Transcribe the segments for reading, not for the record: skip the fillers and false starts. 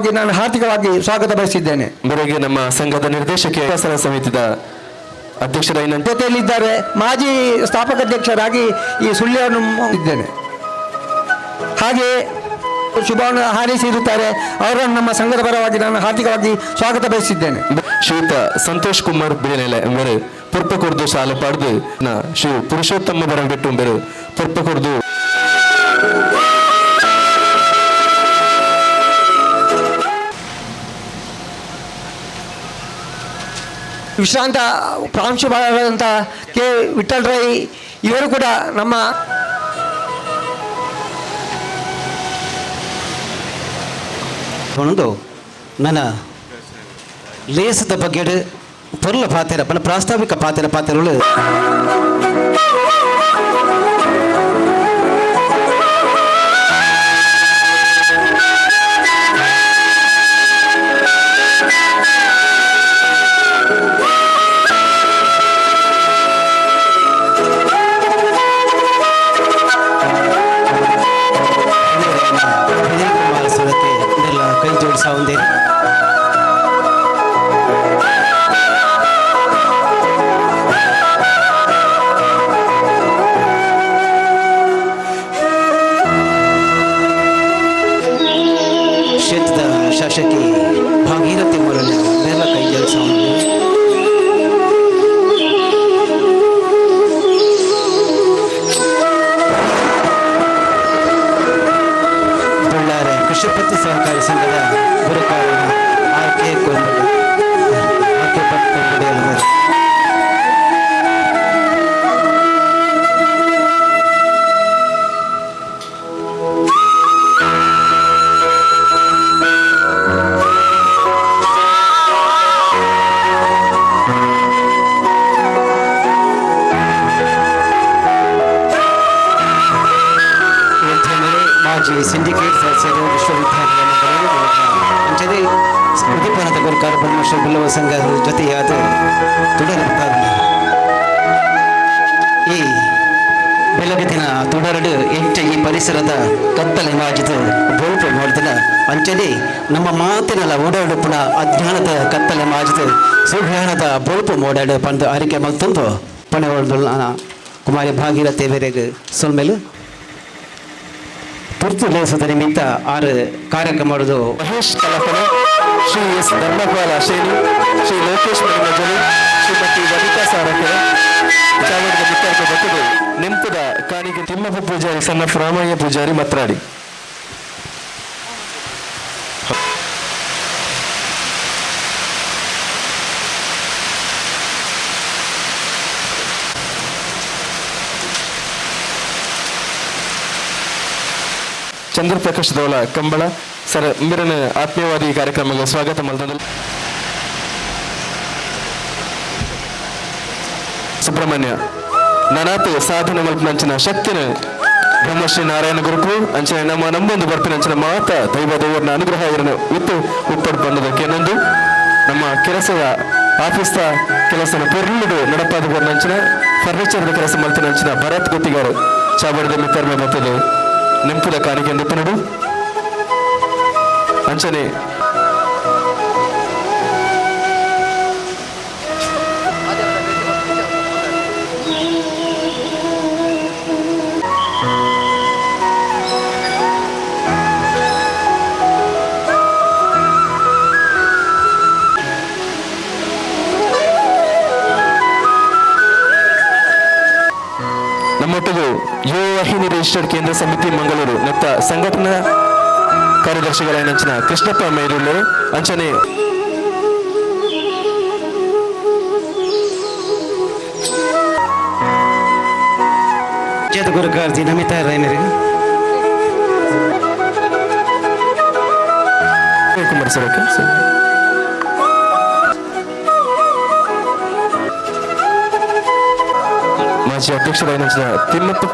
ಪರವಾಗಿ ನಾನು ಹಾರ್ದಿಕವಾಗಿ ಸ್ವಾಗತ ಬಯಸಿದ್ದೇನೆ. ಬೆಳಗ್ಗೆ ನಮ್ಮ ಸಂಘದ ನಿರ್ದೇಶಕಿ ಸಮಿತಿದ ಅಧ್ಯಕ್ಷರ ಜೊತೆಯಲ್ಲಿದ್ದಾರೆ. ಮಾಜಿ ಸ್ಥಾಪಕ ಅಧ್ಯಕ್ಷರಾಗಿ ಈ ಸುಳ್ಯವನ್ನು ಇದ್ದೇನೆ. ಹಾಗೆ ಶುಭವನ್ನು ಹಾರೈಸಿರುತ್ತಾರೆ. ಅವರನ್ನು ನಮ್ಮ ಸಂಘದ ಪರವಾಗಿ ನಾನು ಹಾರ್ದಿಕವಾಗಿ ಸ್ವಾಗತ ಬಯಸಿದ್ದೇನೆ. ಶ್ರೀಯುತ ಸಂತೋಷ್ ಕುಮಾರ್ ಬೇನೆಲೆ ಎಂಬರು ಪುರ್ಪಕುರ್ದು ಶಾಲೆ ಪಾಡ್ದು ಶ್ರೀ ಪುರುಷೋತ್ತಮ ಬರಬಿಟ್ಟು ಎಂಬರು ಪುರ್ಪಕುರ್ದು ವಿಶ್ರಾಂತ ಪ್ರಾಂಶುಪಾಲರಾದಂಥ ಕೆ ವಿಠಲ್ ರೈ ಇವರು ಕೂಡ ನಮ್ಮ ಒಂದು ನನ್ನ ಲೇಸದ ಬಗ್ಗೆ ಪೊರ್ಲ ಪಾತ್ರ ಪನ ಪ್ರಾಸ್ತಾವಿಕ ಪಾತ್ರಗಳು ಕೈ ಜೋಡಿಸ ಒಂದೇ ಕ್ಷೇತ್ರದ ಶಾಸಕಿ ಭಾಗೀರಥಿ ಮೊರಲಿ ಬೆಲ್ಲ ಕೈ ಜೋಡಿಸ ಬಳ್ಳಾರಿ ಕೃಷಿ ಪತ್ತಿ ಸಹಕಾರಿ ಸಂಘದ ಗುರುಕಾರ ಆಕೆ ಪಟ್ಟು ಮಾಜಿ ಸಿಂಡಿಕೇಟ್ ಸದಸ್ಯರು ವಿಶ್ವವಿದ್ಯಾಲಯ ಅಂಚದೆ ಉದಿಪನದ ಗುರುಕಾರ ಪರಮೇಶ್ವರ ಬಿಲ್ಲವ ಸಂಘದ ಜೊತೆಯಾದ ತುಡರುತ್ತಾರೆ. ಈ ಬೆಳಗಿನ ತುಡರಡು ಈ ಪರಿಸರದ ಕತ್ತಲೆ ಮಾಜಿದ ಬೋಲ್ಪು ನೋಡಿದ ಅಂಚನೆ ನಮ್ಮ ಮಾತಿನಲ್ಲ ಓಡಾಡುಪುನ ಅಜ್ಞಾನದ ಕತ್ತಲೆ ಮಾಜಿದ ಸುಜ್ಞಾನದ ಬೋಲ್ಪು ಓಡಾಡು ಪಂದು ಆರಿಕೆ ಮಲ್ತಂದು ಪಣೆ ಹೊಡೆದು ಕುಮಾರಿ ಭಾಗೀರಥಿ ಬೇರೆಗೆ ಸೊಲ್ಮೇಲು ತುರ್ತು ಲೇಸದ ನಿಮಿತ್ತ 6 ಕಾರ್ಯಕ್ರಮ ಮಾಡೋದು ಮಹೇಶ್ ಕಲಪನ, ಶ್ರೀ ಎಸ್ ಧರ್ಮಪಾಲ ಶೈಲಿ, ಶ್ರೀ ಲೋಕೇಶ್ ಮರಿಮಜಲು, ಶ್ರೀಮತಿ ವನಿತಾ ಸಾರಕರ ಚಾವಡದ ಮಿತ್ತರ್ಕ ಬತ್ತದು ನೆಂಪದ ಕಾಣಿಗೆ ತಿಮ್ಮಪ್ಪ ಪೂಜಾರಿ ಸಣ್ಣ ರಾಮಯ್ಯ ಪೂಜಾರಿ ಮತ್ರಾಡಿ. ಚಂದ್ರಪ್ರಕಾಶ್ ದೌಲ ಕಂಬಳ ಸರ್ ಮಿರನ ಆತ್ಮೀಯವಾದಿ ಕಾರ್ಯಕ್ರಮಕ್ಕೆ ಸ್ವಾಗತ ಮಲ್ತಂದು ಸುಬ್ರಹ್ಮಣ್ಯ ನನಾತು ಸಾಧನೆ ಮಲ್ಪನಂಚಿನ ಶಕ್ತಿನ ಬ್ರಹ್ಮಶ್ರೀ ನಾರಾಯಣ ಗುರುಕು ಅಂಚನೆ ನಮ್ಮ ನಮ್ಮೊಂದು ಬರ್ಪಿನಂಚಿನ ಮಾತ ದೈವದವರನ ಅನುಗ್ರಹ ಇವರನ್ನು ಉಪ್ಪಡು ಬಂದದಕ್ಕೆ ನಂದು ನಮ್ಮ ಕೆಲಸದ ಆಫೀಸ್ದ ಕೆಲಸನ ಪೊರ್ಲುಡು ನಡಪಾದ ಬರ್ನಂಚಿನ ಫರ್ನಿಚರ್ದ ಕೆಲಸ ಮಲ್ತಿನಂಚಿನ ಭರತ್ ಗುತ್ತಿಗಾರು ಚಾಬಡದ ಮಿತ್ತರ್ಮ ಬರ್ತದೆ ನೆಂಪುದ ಕಾಣಿಕೆ ಎಂದುತ್ತನಡು ಅಂಚನೆ ನಮ್ಮೊಟ್ಟಿಗೂ ಯುವ ವಾಹಿನಿ ರಿಜಿಸ್ಟರ್ಡ್ ಕೇಂದ್ರ ಸಮಿತಿ ಮಂಗಳೂರು ನೆತ್ತ ಸಂಘಟನಾ ಕಾರ್ಯದರ್ಶಿಗಳೇನಂಚಿನ ಕೃಷ್ಣಪ್ಪ ಮೇರುಳ್ಳು ಅಂಚನೆ ಗುರುಕಾರ್ತಿ ನಮಿತಾ ರೈನರಿಗೆ ಕುಮಾರ್ ಸರ್ ಮಾಜಿ ಅಧ್ಯಕ್ಷರಾಗಿನ ತಿಮ್ಮಪ್ಪ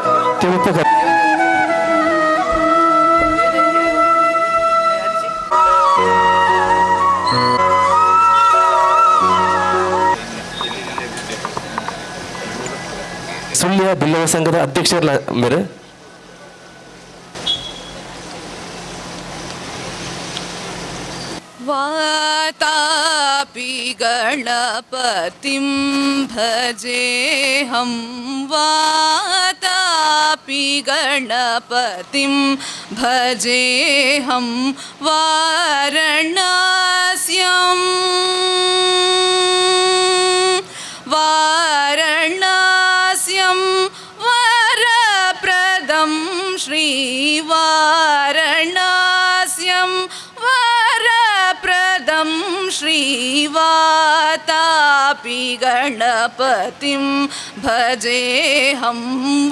ಸುಳ್ಯ ಬಿಲ್ಲವ ಸಂಘದ ಅಧ್ಯಕ್ಷರ ಮೇರೆ वातापि गणपतिं भजेऽहं वातापि गणपतिं भजेऽहं वाराणस्यं वरप्रदं श्रीवाराणस्यं वरप्रदं श्रीवातापि गणपतिं भजेऽहं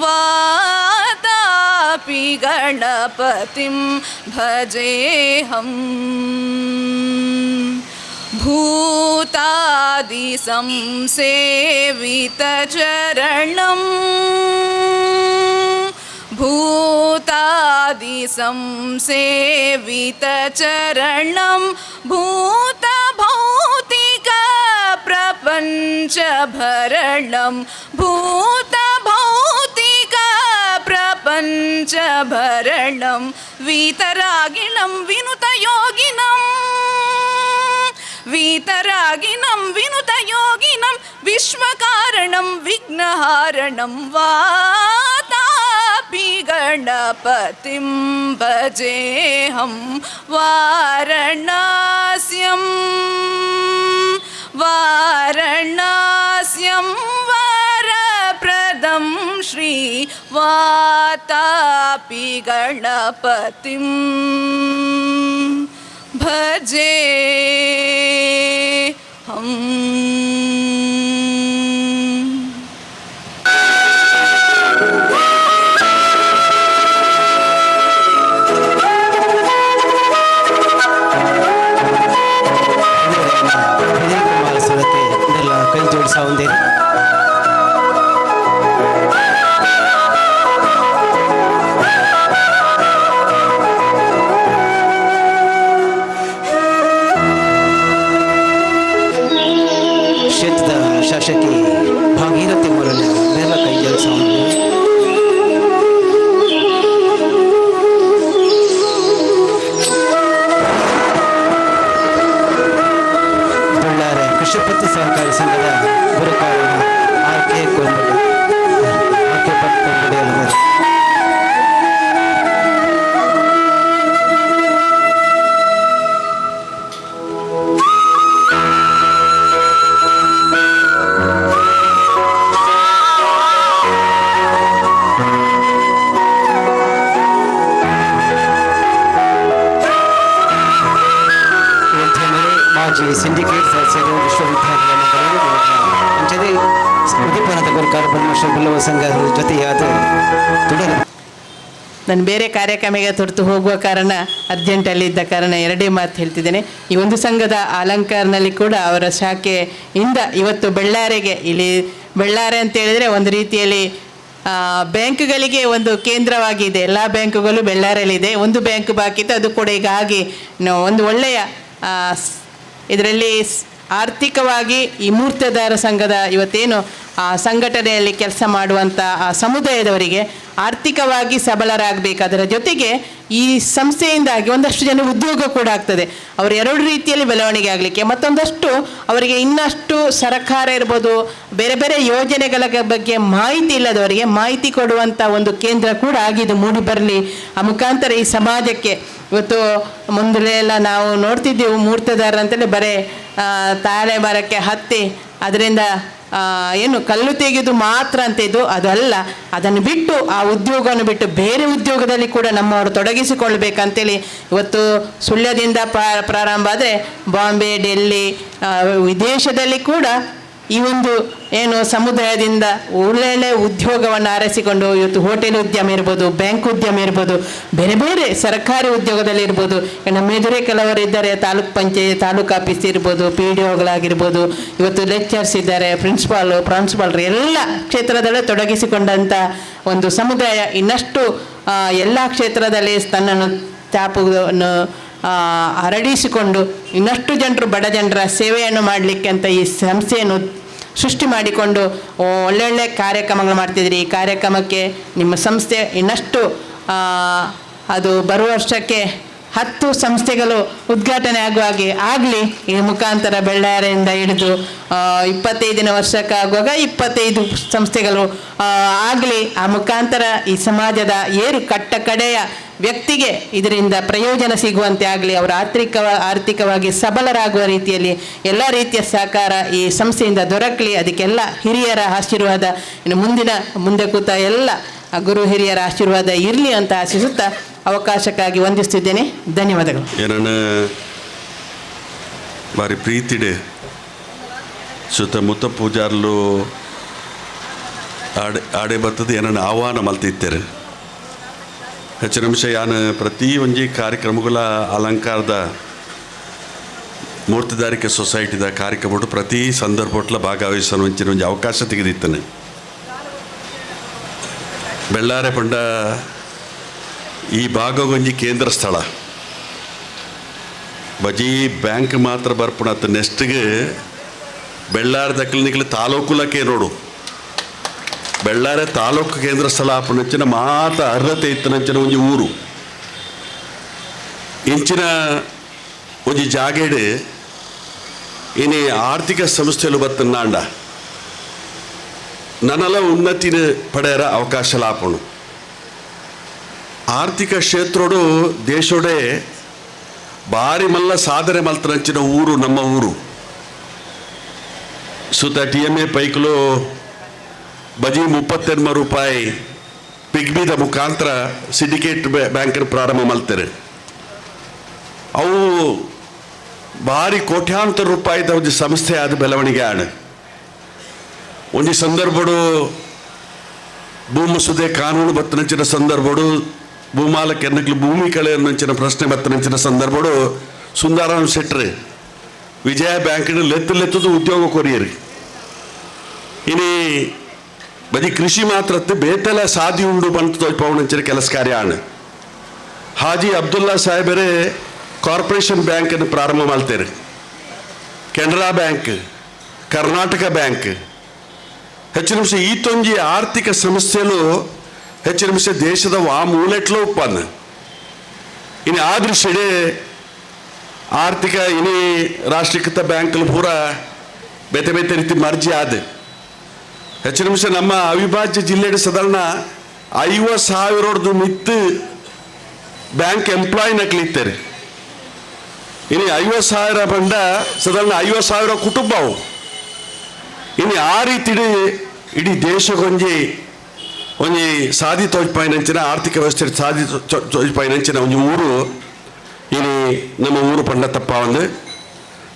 वातापि गणपतिं भजेऽहं भूतादिसंसेवितचरणं भूतादिसंसेवितचरणं भूतभौतिकप्रपञ्चभरणं भूतभौतिकप्रपञ्चभरणं वीतरागिणं विनुतयोगिनं वीतरागिणं विनुतयोगिनं विश्वकारणं विघ्नहारणं वातापि गणपतिं भजेऽहं वाराणस्यं वाराणस्यं वरप्रदं श्रीवातापि गणपतिं भजे हम। ಸುರತೆ ಇದೆಲ್ಲ ಕೈ ಜೋಡಿಸ ಒಂದೇ ಕ್ಷೇತ್ರದ ಶಾಸಕಿ ಭಾಗೀರಥಿ ಮೊರಲೆ ಬೆಲ್ಲ ಕೈ ಜೋಡಿಸ ಬಳ್ಳಾರಿ ಕೃಷಿ ಪತ್ತಿ ಸಹಕಾರಿ ಸಂಘದ ಗುರುಕಾರ ಆರ್ಕೆ ಪಟ್ಟಂಗಡಿಯಲ್ಲಿ ಮಾಜಿ ಸಿಂಡಿಕೇಟ್ ಸದಸ್ಯರು ವಿಶ್ವವಿದ್ಯಾಲಯ ಅಂಚನೆ ಉದ್ದೀಪನದ ಗುರುಕಾರ ಪರಮೇಶ್ವರ ಬಿಲ್ಲವ ಸಂಘ ಜೊತೆಯಾದ ತುಡಲು ನಾನು ಬೇರೆ ಕಾರ್ಯಕ್ರಮಕ್ಕೆ ತುರ್ತು ಹೋಗುವ ಕಾರಣ ಅರ್ಜೆಂಟಲ್ಲಿದ್ದ ಕಾರಣ ಎರಡೇ ಮಾತು ಹೇಳ್ತಿದ್ದೇನೆ. ಈ ಒಂದು ಸಂಘದ ಅಲಂಕಾರನಲ್ಲಿ ಕೂಡ ಅವರ ಶಾಖೆಯಿಂದ ಇವತ್ತು ಬಳ್ಳಾರಿಗೆ ಇಲ್ಲಿ ಬಳ್ಳಾರಿ ಅಂತ ಹೇಳಿದರೆ ಒಂದು ರೀತಿಯಲ್ಲಿ ಬ್ಯಾಂಕ್ಗಳಿಗೆ ಒಂದು ಕೇಂದ್ರವಾಗಿದೆ. ಎಲ್ಲ ಬ್ಯಾಂಕುಗಳು ಬಳ್ಳಾರಿಯಲ್ಲಿದೆ. ಒಂದು ಬ್ಯಾಂಕ್ ಬಾಕಿ ಇತ್ತು, ಅದು ಕೂಡ ಈಗ ಆಗಿ ಒಂದು ಒಳ್ಳೆಯ ಇದರಲ್ಲಿ ಆರ್ಥಿಕವಾಗಿ ಈ ಮೂರ್ತದಾರ ಸಂಘದ ಇವತ್ತೇನು ಸಂಘಟನೆಯಲ್ಲಿ ಕೆಲಸ ಮಾಡುವಂಥ ಆ ಸಮುದಾಯದವರಿಗೆ ಆರ್ಥಿಕವಾಗಿ ಸಬಲರಾಗಬೇಕು. ಅದರ ಜೊತೆಗೆ ಈ ಸಂಸ್ಥೆಯಿಂದಾಗಿ ಒಂದಷ್ಟು ಜನ ಉದ್ಯೋಗ ಕೂಡ ಆಗ್ತದೆ. ಅವರು ಎರಡು ರೀತಿಯಲ್ಲಿ ಬೆಳವಣಿಗೆ ಆಗಲಿಕ್ಕೆ, ಮತ್ತೊಂದಷ್ಟು ಅವರಿಗೆ ಇನ್ನಷ್ಟು ಸರ್ಕಾರ ಇರ್ಬೋದು ಬೇರೆ ಬೇರೆ ಯೋಜನೆಗಳ ಬಗ್ಗೆ ಮಾಹಿತಿ ಇಲ್ಲದವರಿಗೆ ಮಾಹಿತಿ ಕೊಡುವಂಥ ಒಂದು ಕೇಂದ್ರ ಕೂಡ ಆಗಿದ್ದು ಮೂಡಿ ಬರಲಿ. ಆ ಮುಖಾಂತರ ಈ ಸಮಾಜಕ್ಕೆ ಇವತ್ತು ಮುಂದೆಲ್ಲ ನಾವು ನೋಡ್ತಿದ್ದೆವು ಮೂರ್ತದಾರ ಅಂತಲೇ ಬರೀ ತಾಳೆ ಮರಕ್ಕೆ ಹತ್ತಿ ಅದರಿಂದ ಏನು ಕಲ್ಲು ತೆಗೆದು ಮಾತ್ರ ಅಂತ ಇದು ಅದು ಅಲ್ಲ. ಅದನ್ನು ಬಿಟ್ಟು ಆ ಉದ್ಯೋಗವನ್ನು ಬಿಟ್ಟು ಬೇರೆ ಉದ್ಯೋಗದಲ್ಲಿ ಕೂಡ ನಮ್ಮವರು ತೊಡಗಿಸಿಕೊಳ್ಬೇಕಂತೇಳಿ ಇವತ್ತು ಸುಳ್ಯದಿಂದ ಪ್ರಾರಂಭ ಆದರೆ ಬಾಂಬೆ, ಡೆಲ್ಲಿ, ವಿದೇಶದಲ್ಲಿ ಕೂಡ ಈ ಒಂದು ಏನು ಸಮುದಾಯದಿಂದ ಒಳ್ಳೊಳ್ಳೆ ಉದ್ಯೋಗವನ್ನು ಆರಿಸಿಕೊಂಡು ಇವತ್ತು ಹೋಟೆಲ್ ಉದ್ಯಮ ಇರ್ಬೋದು, ಬ್ಯಾಂಕ್ ಉದ್ಯಮ ಇರ್ಬೋದು, ಬೇರೆ ಬೇರೆ ಸರ್ಕಾರಿ ಉದ್ಯೋಗದಲ್ಲಿ ಇರ್ಬೋದು. ನಮ್ಮ ಎದುರೇ ಕೆಲವರು ಇದ್ದಾರೆ, ತಾಲೂಕ್ ಪಂಚಾಯತ್ ತಾಲೂಕು ಆಫೀಸ್ ಇರ್ಬೋದು, PDOಗಳಾಗಿರ್ಬೋದು, ಇವತ್ತು ಲೆಕ್ಚರ್ಸ್ ಇದ್ದಾರೆ, ಪ್ರಾನ್ಸಿಪಾಲ್ರು ಎಲ್ಲ ಕ್ಷೇತ್ರದಲ್ಲೇ ತೊಡಗಿಸಿಕೊಂಡಂಥ ಒಂದು ಸಮುದಾಯ ಇನ್ನಷ್ಟು ಎಲ್ಲ ಕ್ಷೇತ್ರದಲ್ಲಿ ತನ್ನನ್ನು ಚಾಪುವನ್ನು ಹರಡಿಸಿಕೊಂಡು ಇನ್ನಷ್ಟು ಜನರು ಬಡ ಜನರ ಸೇವೆಯನ್ನು ಮಾಡಲಿಕ್ಕೆ ಅಂತ ಈ ಸಂಸ್ಥೆಯನ್ನು ಸೃಷ್ಟಿ ಮಾಡಿಕೊಂಡು ಒಳ್ಳೊಳ್ಳೆ ಕಾರ್ಯಕ್ರಮಗಳು ಮಾಡ್ತಿದ್ರಿ. ಈ ಕಾರ್ಯಕ್ರಮಕ್ಕೆ ನಿಮ್ಮ ಸಂಸ್ಥೆ ಇನ್ನಷ್ಟು ಅದು ಬರುವ ವರ್ಷಕ್ಕೆ 10 ಸಂಸ್ಥೆಗಳು ಉದ್ಘಾಟನೆ ಆಗುವಾಗೆ ಆಗಲಿ. ಈ ಮುಖಾಂತರ ಬೆಳ್ಳಾರಿಯಿಂದ ಹಿಡಿದು 25 ವರ್ಷಕ್ಕಾಗುವಾಗ 25 ಸಂಸ್ಥೆಗಳು ಆಗಲಿ. ಆ ಮುಖಾಂತರ ಈ ಸಮಾಜದ ಕಡೆಯ ವ್ಯಕ್ತಿಗೆ ಇದರಿಂದ ಪ್ರಯೋಜನ ಸಿಗುವಂತೆ ಆಗಲಿ. ಅವರು ಆರ್ಥಿಕವಾಗಿ ಸಬಲರಾಗುವ ರೀತಿಯಲ್ಲಿ ಎಲ್ಲ ರೀತಿಯ ಸಹಕಾರ ಈ ಸಂಸ್ಥೆಯಿಂದ ದೊರಕಲಿ. ಅದಕ್ಕೆಲ್ಲ ಹಿರಿಯರ ಆಶೀರ್ವಾದ, ಇನ್ನು ಮುಂದೆ ಕೂತ ಎಲ್ಲ ಗುರು ಹಿರಿಯರ ಆಶೀರ್ವಾದ ಇರಲಿ ಅಂತ ಆಶಿಸುತ್ತಾ ಅವಕಾಶಕ್ಕಾಗಿ ವಂದಿಸ್ತಿದ್ದೇನೆ. ಧನ್ಯವಾದಗಳು. ಏನನ್ನ ಬಾರಿ ಪ್ರೀತಿಡೆ ಸುತ್ತಮುತ್ತ ಪೂಜಾರ್ಲು ಆಡೆ ಬರ್ತದೆ ಏನನ್ನ ಆಹ್ವಾನ ಮಲ್ತಿತ್ತೇರು. ಹೆಚ್ಚಿನ ಅಂಶ ಯಾನು ಪ್ರತಿ ಒಂಜಿ ಕಾರ್ಯಕ್ರಮಗಳ ಅಲಂಕಾರದ ಮೂರ್ತಿದಾರಿಕೆ ಸೊಸೈಟಿದ ಕಾರ್ಯಕ್ರಮ ಪ್ರತಿ ಸಂದರ್ಭಟ್ಲ ಭಾಗವಹಿಸಲು ಒಂಚಿನ ಒಂಜಿ ಅವಕಾಶ ತೆಗೆದಿತ್ತನೆ. ಬೆಳ್ಳಾರೆ ಪಂಡ ಈ ಭಾಗಗೊಂಜಿ ಕೇಂದ್ರ ಸ್ಥಳ ಬಜಿ ಬ್ಯಾಂಕ್ ಮಾತ್ರ ಬರ್ಪುಣತ್ತು. ನೆಕ್ಸ್ಟ್ಗೆ ಬೆಳ್ಳಾರೆ ದಕ್ಕಲಿನಿಗೆ ತಾಲೂಕುಲಕ್ಕೆ ನೋಡು. ಬೆಳ್ಳಾರೆ ತಾಲೂಕು ಕೇಂದ್ರ ಸ್ಥಳ ಆಪುನಂಚಿನ ಮಾತ ಅರ್ಹತೆ ಇತ್ತನಂಚಿನ ಒಂಜಿ ಊರು ಇಂಚಿನ ಒಂಜಿ ಜಾಗೇಡು ಇನಿ ಆರ್ಥಿಕ ಸಂಸ್ಥೆಲು ಬತ್ತನ್ನಾಂಡ ನನಲ ಉನ್ನತಿನ ಪಡೆಯರ ಅವಕಾಶ ಲಾಪುಣು. ಆರ್ಥಿಕ ಕ್ಷೇತ್ರೋಡು ದೇಶೋಡೆ ಭಾರಿ ಮಲ್ಲ ಸಾಧನೆ ಮಲ್ತನಂಚಿನ ಊರು ನಮ್ಮ ಊರು. ಸುತ್ತ TMA ಪೈಕಲು ಬಜಿ 38 ರೂಪಾಯಿ ಪಿಗ್ಬಿದ ಮುಖಾಂತರ ಸಿಂಡಿಕೇಟ್ ಬ್ಯಾಂಕಿನ ಪ್ರಾರಂಭ ಮಲ್ತಾರೆ. ಅವು ಭಾರಿ ಕೋಟ್ಯಾಂತರ ರೂಪಾಯಿದ ಒಂದು ಸಂಸ್ಥೆ ಆದ ಬೆಳವಣಿಗೆ ಆಣ. ಒಂದು ಸಂದರ್ಭಡು ಭೂಮಸುದೆ ಕಾನೂನು ಬತ್ತನಂಚಿನ ಸಂದರ್ಭಡು ಭೂಮಾಲಕ್ಕೆ ಎನ್ನಕ್ಲು ಭೂಮಿ ಕಳೆ ಅನ್ನಂಚಿನ ಪ್ರಶ್ನೆ ಬತ್ತನಂಚಿನ ಸಂದರ್ಭಡು ಸುಂದರಾಮ್ ಶೆಟ್ರಿ ವಿಜಯ ಬ್ಯಾಂಕಿನ ಲೆತ್ತದು ಉದ್ಯೋಗ ಕೊರಿಯರಿ. ಇನಿ ಬರೀ ಕೃಷಿ ಮಾತ್ರ ಬೇತೆಲ್ಲ ಸಾಧಿ ಉಂಡು ಬಂತು ತೋಯ್ಪವನಂಚಿನ ಕೆಲಸ ಕಾರ್ಯ ಆಣ. ಹಾಜಿ ಅಬ್ದುಲ್ಲಾ ಸಾಹೇಬರೇ ಕಾರ್ಪೊರೇಷನ್ ಬ್ಯಾಂಕನ್ನು ಪ್ರಾರಂಭ ಮಾಡ್ತಾರೆ. ಕೆನರಾ ಬ್ಯಾಂಕ್, ಕರ್ನಾಟಕ ಬ್ಯಾಂಕ್ ಹೆಚ್ಚಿನ ನಿಮಿಷ ಈತೊಂಜಿ ಆರ್ಥಿಕ ಸಂಸ್ಥೆಲು ಹೆಚ್ಚಿನ ನಿಮಿಷ ದೇಶದ ಮೂಲೆಟ್ಲೋ ಉತ್ಪನ್ನ ಇನ್ನು ಆದೃಶ್ಯಡೆ ಆರ್ಥಿಕ ಇನಿ ರಾಷ್ಟ್ರೀಕೃತ ಬ್ಯಾಂಕ್ಲು ಪೂರ ಬೇತೆ ಬೇತೆ ರೀತಿ ಮರ್ಜಿ ಆದ. ಹೆಚ್ಚಿನ ನಿಮಿಷ ನಮ್ಮ ಅವಿಭಾಜ್ಯ ಜಿಲ್ಲೆಯ ಸಾಧಾರಣ 50,000 ಮಿತ್ತು ಬ್ಯಾಂಕ್ ಎಂಪ್ಲಾಯ್ ನಕ್ಲಿತ್ತಾರೆ. ಇನ್ನು 50,000 ಬಂಡ ಸಾಧಾರಣ 50,000 ಕುಟುಂಬವು ಇನ್ನು ಆ ರೀತಿ ಇಡೀ ದೇಶಗೊಂಜಿ ಒಂಜಿ ಸಾಧಿ ತೋಜ್ಪಾಯಿನಂಚಿನ ಆರ್ಥಿಕ ವ್ಯವಸ್ಥೆ ಸಾಧಿ ತೋಜ್ಪಾಯಿನಂಚಿನ ಒಂಜಿ ಊರು ಇನಿ ನಮ್ಮ ಊರು ಪಂಡ ತಪ್ಪ ಒಂದು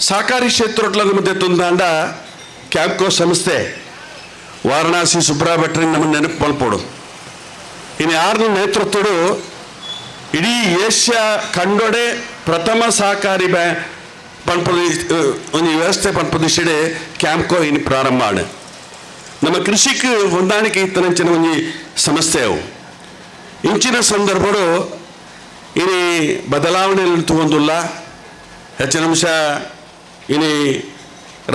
ಸಹಕಾರಿ ಕ್ಷೇತ್ರೊಟ್ಲ ಮಧ್ಯೆ ತುಂದಾಂಡ ಕ್ಯಾಂಪ್ಕೋ ಸಂಸ್ಥೆ ವಾರಣಾಸಿ ಸುಬ್ರಾ ಭಟ್ರಿ ನಮ್ಮ ನೆನಪು ಮಲ್ಪೋಡು. ಇನ್ನು ಯಾರನ್ನ ನೇತೃತ್ವಡು ಇಡೀ ಏಷ್ಯಾ ಕಂಡೊಡೆ ಪ್ರಥಮ ಸಹಕಾರಿ ಪಂಪದಿ ಒಂದು ವ್ಯವಸ್ಥೆ ಪಂಪದಿಶಡೆ ಕ್ಯಾಂಪ್ಕೋ ಇನ್ನು ಪ್ರಾರಂಭ ಆಡ. ನಮ್ಮ ಕೃಷಿಗೆ ಹೊಂದಾಣಿಕೆ ಇತ್ತನಂಚಿನ ಒಂದು ಸಮಸ್ಯೆ ಅವು ಇಂಚಿನ ಸಂದರ್ಭಗಳು ಇನಿ ಬದಲಾವಣೆಯಲ್ಲಿ ತಗೊಂಡಿಲ್ಲ. ಹೆಚ್ಚಿನ ಅಂಶ ಇನಿ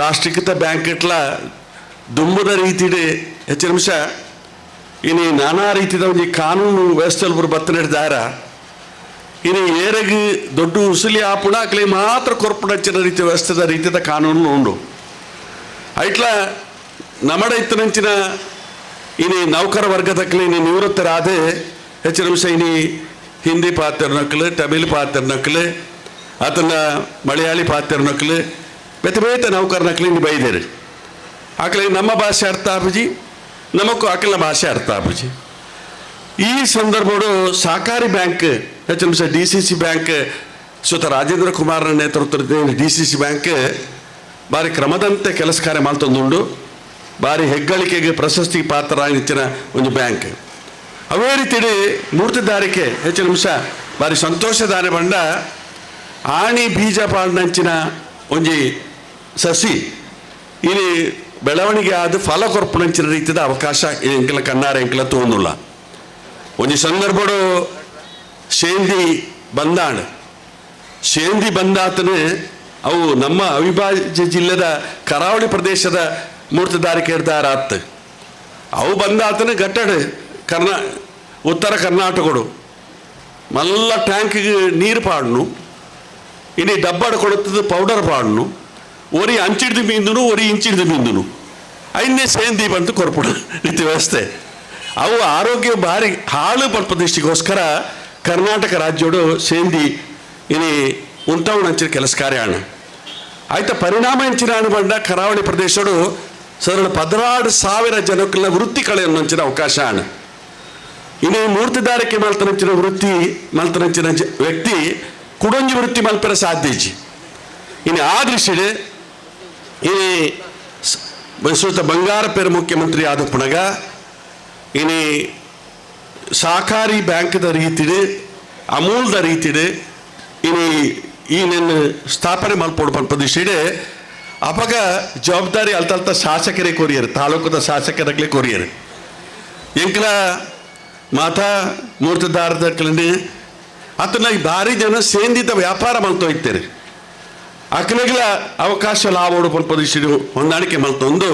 ರಾಷ್ಟ್ರೀಕೃತ ಬ್ಯಾಂಕ್ ಇಟ್ಲ ದುಂಬದ ರೀತಿಡೆ ಹೆಚ್ಚಿನ ಅಂಶ ಇನಿ ನಾನಾ ರೀತಿಯ ಒಂದು ಕಾನೂನು ವ್ಯವಸ್ಥೆಯಲ್ಲಿ ಬತ್ತನೆಡ್ದಾರ ಇನ್ನು ಏರಗಿ ದೊಡ್ಡ ಉಸುಲಿ ಆಪುಣ ಅಕ್ಲೆ ಮಾತ್ರ ಕೊರ್ಪುಡಂಚಿನ ರೀತಿ ವ್ಯವಸ್ಥೆದ ರೀತಿಯ ಕಾನೂನು ಉಂಡು. ಐಟ್ಲ ನಮಡ ಇತ್ತನಂಚಿನ ಇನಿ ನೌಕರ ವರ್ಗದಕ್ಲೆ ಇನಿ ನಿವೃತ್ತರಾದೆ ಹೆಚ್ಚಿನ ಅಂಶ ಇನಿ ಹಿಂದಿ ಪಾತ್ರನಕ್ಲು ತಮಿಳ್ ಪಾತ್ರನಕ್ಲು ಆತನ ಮಲಯಾಳಿ ಪಾತ್ರನಕ್ಲು ಬೇತೆ ಬೇತೆ ನೌಕರನಕ್ಲು ಇನ್ನು ಬೈದೇರಿ ಆಕಲೆ ನಮ್ಮ ಭಾಷೆ ಅರ್ಥ ಆಪುಜಿ ನಮಕ್ಕೂ ಆಕಲ ಭಾಷೆ ಅರ್ಥ ಆಪುಜಿ. ಈ ಸಂದರ್ಭಗಳು ಸಹಕಾರಿ ಬ್ಯಾಂಕ್ ಹೆಚ್ಚಿನ ಅಂಶ DCC ಬ್ಯಾಂಕ್ ಸ್ವತ ರಾಜೇಂದ್ರ ಕುಮಾರನ ನೇತೃತ್ವದ DCC ಬ್ಯಾಂಕ್ ಭಾರಿ ಕ್ರಮದಂತೆ ಕೆಲಸ ಕಾರ್ಯ ಮಾಡ್ತಂದುಂಡು ಭಾರಿ ಹೆಗ್ಗಳಿಕೆಗೆ ಪ್ರಶಸ್ತಿ ಪಾತ್ರ ಹೆಚ್ಚಿನ ಒಂದು ಬ್ಯಾಂಕ್. ಅವೇ ರೀತಿ ಮೂರ್ತಿದಾರಿಕೆ ಹೆಚ್ಚಿನ ಅಂಶ ಭಾರಿ ಸಂತೋಷದಾನೆ ಬಂಡ ಆಣಿ ಬೀಜ ಪಾಂಡಂಚಿನ ಒಂಜಿ ಸಸಿ ಇಲ್ಲಿ ಬೆಳವಣಿಗೆ ಆದ ಫಲ ಕೊರ್ಪುನಂಚಿನ ರೀತಿಯ ಅವಕಾಶ ಎಂಕಲ ಕಣ್ಣಾರ ಎಂಕಲ ತೋಂದುಲ್ಲ. ಒಂಜಿ ಸಂದರ್ಭಡು ಶೇಂದಿ ಬಂದಾಣ ಶೇಂದಿ ಬಂದಾತನು ಅವು ನಮ್ಮ ಅವಿಭಾಜ್ಯ ಜಿಲ್ಲೆದ ಕರಾವಳಿ ಪ್ರದೇಶದ ಮೂರ್ತಿದಾರಿಕೆ ಇರ್ತಾರಾತ್ ಅವು ಬಂದಾತನು ಗಟ್ಟಡು ಉತ್ತರ ಕರ್ನಾಟಕಡು ಮಲ್ಲ ಟ್ಯಾಂಕಿಗೆ ನೀರು ಪಾಡ್ನು ಇನ್ನು ಡಬ್ಬಾಡ ಕೊಡುತ್ತದೆ ಪೌಡರ್ ಪಾಡ್ನು ಒರಿ ಅಂಚಿಡ್ದು ಮೀಂದುನು ಒರಿ ಇಂಚಿಡ್ದು ಮೀಂದುನು ಐನ್ನೇ ಸೇಂದಿ ಬಂತು ಕೊರ್ಪುಡು ರೀತಿ ವ್ಯವಸ್ಥೆ ಅವು ಆರೋಗ್ಯ ಭಾರಿ ಹಾಳು ಪಲ್ಪದೃಷ್ಟಿಗೋಸ್ಕರ ಕರ್ನಾಟಕ ರಾಜ್ಯೋಡು ಸೇಂದಿ ಇನಿ ಉಂಟವಣಂಚಿನ ಕೆಲಸ ಕಾರ್ಯಾಣ ಆಯ್ತಾ ಪರಿಣಾಮ ಹೆಂಚಿನ ಬಂಡ ಕರಾವಳಿ ಪ್ರದೇಶಡು ಸಾಧಾರಣ 16,000 ಜನಕ್ಕಲ್ಲ ವೃತ್ತಿ ಕಳೆಯನ್ನಂಚಿನ ಅವಕಾಶ ಆಣ ಇನ್ನು ಮೂರ್ತಿದಾರಿಕೆ ಮಲ್ತನಂಚಿನ ವೃತ್ತಿ ಮಲ್ತನಂಚಿನ ವ್ಯಕ್ತಿ ಕುಡೊಂಜಿ ವೃತ್ತಿ ಮಲ್ಪರ ಸಾಧ್ಯಜಿ ಇನ್ನು ಆ ದೃಷ್ಟಿಡೆ ಇನಿ ಸುತ್ತ ಬಂಗಾರಪೇರ ಮುಖ್ಯಮಂತ್ರಿ ಆದ ಪುಣಗ ಇನಿ ಸಹಕಾರಿ ಬ್ಯಾಂಕ್ದ ರೀತಿಡು ಅಮೂಲ್ದ ರೀತಿಡು ಇನಿ ಈ ನನ್ನ ಸ್ಥಾಪನೆ ಮಲ್ಪೋಡು ಪಲ್ಪದಿಸಿಡೆ ಅಪಗ ಜವಾಬ್ದಾರಿ ಅಲ್ತಲ್ತ ಶಾಸಕರೇ ಕೊರಿಯರು ತಾಲೂಕದ ಶಾಸಕರಾಗಲೇ ಕೊರಿಯರು ಎಂಕಲ ಮಾತಾ ಮೂರ್ತಿದಾರದಕ್ಕಲೇ ಅತನ ಭಾರಿ ಜನ ಸೇಂದಿತ ವ್ಯಾಪಾರ ಮಲ್ತೋಯ್ತಾರೆ ಅಕಲೆಗಳ ಅವಕಾಶ ಲಾಭೋಡು ಪಲ್ಪದಿಸಿಡು ಹೊಂದಾಣಿಕೆ ಮಲ್ತೊಂದು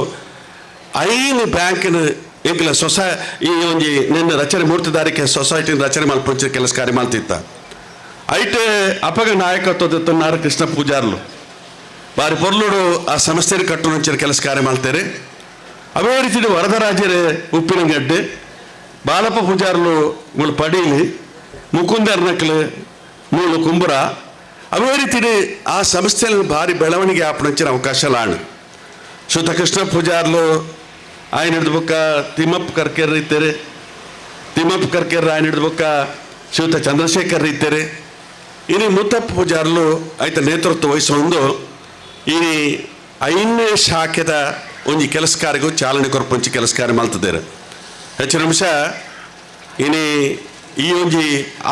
ಐನು ಬ್ಯಾಂಕಿನ ಎಂಕಲ ಈ ಒಂಜಿ ನಿನ್ನ ರಚನೆ ಮೂರ್ತಿದಾರಿಕೆ ಸೊಸೈಟಿನ ರಚನೆ ಮಲ್ಪಂಚ ಕೆಲಸ ಕಾರ್ಯ ಮಲ್ತಿತ್ತ ಐಟೆ ಅಪಗ ನಾಯಕತ್ವದన్నారు ಕೃಷ್ಣ ಪೂಜಾರ್ಲು ಬಾರಿ ಪೊರ್ಲುಡು ಆ ಸಂಸ್ಥೆನ ಕಟ್ಟುನಂಚಿನ ಕೆಲಸ ಕಾರ್ಯ ಮಾಡ್ತಾರೆ ಅವೇ ರೀತಿ ವರದರಾಜರೇ ಉಪ್ಪಿನಗಡ್ಡೆ ಬಾಲಪ್ಪ ಪೂಜಾರ್ಲು ಮೂಳು ಪಡೀಲಿ ಮುಕುಂದರ್ ನಕ್ಲು ಮೂಳು ಕುಂಬುರ ಅವೇ ರೀತಿ ಆ ಸಂಸ್ಥೆಯಲ್ಲಿ ಭಾರಿ ಬೆಳವಣಿಗೆ ಆಪಣಂಚಿನ ಅವಕಾಶ ಲಾಣು ಶ್ರುತ ಕೃಷ್ಣ ಪೂಜಾರ್ಲು ఆయన ಹಿಡಿದ ಬುಕ್ಕ ತಿಮ್ಮಪ್ಪ ಕರ್ಕೇರ್ ಇದ್ದಾರೆ ತಿಮ್ಮಪ್ಪ ಕರ್ಕೇರ್ ఆయన ಹಿಡಿದ ಬುಕ್ಕ ಶ್ರೀಯುತ ಚಂದ್ರಶೇಖರ್ ಇದ್ದಾರೆ ಇನ್ನು ಮುತ್ತಪ್ಪ ಪೂಜಾರ್ಲು ಆಯ್ತ ನೇತೃತ್ವ ವಹಿಸೊಂದು ಈ 5ನೇ ಶಾಖೆದ ಒಂಜಿ ಕೆಲಸ ಕಾರ್ಯಗೂ ಚಾಲನೆ ಕೊರ್ಪಂಚಿ ಕೆಲಸ ಕಾರ್ಯ ಮಾಡ್ತಿದ್ದಾರೆ ಹೆಚ್ಚಿನ ಅಂಶ ಇನ್ನು ಈ ಒಂಜಿ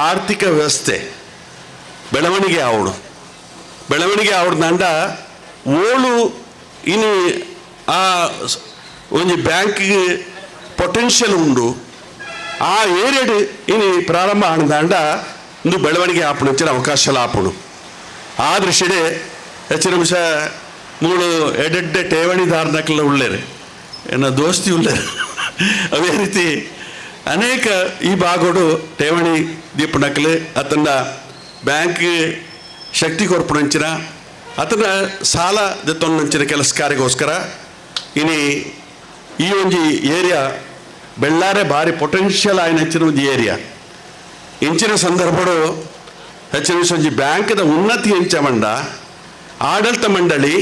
ಆರ್ಥಿಕ ವ್ಯವಸ್ಥೆ ಬೆಳವಣಿಗೆ ಆವಡ್ದಂಡ ಓಳು ಇನ್ನು ಆ ಒಂಜಿ ಬ್ಯಾಂಕಿಗೆ ಪೊಟೆನ್ಷಿಯಲ್ ಉಂಡು ಆ ಏರಿಯಡ್ ಇನ್ನು ಪ್ರಾರಂಭ ಆಣದಾಂಡ ಒಂದು ಬೆಳವಣಿಗೆ ಆಪಣಂಚಿನ ಅವಕಾಶ ಆಪಣು ಆ ದೃಷ್ಟಿಡೆ ಹೆಚ್ಚಿನ ಅಂಶ ಮೂಳು ಎಡೆಡ್ಡೆ ಠೇವಣಿದಾರನಕ್ಕೆಲ್ಲ ಉಳ್ಳೇರು ಎನ್ನ ದೋಸ್ತಿ ಉಳ್ಳೇರು ಅವೇ ರೀತಿ ಅನೇಕ ಈ ಭಾಗೋಡು ಠೇವಣಿ ದೀಪನಕ್ಲೆ ಅತನ ಬ್ಯಾಂಕ್ ಶಕ್ತಿ ಕೊರ್ಪಣಂಚಿನ ಅತನ ಸಾಲ ದತ್ತೊಂದಂಚಿನ ಕೆಲಸ ಕಾರ್ಯಗೋಸ್ಕರ ಇನ್ನು ಈ ಒಂಜಿ ಏರಿಯಾ ಬೆಳ್ಳಾರೆ ಭಾರಿ ಪೊಟೆನ್ಷಿಯಲ್ ಆಯ್ನ ಹೆಚ್ಚಿನ ಒಂದು ಏರಿಯಾ ಇಂಚಿನ ಸಂದರ್ಭಡು ಹೆಚ್ಚಿನ ಒಂಜಿ ಬ್ಯಾಂಕ್ದ ಉನ್ನತಿ ಹೆಂಚಮಂಡ ಆಡಳಿತ ಮಂಡಳಿ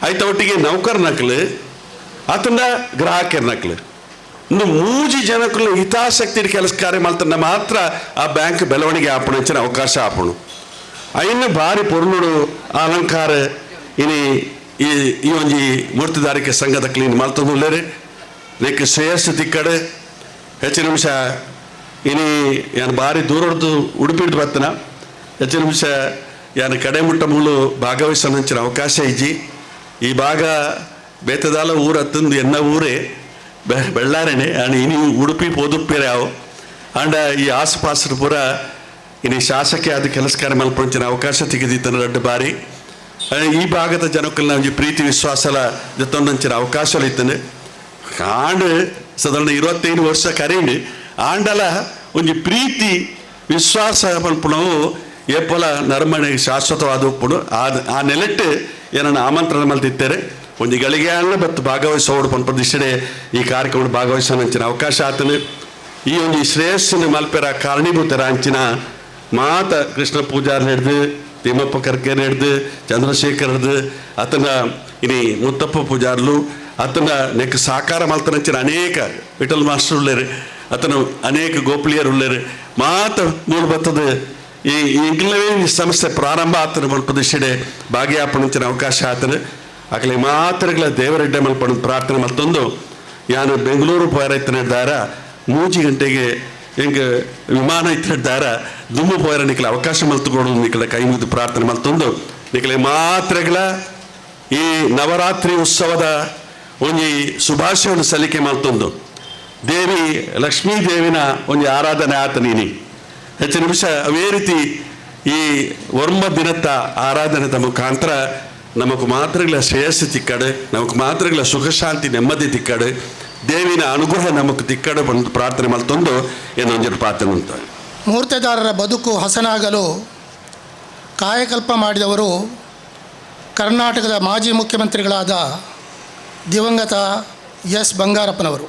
ಆಯ್ತ ಒಟ್ಟಿಗೆ ನೌಕರ್ ನಕ್ಲು ಅತಂಡ ಗ್ರಾಹಕರ ನಕ್ಲು ಇನ್ನು 3 ಜನಕ್ಕೂ ಹಿತಾಸಕ್ತಿ ಕೆಲಸ ಕಾರ್ಯ ಮಾಡ್ತಂಡ ಮಾತ್ರ ಆ ಬ್ಯಾಂಕ್ ಬೆಳವಣಿಗೆ ಆಪಣಂಚಿನ ಅವಕಾಶ ಆಪಣು ಐನ್ನು ಭಾರಿ ಪೊರ್ಲುಡು ಅಲಂಕಾರ ಇನಿ ಈ ಒಂಜಿ ಮೂರ್ತಿದಾರಿಕೆ ಸಂಘದ ಕ್ಲೀನ್ ಮಲ್ತೊಂದುಲ್ಲೇರಿ ನೆಕ್ ಶ್ರೇಯಸ್ಸು ತಿಕ್ಕಡೆ ಹೆಚ್ಚಿನ ಅಂಶ ಇನಿ ಯಾನು ಭಾರಿ ದೂರದ್ದು ಉಡುಪಿಟ್ಟು ಬರ್ತನ ಹೆಚ್ಚಿನ ಅಂಶ ಯಾನು ಕಡೆ ಮುಟ್ಟ ಮೂಲು ಭಾಗವಹಿಸೋಂಚಿನ ಅವಕಾಶ ಇಜ್ಜಿ ಈ ಭಾಗ ಬೇತದಾಲ ಊರು ಹತ್ತಂದು ಎನ್ನ ಊರೇ ಬೆಳ್ಳಾರೇನೆ ಆ್ಯಂಡ್ ಇನಿ ಉಡುಪಿ ಪೋದುಪ್ಪೇರೆ ಅವು ಆಂಡ ಈ ಆಸುಪಾಸರು ಪೂರ ಇನಿ ಶಾಸಕಿ ಆದ ಕೆಲಸ ಕಾರ್ಯ ಮಲ್ಪಂಚಿನ ಅವಕಾಶ ತೆಗೆದಿತ್ತನ ರಡ್ಡು ಬಾರಿ ಈ ಭಾಗದ ಜನಕ್ಕಲ್ಲ ಒಂಜಿ ಪ್ರೀತಿ ವಿಶ್ವಾಸಲ ಜೊತ್ತೊಂದಂಚಿನ ಅವಕಾಶలు ಇತ್ತನೆ ಆಂಡ್ ಸಾಧಾರಣ 25 ವರ್ಷ ಕರೆಂಡು ಆಂಡಲ ಒಂಜಿ ಪ್ರೀತಿ ವಿಶ್ವಾಸ ಮಲ್ಪುಣವು ಏಪಲ ನರ್ಮಣೆ ಶಾಶ್ವತವಾದ ಉಪ್ಪುಡು ಆ ನೆಲೆಟ್ಟು ಏನನ್ನ ಆಮಂತ್ರಣ ಮಲ್ತಿತ್ತೇರೆ ಒಂಜಿ ಗಳಿಗೆಯನ್ನ ಬತ್ತು ಭಾಗವಹಿಸೋಡು ಪಂಪದಿಷ್ಟಡೆ ಈ ಕಾರ್ಯಕ್ರಮ ಭಾಗವಹಿಸೋನಂಚಿನ ಅವಕಾಶ ಆತನು ಈ ಒಂಜಿ ಶ್ರೇಯಸ್ಸಿನ ಮಲ್ಪೆರ ಕಾರಣೀಭೂತರ ಅಂಚಿನ ಮಾತ ಕೃಷ್ಣ ಪೂಜಾರ್ ಹಿಡ್ದು ತಿಮ್ಮಪ್ಪ ಕರ್ಕೇರ್ ಹಿಡ್ದು ಚಂದ್ರಶೇಖರ್ದು ಅತನ ಇನಿ ಮುತ್ತಪ್ಪ ಪೂಜಾರ್ಲು ಅತನ ನೆಕ್ ಸಾಕಾರ ಮಲ್ತನಂಚಿನ ಅನೇಕ ವಿಠಲ್ ಮಾಸ್ಟರ್ ಉಳ್ಳೇರು ಅತನ ಅನೇಕ ಗೋಪ್ಲಿಯರು ಉಳ್ಳೇರು ಮಾತ ಮೂರು ಬತ್ತದ ಈ ಇಂಗ್ಲವೇ ಸಂಸ್ಥೆ ಪ್ರಾರಂಭ ಆತನ ಮಲ್ಪದಿಷ್ಟಡೆ ಭಾಗಿಯಾಪಣಂಚಿನ ಅವಕಾಶ ಆತನು ಆಗಲೇ ಮಾತ್ರಗಳ ದೇವರೆಡ್ಡೆ ಮಲ್ಪಣ ಪ್ರಾರ್ಥನೆ ಮತ್ತೊಂದು ಯಾನು ಬೆಂಗಳೂರು ಪೋಯರೈತನಿದ್ದಾರ 3 ಗಂಟೆಗೆ ಹೆಂಗೆ ವಿಮಾನ ಇತ್ತಿದ್ದಾರ ದುಮ್ಮು ಪೋಯರ ನಿಖಲ ಅವಕಾಶ ಮಲ್ತುಕೊಡೋದು ನಿಖಲ ಕೈ ಮುಗಿದು ಪ್ರಾರ್ಥನೆ ಮತ್ತೊಂದು ನಿಖಲೆ ಮಾತ್ರಗಳ ಈ ನವರಾತ್ರಿ ಉತ್ಸವದ ಒಂಜಿ ಶುಭಾಶಯವನ್ನು ಸಲ್ಲಿಕೆ ಮಲ್ತೊಂದು ದೇವಿ ಲಕ್ಷ್ಮೀ ದೇವಿನ ಒಂಜಿ ಆರಾಧನೆ ಆತನೀನಿ ಹೆಚ್ಚಿನ ನಿಮಿಷ ಅವೇ ರೀತಿ ಈ ವರ್ಮ ದಿನತ್ತ ಆರಾಧನೆದ ಮುಖಾಂತರ ನಮకు ಮಾತ್ರಗಳ ಶ್ರೇಯಸ್ಸು ತಿಕ್ಕಡು ನಮకు ಮಾತ್ರಗಳ ಸುಖ ಶಾಂತಿ ನೆಮ್ಮದಿ ತಿಕ್ಕಡು ದೇವಿನ ಅನುಗ್ರಹ ನಮకు ತಿಕ್ಕಡು ಬಂದು ಪ್ರಾರ್ಥನೆ ಮಲ್ತೊಂದು ಏನೊಂಜರು ಪ್ರಾರ್ಥನೆ ಅಂತ ಮೂರ್ತೆದಾರರ ಬದುಕು ಹಸನಾಗಲು ಕಾಯಕಲ್ಪ ಮಾಡಿದವರು ಕರ್ನಾಟಕದ ಮಾಜಿ ಮುಖ್ಯಮಂತ್ರಿಗಳಾದ ದಿವಂಗತ ಎಸ್ ಬಂಗಾರಪ್ಪನವರು.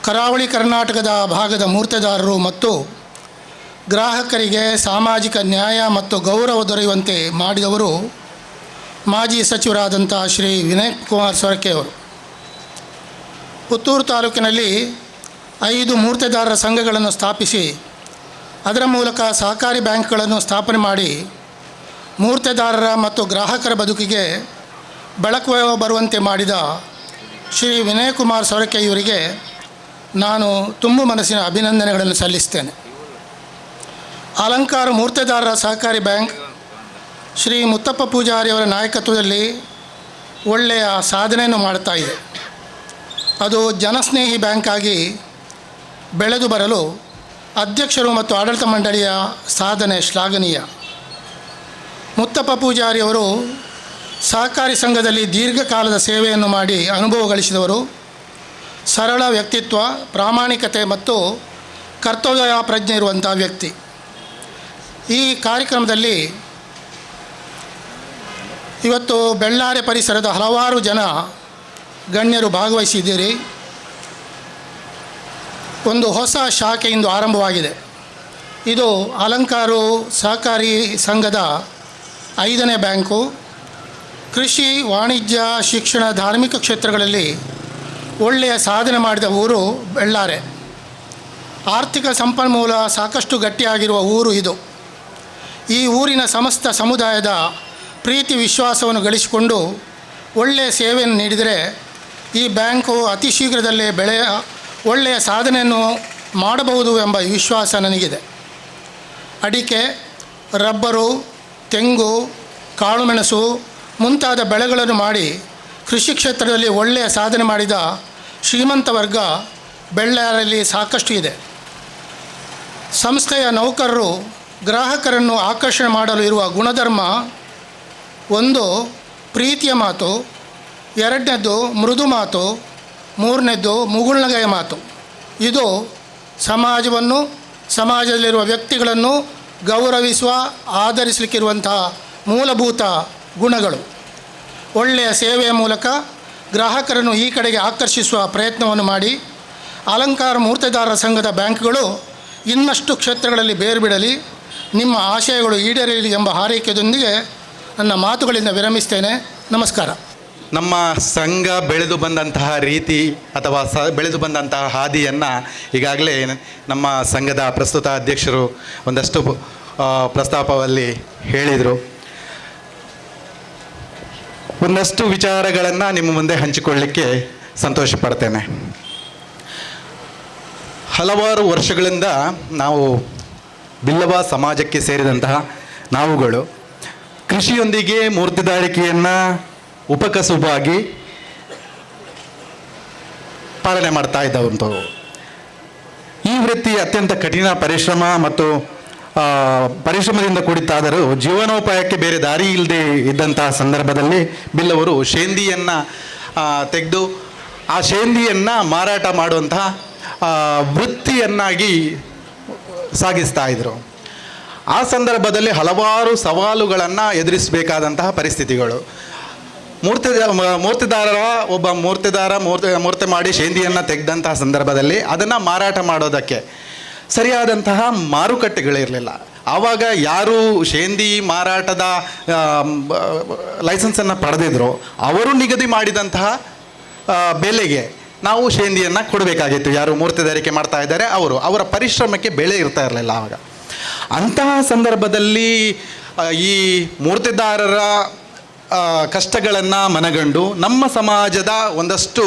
ಕರಾವಳಿ ಕರ್ನಾಟಕದ ಭಾಗದ ಮೂರ್ತೆದಾರರು ಮತ್ತು ಗ್ರಾಹಕರಿಗೆ ಸಾಮಾಜಿಕ ನ್ಯಾಯ ಮತ್ತು ಗೌರವ ದೊರೆಯುವಂತೆ ಮಾಡಿದವರು ಮಾಜಿ ಸಚಿವರಾದಂಥ ಶ್ರೀ ವಿನಯ್ ಕುಮಾರ್ ಸೊರಕೆ ಅವರು. ಪುತ್ತೂರು ತಾಲೂಕಿನಲ್ಲಿ 5 ಮೂರ್ತೆದಾರರ ಸಂಘಗಳನ್ನು ಸ್ಥಾಪಿಸಿ ಅದರ ಮೂಲಕ ಸಹಕಾರಿ ಬ್ಯಾಂಕ್ಗಳನ್ನು ಸ್ಥಾಪನೆ ಮಾಡಿ ಮೂರ್ತೆದಾರರ ಮತ್ತು ಗ್ರಾಹಕರ ಬದುಕಿಗೆ ಬೆಳಕು ಬರುವಂತೆ ಮಾಡಿದ ಶ್ರೀ ವಿನಯ್ ಕುಮಾರ್ ಸೊರಕೆ ಇವರಿಗೆ ನಾನು ತುಂಬು ಮನಸ್ಸಿನ ಅಭಿನಂದನೆಗಳನ್ನು ಸಲ್ಲಿಸ್ತೇನೆ. ಅಲಂಕಾರ ಮೂರ್ತೆದಾರರ ಸಹಕಾರಿ ಬ್ಯಾಂಕ್ ಶ್ರೀ ಮುತ್ತಪ್ಪ ಪೂಜಾರಿಯವರ ನಾಯಕತ್ವದಲ್ಲಿ ಒಳ್ಳೆಯ ಸಾಧನೆಯನ್ನು ಮಾಡ್ತಾ ಇದೆ. ಅದು ಜನಸ್ನೇಹಿ ಬ್ಯಾಂಕ್ ಆಗಿ ಬೆಳೆದು ಬರಲು ಅಧ್ಯಕ್ಷರು ಮತ್ತು ಆಡಳಿತ ಮಂಡಳಿಯ ಸಾಧನೆ ಶ್ಲಾಘನೀಯ. ಮುತ್ತಪ್ಪ ಪೂಜಾರಿಯವರು ಸಹಕಾರಿ ಸಂಘದಲ್ಲಿ ದೀರ್ಘಕಾಲದ ಸೇವೆಯನ್ನು ಮಾಡಿ ಅನುಭವ ಗಳಿಸಿದವರು. ಸರಳ ವ್ಯಕ್ತಿತ್ವ, ಪ್ರಾಮಾಣಿಕತೆ ಮತ್ತು ಕರ್ತವ್ಯ ಪ್ರಜ್ಞೆ ಇರುವಂಥ ವ್ಯಕ್ತಿ. ಈ ಕಾರ್ಯಕ್ರಮದಲ್ಲಿ ಇವತ್ತು ಬೆಳ್ಳಾರೆ ಪರಿಸರದ ಹಲವಾರು ಜನ ಗಣ್ಯರು ಭಾಗವಹಿಸಿದ್ದೀರಿ. ಒಂದು ಹೊಸ ಶಾಖೆ ಇಂದು ಆರಂಭವಾಗಿದೆ. ಇದು ಅಲಂಕಾರು ಸಹಕಾರಿ ಸಂಘದ 5ನೇ ಬ್ಯಾಂಕು. ಕೃಷಿ, ವಾಣಿಜ್ಯ, ಶಿಕ್ಷಣ, ಧಾರ್ಮಿಕ ಕ್ಷೇತ್ರಗಳಲ್ಲಿ ಒಳ್ಳೆಯ ಸಾಧನೆ ಮಾಡಿದ ಊರು ಬೆಳ್ಳಾರೆ. ಆರ್ಥಿಕ ಸಂಪನ್ಮೂಲ ಸಾಕಷ್ಟು ಗಟ್ಟಿಯಾಗಿರುವ ಊರು ಇದು. ಈ ಊರಿನ ಸಮಸ್ತ ಸಮುದಾಯದ ಪ್ರೀತಿ ವಿಶ್ವಾಸವನ್ನು ಗಳಿಸಿಕೊಂಡು ಒಳ್ಳೆಯ ಸೇವೆಯನ್ನು ನೀಡಿದರೆ ಈ ಬ್ಯಾಂಕು ಅತಿ ಶೀಘ್ರದಲ್ಲೇ ಒಳ್ಳೆಯ ಸಾಧನೆಯನ್ನು ಮಾಡಬಹುದು ಎಂಬ ವಿಶ್ವಾಸ ನನಗಿದೆ. ಅಡಿಕೆ, ರಬ್ಬರು, ತೆಂಗು, ಕಾಳುಮೆಣಸು ಮುಂತಾದ ಬೆಳೆಗಳನ್ನು ಮಾಡಿ ಕೃಷಿ ಕ್ಷೇತ್ರದಲ್ಲಿ ಒಳ್ಳೆಯ ಸಾಧನೆ ಮಾಡಿದ ಶ್ರೀಮಂತ ವರ್ಗ ಬೆಳ್ಳಾರೆಯಲ್ಲಿ ಸಾಕಷ್ಟು ಇದೆ. ಸಂಸ್ಥೆಯ ನೌಕರರು ಗ್ರಾಹಕರನ್ನು ಆಕರ್ಷಣೆ ಮಾಡಲು ಇರುವ ಗುಣಧರ್ಮ: 1 ಪ್ರೀತಿಯ ಮಾತು, 2ನೇದು ಮೃದು ಮಾತು, 3ನೇದು ಮುಗುಳ್ನಗೆಯ ಮಾತು. ಇದು ಸಮಾಜವನ್ನು, ಸಮಾಜದಲ್ಲಿರುವ ವ್ಯಕ್ತಿಗಳನ್ನು ಗೌರವಿಸುವ, ಆಧರಿಸಲಿಕ್ಕಿರುವಂತಹ ಮೂಲಭೂತ ಗುಣಗಳು. ಒಳ್ಳೆಯ ಸೇವೆಯ ಮೂಲಕ ಗ್ರಾಹಕರನ್ನು ಈ ಕಡೆಗೆ ಆಕರ್ಷಿಸುವ ಪ್ರಯತ್ನವನ್ನು ಮಾಡಿ ಅಲಂಕಾರ ಮೂರ್ತೆದಾರರ ಸಂಘದ ಬ್ಯಾಂಕ್ಗಳು ಇನ್ನಷ್ಟು ಕ್ಷೇತ್ರಗಳಲ್ಲಿ ಬೇರು ಬಿಡಲಿ, ನಿಮ್ಮ ಆಶಯಗಳು ಈಡೇರಲಿ ಎಂಬ ಹಾರೈಕೆಯೊಂದಿಗೆ ನನ್ನ ಮಾತುಗಳಿಂದ ವಿರಮಿಸ್ತೇನೆ. ನಮಸ್ಕಾರ. ನಮ್ಮ ಸಂಘ ಬೆಳೆದು ಬಂದಂತಹ ರೀತಿ ಅಥವಾ ಬೆಳೆದು ಬಂದಂತಹ ಹಾದಿಯನ್ನು ಈಗಾಗಲೇ ನಮ್ಮ ಸಂಘದ ಪ್ರಸ್ತುತ ಅಧ್ಯಕ್ಷರು ಒಂದಷ್ಟು ಪ್ರಸ್ತಾಪದಲ್ಲಿ ಹೇಳಿದರು. ಒಂದಷ್ಟು ವಿಚಾರಗಳನ್ನು ನಿಮ್ಮ ಮುಂದೆ ಹಂಚಿಕೊಳ್ಳಲಿಕ್ಕೆ ಸಂತೋಷ ಪಡ್ತೇನೆ. ಹಲವಾರು ವರ್ಷಗಳಿಂದ ನಾವು ಬಿಲ್ಲವ ಸಮಾಜಕ್ಕೆ ಸೇರಿದಂತಹ ನಾವುಗಳು ಕೃಷಿಯೊಂದಿಗೆ ಮೂರ್ತಿದಾರಿಕೆಯನ್ನು ಉಪಕಸುಬಾಗಿ ಪಾಲನೆ ಮಾಡ್ತಾ ಇದ್ದವಂಥವು. ಈ ವೃತ್ತಿ ಅತ್ಯಂತ ಕಠಿಣ ಪರಿಶ್ರಮ ಮತ್ತು ಪರಿಶ್ರಮದಿಂದ ಕೂಡಿತ್ತಾದರೂ ಜೀವನೋಪಾಯಕ್ಕೆ ಬೇರೆ ದಾರಿ ಇಲ್ಲದೆ ಇದ್ದಂತಹ ಸಂದರ್ಭದಲ್ಲಿ ಬಿಲ್ಲವರು ಶೇಂದಿಯನ್ನು ತೆಗೆದು ಆ ಶೇಂದಿಯನ್ನು ಮಾರಾಟ ಮಾಡುವಂತಹ ವೃತ್ತಿಯನ್ನಾಗಿ ಸಾಗಿಸ್ತಾ ಇದ್ದರು. ಆ ಸಂದರ್ಭದಲ್ಲಿ ಹಲವಾರು ಸವಾಲುಗಳನ್ನು ಎದುರಿಸಬೇಕಾದಂತಹ ಪರಿಸ್ಥಿತಿಗಳು. ಮೂರ್ತಿದಾರರ ಒಬ್ಬ ಮೂರ್ತೆ ಮಾಡಿ ಶೇಂದಿಯನ್ನು ತೆಗೆದಂತಹ ಸಂದರ್ಭದಲ್ಲಿ ಅದನ್ನು ಮಾರಾಟ ಮಾಡೋದಕ್ಕೆ ಸರಿಯಾದಂತಹ ಮಾರುಕಟ್ಟೆಗಳಿರಲಿಲ್ಲ. ಆವಾಗ ಯಾರು ಶೇಂದಿ ಮಾರಾಟದ ಲೈಸೆನ್ಸನ್ನು ಪಡೆದಿದ್ರು ಅವರು ನಿಗದಿ ಮಾಡಿದಂತಹ ಬೆಲೆಗೆ ನಾವು ಶೇಂದಿಯನ್ನು ಕೊಡಬೇಕಾಗಿತ್ತು. ಯಾರು ಮೂರ್ತಿದಾರಿಕೆ ಮಾಡ್ತಾ ಇದ್ದಾರೆ ಅವರ ಪರಿಶ್ರಮಕ್ಕೆ ಬೆಲೆ ಇರ್ತಾ ಇರಲಿಲ್ಲ ಆವಾಗ. ಅಂತಹ ಸಂದರ್ಭದಲ್ಲಿ ಈ ಮೂರ್ತಿದಾರರ ಕಷ್ಟಗಳನ್ನು ಮನಗಂಡು ನಮ್ಮ ಸಮಾಜದ ಒಂದಷ್ಟು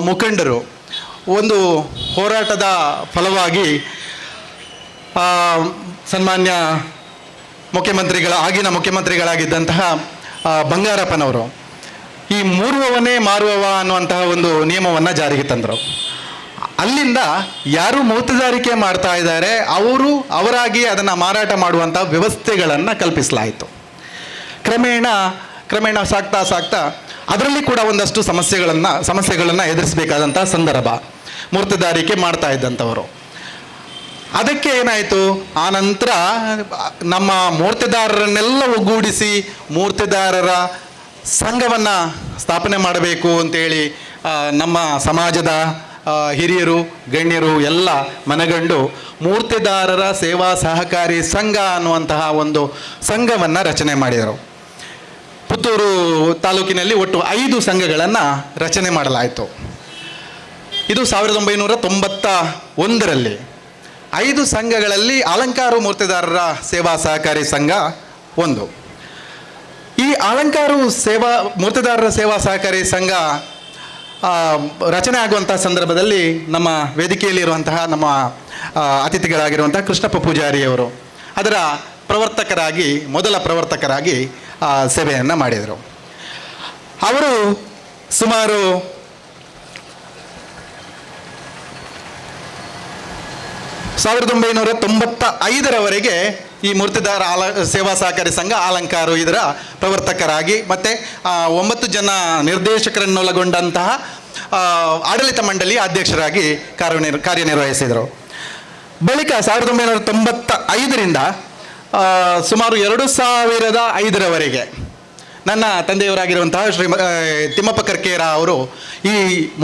ಮುಖಂಡರು ಒಂದು ಹೋರಾಟದ ಫಲವಾಗಿ ಸನ್ಮಾನ್ಯ ಆಗಿನ ಮುಖ್ಯಮಂತ್ರಿಗಳಾಗಿದ್ದಂತಹ ಬಂಗಾರಪ್ಪನವರು ಈ ಮೂರುವವನೇ ಮಾರುವವ ಅನ್ನುವಂತಹ ಒಂದು ನಿಯಮವನ್ನು ಜಾರಿಗೆ ತಂದರು. ಅಲ್ಲಿಂದ ಯಾರು ಮೂರ್ತಿದಾರಿಕೆ ಮಾಡ್ತಾ ಇದ್ದಾರೆ ಅವರಾಗಿ ಅದನ್ನು ಮಾರಾಟ ಮಾಡುವಂಥ ವ್ಯವಸ್ಥೆಗಳನ್ನು ಕಲ್ಪಿಸಲಾಯಿತು. ಕ್ರಮೇಣ ಸಾಗ್ತಾ ಅದರಲ್ಲಿ ಕೂಡ ಒಂದಷ್ಟು ಸಮಸ್ಯೆಗಳನ್ನು ಎದುರಿಸಬೇಕಾದಂಥ ಸಂದರ್ಭ ಮೂರ್ತಿದಾರಿಕೆ ಮಾಡ್ತಾ ಇದ್ದಂಥವರು. ಅದಕ್ಕೆ ಏನಾಯಿತು, ಆ ನಂತರ ನಮ್ಮ ಮೂರ್ತಿದಾರರನ್ನೆಲ್ಲ ಒಗ್ಗೂಡಿಸಿ ಮೂರ್ತಿದಾರರ ಸಂಘವನ್ನು ಸ್ಥಾಪನೆ ಮಾಡಬೇಕು ಅಂತೇಳಿ ನಮ್ಮ ಸಮಾಜದ ಹಿರಿಯರು ಗಣ್ಯರು ಎಲ್ಲ ಮನಗಂಡು ಮೂರ್ತಿದಾರರ ಸೇವಾ ಸಹಕಾರಿ ಸಂಘ ಅನ್ನುವಂತಹ ಒಂದು ಸಂಘವನ್ನು ರಚನೆ ಮಾಡಿದರು. ಪುತ್ತೂರು ತಾಲೂಕಿನಲ್ಲಿ ಒಟ್ಟು 5 ಸಂಘಗಳನ್ನು ರಚನೆ ಮಾಡಲಾಯಿತು. ಇದು 1991ರಲ್ಲಿ 5 ಸಂಘಗಳಲ್ಲಿ ಅಲಂಕಾರ ಮೂರ್ತಿದಾರರ ಸೇವಾ ಸಹಕಾರಿ ಸಂಘ ಒಂದು. ಈ ಅಲಂಕಾರ ಮೂರ್ತಿದಾರರ ಸೇವಾ ಸಹಕಾರಿ ಸಂಘ ರಚನೆ ಆಗುವಂತಹ ಸಂದರ್ಭದಲ್ಲಿ ನಮ್ಮ ವೇದಿಕೆಯಲ್ಲಿರುವಂತಹ ನಮ್ಮ ಅತಿಥಿಗಳಾಗಿರುವಂತಹ ಕೃಷ್ಣಪ್ಪ ಪೂಜಾರಿಯವರು ಅದರ ಮೊದಲ ಪ್ರವರ್ತಕರಾಗಿ ಸೇವೆಯನ್ನು ಮಾಡಿದರು. ಅವರು ಸುಮಾರು 1995ರವರೆಗೆ ಈ ಮೂರ್ತಿದಾರ ಸೇವಾ ಸಹಕಾರಿ ಸಂಘ ಅಲಂಕಾರ ಇದರ ಪ್ರವರ್ತಕರಾಗಿ ಮತ್ತು 9 ಜನ ನಿರ್ದೇಶಕರನ್ನೊಳಗೊಂಡಂತಹ ಆಡಳಿತ ಮಂಡಳಿಯ ಅಧ್ಯಕ್ಷರಾಗಿ ಕಾರ್ಯನಿರ್ವಹಿಸಿದರು. ಬಳಿಕ 1995ರಿಂದ ಸುಮಾರು 2005ರವರೆಗೆ ನನ್ನ ತಂದೆಯವರಾಗಿರುವಂತಹ ಶ್ರೀ ತಿಮ್ಮಪ್ಪ ಕರ್ಕೇರ ಅವರು ಈ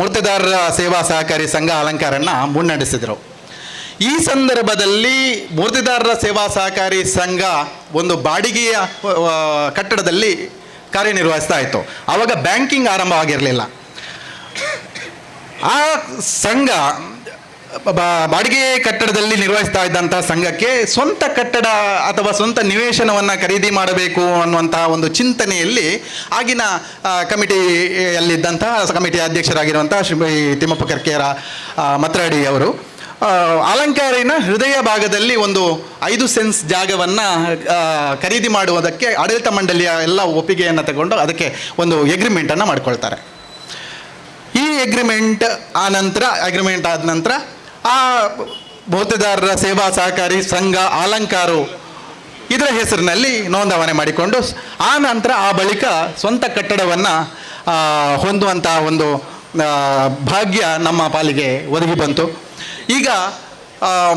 ಮೂರ್ತಿದಾರರ ಸೇವಾ ಸಹಕಾರಿ ಸಂಘ ಅಲಂಕಾರನ ಮುನ್ನಡೆಸಿದರು. ಈ ಸಂದರ್ಭದಲ್ಲಿ ಮೂರ್ತಿದಾರರ ಸೇವಾ ಸಹಕಾರಿ ಸಂಘ ಒಂದು ಬಾಡಿಗೆಯ ಕಟ್ಟಡದಲ್ಲಿ ಕಾರ್ಯನಿರ್ವಹಿಸ್ತಾ ಇತ್ತು. ಆವಾಗ ಬ್ಯಾಂಕಿಂಗ್ ಆರಂಭವಾಗಿರಲಿಲ್ಲ. ಆ ಸಂಘ ಬಾಡಿಗೆ ಕಟ್ಟಡದಲ್ಲಿ ನಿರ್ವಹಿಸ್ತಾ ಇದ್ದಂತಹ ಸಂಘಕ್ಕೆ ಸ್ವಂತ ಕಟ್ಟಡ ಅಥವಾ ಸ್ವಂತ ನಿವೇಶನವನ್ನು ಖರೀದಿ ಮಾಡಬೇಕು ಅನ್ನುವಂತಹ ಒಂದು ಚಿಂತನೆಯಲ್ಲಿ ಆಗಿನ ಕಮಿಟಿಯಲ್ಲಿದ್ದಂತಹ ಕಮಿಟಿಯ ಅಧ್ಯಕ್ಷರಾಗಿರುವಂತಹ ಶ್ರೀ ತಿಮ್ಮಪ್ಪ ಕರ್ಕೇರ ಮತ್ರಾಡಿ ಅವರು ಅಲಂಕಾರಿನ ಹೃದಯ ಭಾಗದಲ್ಲಿ ಒಂದು 5 ಸೆನ್ಸ್ ಜಾಗವನ್ನು ಖರೀದಿ ಮಾಡುವುದಕ್ಕೆ ಆಡಳಿತ ಮಂಡಳಿಯ ಎಲ್ಲ ಒಪ್ಪಿಗೆಯನ್ನು ತಗೊಂಡು ಅದಕ್ಕೆ ಒಂದು ಎಗ್ರಿಮೆಂಟನ್ನು ಮಾಡ್ಕೊಳ್ತಾರೆ. ಈ ಅಗ್ರಿಮೆಂಟ್ ಆದ ನಂತರ ಆ ಮೂರ್ತಿದಾರರ ಸೇವಾ ಸಹಕಾರಿ ಸಂಘ ಅಲಂಕಾರ ಇದರ ಹೆಸರಿನಲ್ಲಿ ನೋಂದಣಿ ಮಾಡಿಕೊಂಡು ಆ ನಂತರ ಆ ಬಳಿಕ ಸ್ವಂತ ಕಟ್ಟಡವನ್ನು ಹೊಂದುವಂತಹ ಒಂದು ಭಾಗ್ಯ ನಮ್ಮ ಪಾಲಿಗೆ ಒದಗಿ ಬಂತು. ಈಗ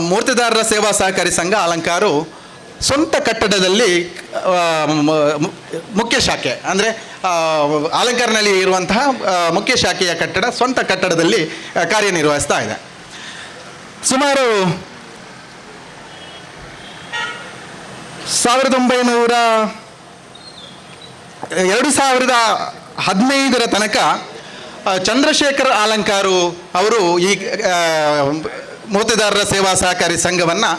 ಮೂರ್ತಿದಾರರ ಸೇವಾ ಸಹಕಾರಿ ಸಂಘ ಅಲಂಕಾರ ಸ್ವಂತ ಕಟ್ಟಡದಲ್ಲಿ ಮುಖ್ಯ ಶಾಖೆ ಅಂದರೆ ಅಲಂಕಾರನಲ್ಲಿ ಇರುವಂತಹ ಮುಖ್ಯ ಶಾಖೆಯ ಕಟ್ಟಡ ಸ್ವಂತ ಕಟ್ಟಡದಲ್ಲಿ ಕಾರ್ಯನಿರ್ವಹಿಸ್ತಾ ಇದೆ. ಸುಮಾರು 2015ರ ತನಕ ಚಂದ್ರಶೇಖರ್ ಅಲಂಕಾರು ಅವರು ಈ ಮೂರ್ತಿದಾರರ ಸೇವಾ ಸಹಕಾರಿ ಸಂಘವನ್ನು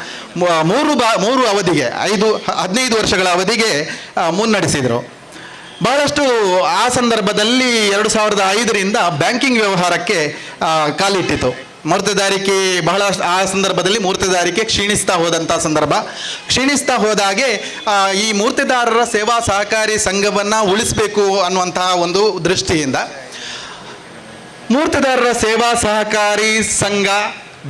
3 ಅವಧಿಗೆ 15 ವರ್ಷಗಳ ಅವಧಿಗೆ ಮುನ್ನಡೆಸಿದರು. ಬಹಳಷ್ಟು ಆ ಸಂದರ್ಭದಲ್ಲಿ 2005ರಿಂದ ಬ್ಯಾಂಕಿಂಗ್ ವ್ಯವಹಾರಕ್ಕೆ ಕಾಲಿಟ್ಟಿತು. ಮೂರ್ತಿದಾರಿಕೆ ಆ ಸಂದರ್ಭದಲ್ಲಿ ಮೂರ್ತಿದಾರಿಕೆ ಕ್ಷೀಣಿಸ್ತಾ ಹೋದಾಗೆ ಈ ಮೂರ್ತಿದಾರರ ಸೇವಾ ಸಹಕಾರಿ ಸಂಘವನ್ನು ಉಳಿಸಬೇಕು ಅನ್ನುವಂತಹ ಒಂದು ದೃಷ್ಟಿಯಿಂದ ಮೂರ್ತಿದಾರರ ಸೇವಾ ಸಹಕಾರಿ ಸಂಘ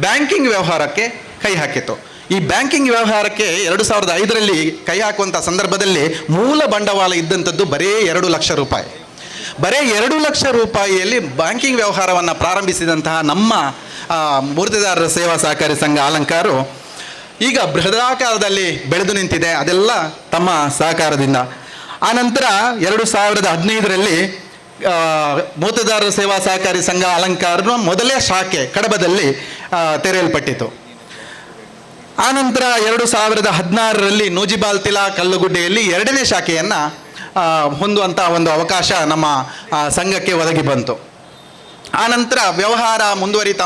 ಬ್ಯಾಂಕಿಂಗ್ ವ್ಯವಹಾರಕ್ಕೆ ಕೈ ಹಾಕಿತು. ಈ ಬ್ಯಾಂಕಿಂಗ್ ವ್ಯವಹಾರಕ್ಕೆ 2005ರಲ್ಲಿ ಕೈ ಹಾಕುವಂಥ ಸಂದರ್ಭದಲ್ಲಿ ಮೂಲ ಬಂಡವಾಳ ಇದ್ದಂಥದ್ದು ಬರೀ 2 ಲಕ್ಷ ರೂಪಾಯಿ. ಬರೀ 2 ಲಕ್ಷ ರೂಪಾಯಿಯಲ್ಲಿ ಬ್ಯಾಂಕಿಂಗ್ ವ್ಯವಹಾರವನ್ನು ಪ್ರಾರಂಭಿಸಿದಂತಹ ನಮ್ಮ ಮೂರ್ತಿದಾರರ ಸೇವಾ ಸಹಕಾರಿ ಸಂಘ ಅಲಂಕಾರು ಈಗ ಬೃಹದಾಕಾರದಲ್ಲಿ ಬೆಳೆದು ನಿಂತಿದೆ. ಅದೆಲ್ಲ ತಮ್ಮ ಸಹಕಾರದಿಂದ. ಆನಂತರ 2015ರಲ್ಲಿ ಮೂರ್ತಿದಾರರ ಸೇವಾ ಸಹಕಾರಿ ಸಂಘ ಅಲಂಕಾರನ ಮೊದಲೇ ಶಾಖೆ ಕಡಬದಲ್ಲಿ ತೆರೆಯಲ್ಪಟ್ಟಿತು. ಆನಂತರ 2016ರಲ್ಲಿ ನೂಜಿಬಾಲ್ತಿಲಾ ಕಲ್ಲುಗುಡ್ಡೆಯಲ್ಲಿ 2ನೇ ಶಾಖೆಯನ್ನು ಹೊಂದುವಂಥ ಒಂದು ಅವಕಾಶ ನಮ್ಮ ಸಂಘಕ್ಕೆ ಒದಗಿ ಬಂತು. ಆನಂತರ ವ್ಯವಹಾರ ಮುಂದುವರಿತಾ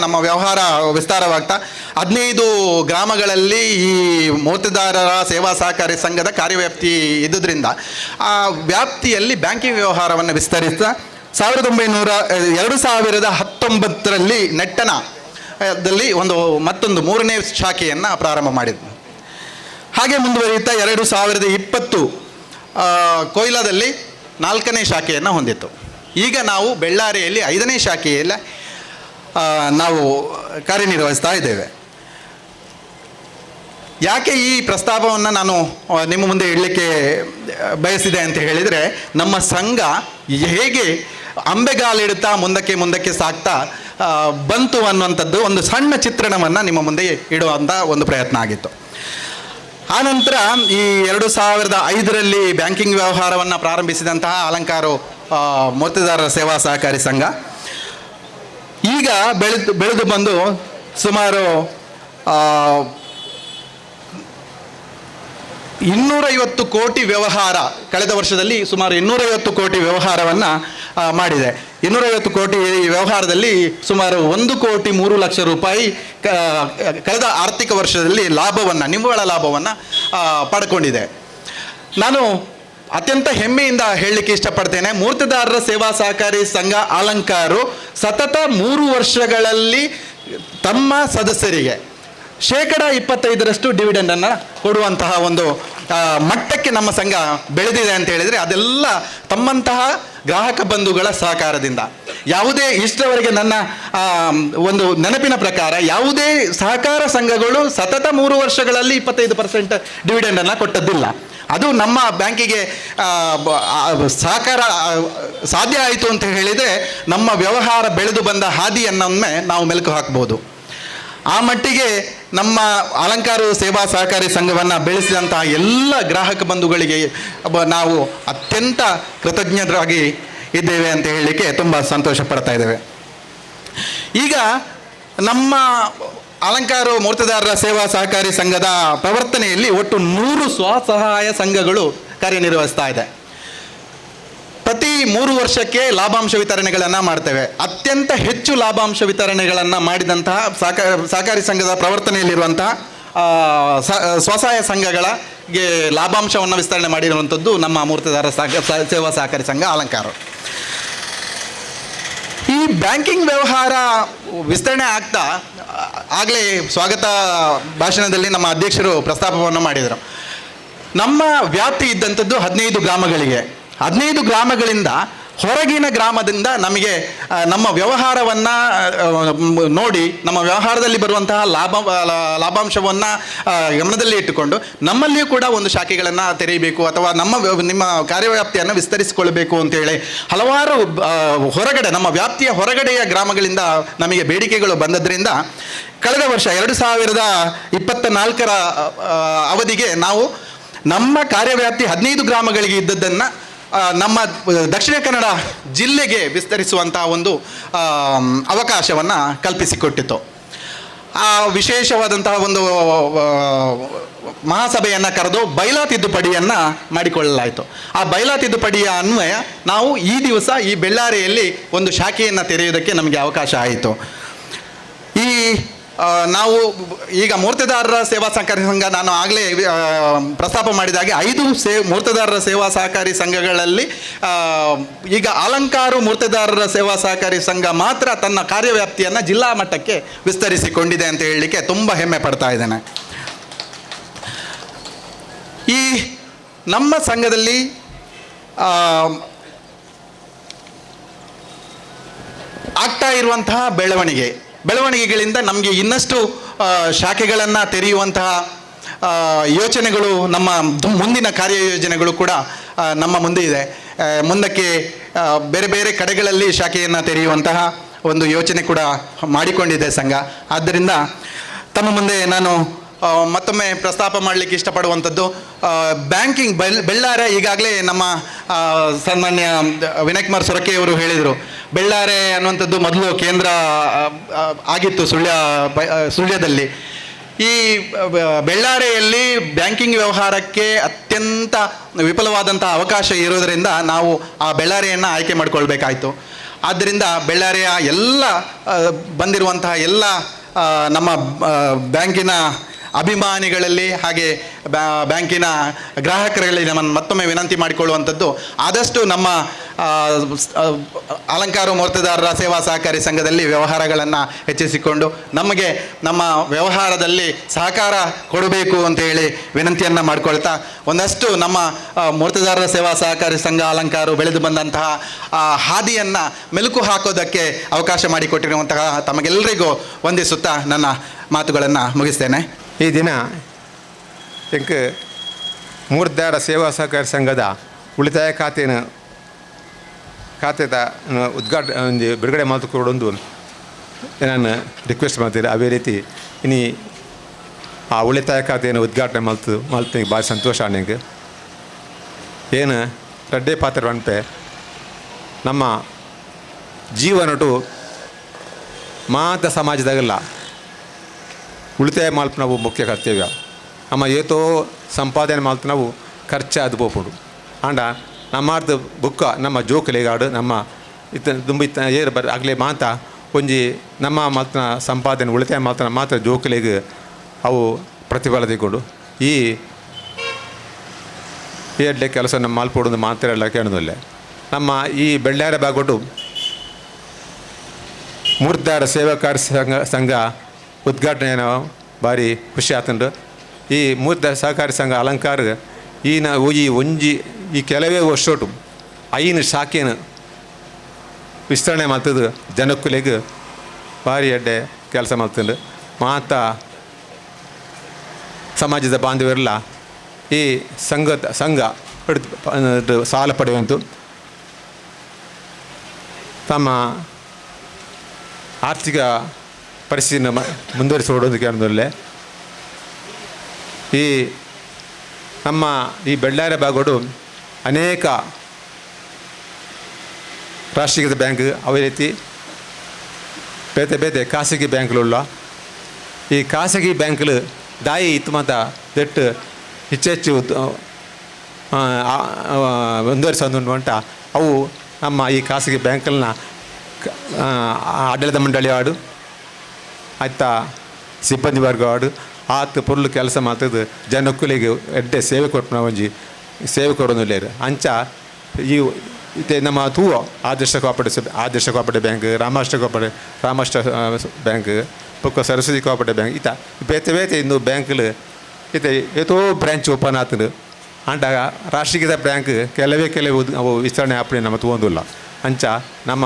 ನಮ್ಮ ವ್ಯವಹಾರ ವಿಸ್ತಾರವಾಗ್ತಾ 15 ಗ್ರಾಮಗಳಲ್ಲಿ ಈ ಮೂರ್ತಿದಾರರ ಸೇವಾ ಸಹಕಾರಿ ಸಂಘದ ಕಾರ್ಯವ್ಯಾಪ್ತಿ ಇದ್ದುದರಿಂದ ಆ ವ್ಯಾಪ್ತಿಯಲ್ಲಿ ಬ್ಯಾಂಕಿಂಗ್ ವ್ಯವಹಾರವನ್ನು ವಿಸ್ತರಿಸ್ತಾ 2019ರಲ್ಲಿ ನೆಟ್ಟಣದಲ್ಲಿ ಮತ್ತೊಂದು 3ನೇ ಶಾಖೆಯನ್ನು ಪ್ರಾರಂಭ ಮಾಡಿದ್ವಿ. ಹಾಗೆ ಮುಂದುವರಿಯುತ್ತಾ 2020 ಕೊಯ್ಲಾದಲ್ಲಿ 4ನೇ ಶಾಖೆಯನ್ನು ಹೊಂದಿತ್ತು. ಈಗ ನಾವು ಬೆಳ್ಳಾರಿಯಲ್ಲಿ 5ನೇ ಶಾಖೆಯಲ್ಲಿ ನಾವು ಕಾರ್ಯನಿರ್ವಹಿಸ್ತಾ ಇದ್ದೇವೆ. ಯಾಕೆ ಈ ಪ್ರಸ್ತಾಪವನ್ನು ನಾನು ನಿಮ್ಮ ಮುಂದೆ ಇಡಲಿಕ್ಕೆ ಬಯಸಿದೆ ಅಂತ ಹೇಳಿದರೆ, ನಮ್ಮ ಸಂಘ ಹೇಗೆ ಅಂಬೆಗಾಲಿಡುತ್ತಾ ಮುಂದಕ್ಕೆ ಸಾಗ್ತಾ ಬಂತು ಅನ್ನುವಂಥದ್ದು ಒಂದು ಸಣ್ಣ ಚಿತ್ರಣವನ್ನು ನಿಮ್ಮ ಮುಂದೆ ಇಡುವಂಥ ಒಂದು ಪ್ರಯತ್ನ ಆಗಿತ್ತು. ಆನಂತರ ಈ 2005ರಲ್ಲಿ ಬ್ಯಾಂಕಿಂಗ್ ವ್ಯವಹಾರವನ್ನು ಪ್ರಾರಂಭಿಸಿದಂತಹ ಅಲಂಕಾರು ಮೊತ್ತದಾರರ ಸೇವಾ ಸಹಕಾರಿ ಸಂಘ ಈಗ ಬೆಳೆದು ಬಂದು ಸುಮಾರು 250 ಕೋಟಿ ವ್ಯವಹಾರ, ಕಳೆದ ವರ್ಷದಲ್ಲಿ ಸುಮಾರು 250 ಕೋಟಿ ವ್ಯವಹಾರವನ್ನು ಮಾಡಿದೆ. 250 ಕೋಟಿ ವ್ಯವಹಾರದಲ್ಲಿ ಸುಮಾರು 1,03,00,000 ರೂಪಾಯಿ ಕಳೆದ ಆರ್ಥಿಕ ವರ್ಷದಲ್ಲಿ ನಿವ್ವಳ ಲಾಭವನ್ನು ಪಡ್ಕೊಂಡಿದೆ. ನಾನು ಅತ್ಯಂತ ಹೆಮ್ಮೆಯಿಂದ ಹೇಳಲಿಕ್ಕೆ ಇಷ್ಟಪಡ್ತೇನೆ, ಮೂರ್ತದಾರರ ಸೇವಾ ಸಹಕಾರಿ ಸಂಘ ಅಲಂಕಾರು ಸತತ 3 ವರ್ಷಗಳಲ್ಲಿ ತಮ್ಮ ಸದಸ್ಯರಿಗೆ 25% ಡಿವಿಡೆಂಡನ್ನು ಕೊಡುವಂತಹ ಒಂದು ಮಟ್ಟಕ್ಕೆ ನಮ್ಮ ಸಂಘ ಬೆಳೆದಿದೆ ಅಂತ ಹೇಳಿದರೆ ಅದೆಲ್ಲ ತಮ್ಮಂತಹ ಗ್ರಾಹಕ ಬಂಧುಗಳ ಸಹಕಾರದಿಂದ. ಯಾವುದೇ ಇಷ್ಟರವರೆಗೆ ನನ್ನ ಒಂದು ನೆನಪಿನ ಪ್ರಕಾರ ಯಾವುದೇ ಸಹಕಾರ ಸಂಘಗಳು ಸತತ 3 ವರ್ಷಗಳಲ್ಲಿ 25% ಡಿವಿಡೆಂಡನ್ನು ಕೊಟ್ಟದ್ದಿಲ್ಲ. ಅದು ನಮ್ಮ ಬ್ಯಾಂಕಿಗೆ ಸಹಕಾರ ಸಾಧ್ಯ ಆಯಿತು ಅಂತ ಹೇಳಿದರೆ ನಮ್ಮ ವ್ಯವಹಾರ ಬೆಳೆದು ಬಂದ ಹಾದಿಯನ್ನೊಮ್ಮೆ ನಾವು ಮೆಲುಕು ಹಾಕ್ಬೋದು. ಆ ಮಟ್ಟಿಗೆ ನಮ್ಮ ಅಲಂಕಾರು ಸೇವಾ ಸಹಕಾರಿ ಸಂಘವನ್ನು ಬೆಳೆಸಿದಂತಹ ಎಲ್ಲ ಗ್ರಾಹಕ ಬಂಧುಗಳಿಗೆ ನಾವು ಅತ್ಯಂತ ಕೃತಜ್ಞರಾಗಿ ಇದ್ದೇವೆ ಅಂತ ಹೇಳಲಿಕ್ಕೆ ತುಂಬ ಸಂತೋಷ ಪಡ್ತಾ ಇದ್ದೇವೆ. ಈಗ ನಮ್ಮ ಅಲಂಕಾರು ಮೂರ್ತದಾರರ ಸೇವಾ ಸಹಕಾರಿ ಸಂಘದ ಪ್ರವರ್ತನೆಯಲ್ಲಿ ಒಟ್ಟು 100 ಸ್ವಸಹಾಯ ಸಂಘಗಳು ಕಾರ್ಯನಿರ್ವಹಿಸ್ತಾ ಇದೆ. ಪ್ರತಿ 3 ವರ್ಷಕ್ಕೆ ಲಾಭಾಂಶ ವಿತರಣೆಗಳನ್ನು ಮಾಡ್ತೇವೆ. ಅತ್ಯಂತ ಹೆಚ್ಚು ಲಾಭಾಂಶ ವಿತರಣೆಗಳನ್ನು ಮಾಡಿದಂತಹ ಸಹಕಾರಿ ಸಂಘದ ಪ್ರವರ್ತನೆಯಲ್ಲಿರುವಂತಹ ಸ್ವಸಹಾಯ ಸಂಘಗಳಿಗೆ ಲಾಭಾಂಶವನ್ನು ವಿಸ್ತರಣೆ ಮಾಡಿರುವಂಥದ್ದು ನಮ್ಮ ಮೂರ್ತದಾರರ ಸೇವಾ ಸಹಕಾರಿ ಸಂಘ ಅಲಂಕಾರ. ಈ ಬ್ಯಾಂಕಿಂಗ್ ವ್ಯವಹಾರ ವಿಸ್ತರಣೆ ಆಗ್ತಾ ಆಗಲೇ ಸ್ವಾಗತ ಭಾಷಣದಲ್ಲಿ ನಮ್ಮ ಅಧ್ಯಕ್ಷರು ಪ್ರಸ್ತಾಪವನ್ನು ಮಾಡಿದರು. ನಮ್ಮ ವ್ಯಾಪ್ತಿ ಇದ್ದಂಥದ್ದು 15 ಗ್ರಾಮಗಳಿಗೆ. 15 ಗ್ರಾಮಗಳಿಂದ ಹೊರಗಿನ ಗ್ರಾಮದಿಂದ ನಮಗೆ ನಮ್ಮ ವ್ಯವಹಾರವನ್ನು ನೋಡಿ ನಮ್ಮ ವ್ಯವಹಾರದಲ್ಲಿ ಬರುವಂತಹ ಲಾಭಾಂಶವನ್ನು ಗಮನದಲ್ಲಿ ಇಟ್ಟುಕೊಂಡು ನಮ್ಮಲ್ಲಿಯೂ ಕೂಡ ಒಂದು ಶಾಖೆಗಳನ್ನು ತೆರೆಯಬೇಕು ಅಥವಾ ನಿಮ್ಮ ಕಾರ್ಯವ್ಯಾಪ್ತಿಯನ್ನು ವಿಸ್ತರಿಸಿಕೊಳ್ಳಬೇಕು ಅಂತೇಳಿ ಹಲವಾರು ಹೊರಗಡೆ ನಮ್ಮ ವ್ಯಾಪ್ತಿಯ ಹೊರಗಡೆಯ ಗ್ರಾಮಗಳಿಂದ ನಮಗೆ ಬೇಡಿಕೆಗಳು ಬಂದದ್ರಿಂದ ಕಳೆದ ವರ್ಷ 2024ರ ಅವಧಿಗೆ ನಾವು ನಮ್ಮ ಕಾರ್ಯವ್ಯಾಪ್ತಿ 15 ಗ್ರಾಮಗಳಿಗೆ ಇದ್ದದ್ದನ್ನು ನಮ್ಮ ದಕ್ಷಿಣ ಕನ್ನಡ ಜಿಲ್ಲೆಗೆ ವಿಸ್ತರಿಸುವಂತಹ ಒಂದು ಅವಕಾಶವನ್ನು ಕಲ್ಪಿಸಿಕೊಟ್ಟಿತು. ಆ ವಿಶೇಷವಾದಂತಹ ಒಂದು ಮಹಾಸಭೆಯನ್ನು ಕರೆದು ಬೈಲಾ ತಿದ್ದುಪಡಿಯನ್ನು ಮಾಡಿಕೊಳ್ಳಲಾಯಿತು. ಆ ಬೈಲಾ ತಿದ್ದುಪಡಿಯ ಅನ್ವಯ ನಾವು ಈ ದಿವಸ ಈ ಬೆಳ್ಳಾರಿಯಲ್ಲಿ ಒಂದು ಶಾಖೆಯನ್ನು ತೆರೆಯುವುದಕ್ಕೆ ನಮಗೆ ಅವಕಾಶ ಆಯಿತು. ನಾವು ಈಗ ಮೂರ್ತದಾರರ ಸೇವಾ ಸಹಕಾರಿ ಸಂಘ ನಾನು ಆಗಲೇ ಪ್ರಸ್ತಾಪ ಮಾಡಿದಾಗೆ 5 ಮೂರ್ತದಾರರ ಸೇವಾ ಸಹಕಾರಿ ಸಂಘಗಳಲ್ಲಿ ಈಗ ಅಲಂಕಾರು ಮೂರ್ತದಾರರ ಸೇವಾ ಸಹಕಾರಿ ಸಂಘ ಮಾತ್ರ ತನ್ನ ಕಾರ್ಯವ್ಯಾಪ್ತಿಯನ್ನು ಜಿಲ್ಲಾ ಮಟ್ಟಕ್ಕೆ ವಿಸ್ತರಿಸಿಕೊಂಡಿದೆ ಅಂತ ಹೇಳಲಿಕ್ಕೆ ತುಂಬ ಹೆಮ್ಮೆ ಪಡ್ತಾ ಇದ್ದೇನೆ. ಈ ನಮ್ಮ ಸಂಘದಲ್ಲಿ ಆಗ್ತಾ ಇರುವಂತಹ ಬೆಳವಣಿಗೆಗಳಿಂದ ನಮಗೆ ಇನ್ನಷ್ಟು ಶಾಖೆಗಳನ್ನು ತೆರೆಯುವಂತಹ ಯೋಚನೆಗಳು ನಮ್ಮ ಮುಂದಿನ ಕಾರ್ಯಯೋಜನೆಗಳು ಕೂಡ ನಮ್ಮ ಮುಂದೆ ಇದೆ. ಮುಂದಕ್ಕೆ ಬೇರೆ ಬೇರೆ ಕಡೆಗಳಲ್ಲಿ ಶಾಖೆಯನ್ನು ತೆರೆಯುವಂತಹ ಒಂದು ಯೋಚನೆ ಕೂಡ ಮಾಡಿಕೊಂಡಿದೆ ಸಂಘ. ಆದ್ದರಿಂದ ತಮ್ಮ ಮುಂದೆ ನಾನು ಮತ್ತೊಮ್ಮೆ ಪ್ರಸ್ತಾಪ ಮಾಡಲಿಕ್ಕೆ ಇಷ್ಟಪಡುವಂಥದ್ದು ಬ್ಯಾಂಕಿಂಗ್ ಬೆಳ್ಳಾರೆ. ಈಗಾಗಲೇ ನಮ್ಮ ಸನ್ಮಾನ್ಯ ವಿನಯ್ ಕುಮಾರ್ ಸೊರಕೆ ಅವರು ಹೇಳಿದರು, ಬೆಳ್ಳಾರೆ ಅನ್ನುವಂಥದ್ದು ಮೊದಲು ಕೇಂದ್ರ ಆಗಿತ್ತು ಸುಳ್ಯದಲ್ಲಿ. ಈ ಬೆಳ್ಳಾರೆಯಲ್ಲಿ ಬ್ಯಾಂಕಿಂಗ್ ವ್ಯವಹಾರಕ್ಕೆ ಅತ್ಯಂತ ವಿಫಲವಾದಂಥ ಅವಕಾಶ ಇರೋದರಿಂದ ನಾವು ಆ ಬೆಳ್ಳಾರೆಯನ್ನು ಆಯ್ಕೆ ಮಾಡಿಕೊಳ್ಬೇಕಾಯಿತು. ಆದ್ದರಿಂದ ಬೆಳ್ಳಾರೆಯ ಎಲ್ಲ ಬಂದಿರುವಂತಹ ಎಲ್ಲ ನಮ್ಮ ಬ್ಯಾಂಕಿನ ಅಭಿಮಾನಿಗಳಲ್ಲಿ ಹಾಗೆ ಬ್ಯಾಂಕಿನ ಗ್ರಾಹಕರಲ್ಲಿ ನಾನು ಮತ್ತೊಮ್ಮೆ ವಿನಂತಿ ಮಾಡಿಕೊಳ್ಳುವಂಥದ್ದು, ಆದಷ್ಟು ನಮ್ಮ ಅಲಂಕಾರು ಮೂರ್ತದಾರರ ಸೇವಾ ಸಹಕಾರಿ ಸಂಘದಲ್ಲಿ ವ್ಯವಹಾರಗಳನ್ನು ಹೆಚ್ಚಿಸಿಕೊಂಡು ನಮಗೆ ನಮ್ಮ ವ್ಯವಹಾರದಲ್ಲಿ ಸಹಕಾರ ಕೊಡಬೇಕು ಅಂತ ಹೇಳಿ ವಿನಂತಿಯನ್ನು ಮಾಡಿಕೊಳ್ತಾ ಒಂದಷ್ಟು ನಮ್ಮ ಮೂರ್ತದಾರರ ಸೇವಾ ಸಹಕಾರಿ ಸಂಘ ಅಲಂಕಾರು ಬೆಳೆದು ಬಂದಂತಹ ಹಾದಿಯನ್ನು ಮೆಲುಕು ಹಾಕೋದಕ್ಕೆ ಅವಕಾಶ ಮಾಡಿಕೊಟ್ಟಿರುವಂತಹ ತಮಗೆಲ್ಲರಿಗೂ ವಂದಿಸುತ್ತಾ ನನ್ನ ಮಾತುಗಳನ್ನು ಮುಗಿಸ್ತೇನೆ. ಈ ದಿನ ಎಂಕ್ ಮೂರ್ತದಾರ ಸೇವಾ ಸಹಕಾರಿ ಸಂಘದ ಉಳಿತಾಯ ಖಾತೆದ ಉದ್ಘಾಟನೆ ಬಿಡುಗಡೆ ಮಾಡಿಕೊಡೊಂದು ನಾನು ರಿಕ್ವೆಸ್ಟ್ ಮಾಡ್ತೀನಿ. ಅದೇ ರೀತಿ ಇನ್ನು ಆ ಉಳಿತಾಯ ಖಾತೆಯನ್ನು ಉದ್ಘಾಟನೆ ಮಲ್ತಿಗೆ ಭಾರಿ ಸಂತೋಷ ನನಗೆ. ಏನು ರಡ್ಡೆ ಪಾತ್ರ ಅನ್ಪೆ ನಮ್ಮ ಜೀವನಟು ಮಾತ ಸಮಾಜದಾಗಲ್ಲ ಉಳಿತಾಯ ಮಲ್ಪ ನಾವು ಮುಖ್ಯ ಕರ್ತವ್ಯ. ನಮ್ಮ ಏತೋ ಸಂಪಾದನೆ ಮಲ್ಪ ನಾವು ಖರ್ಚು ಅದು ಬೋಪುಡು ಆಂಡ ನಮ್ಮದು ಬುಕ್ಕ ನಮ್ಮ ಜೋಕಲೆಗಾಡು ನಮ್ಮ ತುಂಬ ಏರು ಬರ್ ಆಗಲೇ ಮಾತ ಒಂಜಿ ನಮ್ಮ ಮಾತನ ಸಂಪಾದನೆ ಉಳಿತಾಯ ಮಾತ್ರ ಜೋಕಲೆಗೆ ಅವು ಪ್ರತಿಫಲ ತೆಗೊಂಡು ಈ ಎಡ್ಡೆ ಕೆಲಸ ನಮ್ಮ ಮಾಲ್ಪೋಡು ಮಾತ್ರ ಎಲ್ಲ ಕೇಳೋದಿಲ್ಲ. ನಮ್ಮ ಈ ಬೆಳ್ಳಾರೆ ಬಾಗೊಟ್ಟು ಮೂರ್ಧಾರ ಸೇವಾಕಾರಿ ಸಂಘ ಉದ್ಘಾಟನೆ ಭಾರಿ ಖುಷಿ ಆತಂಡು. ಈ ಮೂರ್ಧಾರ ಸಹಕಾರಿ ಸಂಘ ಅಲಂಕಾರ ಈ ಕೆಲವೇ ವರ್ಷೋಟು ಐನು ಶಾಖೆಯನ್ನು ವಿಸ್ತರಣೆ ಮಾಡ್ತದೆ ಜನಕ್ಕೂಲೆಗೆ ಭಾರಿ ಎಡ್ಡೆ ಕೆಲಸ ಮಾಡ್ತಂಡು. ಮಾತ ಸಮಾಜದ ಬಾಂಧವರೆಲ್ಲ ಈ ಸಂಘ ಹಿಡಿದು ಸಾಲ ಪಡೆಯುವಂತು ತಮ್ಮ ಆರ್ಥಿಕ ಪರಿಸ್ಥಿತಿಯನ್ನು ಮುಂದುವರಿಸಿಕೊಡೋದಕ್ಕೆ ಅನ್ನೋದಲ್ಲೇ ಈ ನಮ್ಮ ಈ ಬೆಳ್ಳಾರೆ ಬಾಗೋಡು ಅನೇಕ ರಾಷ್ಟ್ರೀಕೃತ ಬ್ಯಾಂಕ್ ಅದೇ ರೀತಿ ಬೇತೆ ಬೇತೆ ಖಾಸಗಿ ಬ್ಯಾಂಕ್ಗಳುಳ್ಳ ಈ ಖಾಸಗಿ ಬ್ಯಾಂಕ್ಗಳು ದಾಯಿ ಇತ್ತು ಮಾತ ದೆಟ್ಟು ಹೆಚ್ಚೆಚ್ಚು ಮುಂದುವರಿಸೋದು ಅಂಟ ಅವು ನಮ್ಮ ಈ ಖಾಸಗಿ ಬ್ಯಾಂಕ್ಗಳನ್ನ ಆಡಳಿತ ಮಂಡಳಿ ಆಡು ಆಯ್ತಾ ಸಿಬ್ಬಂದಿ ವರ್ಗ ಆಡು ಆತ ಪೊರ್ಲು ಕೆಲಸ ಮಾಡ್ತದೆ ಜನಕ್ಕೂಲಿಗೆ ಎಡ್ಡೆ ಸೇವೆ ಕೊಟ್ಟು ಒಂಜಿ ಸೇವೆ ಕೊಡೋದಿಲ್ಲ ಅಂಚ ಈ ನಮ್ಮ ತೂವ ಆದರ್ಶ ಕೋಆಪರೇಟಿವ್ ಬ್ಯಾಂಕ್ ರಾಮರಾಷ್ಟ್ರ ಬ್ಯಾಂಕ್ ಪಕ್ಕ ಸರಸ್ವತಿ ಕೋಆಪರೇಟಿವ್ ಬ್ಯಾಂಕ್ ಈತ ಬೇತೆ ಇಂದು ಬ್ಯಾಂಕ್ಲು ಈತ ಏತೋ ಬ್ರಾಂಚ್ ಓಪನ್ ಆತನು ಅಂಟ ರಾಷ್ಟ್ರೀಕೃತ ಬ್ಯಾಂಕ್ ಕೆಲವೇ ಅವು ವಿಸ್ತರಣೆ ಆಪಣೆ ನಮ್ಮ ತಗೊಂಡಿಲ್ಲ ಅಂಚ ನಮ್ಮ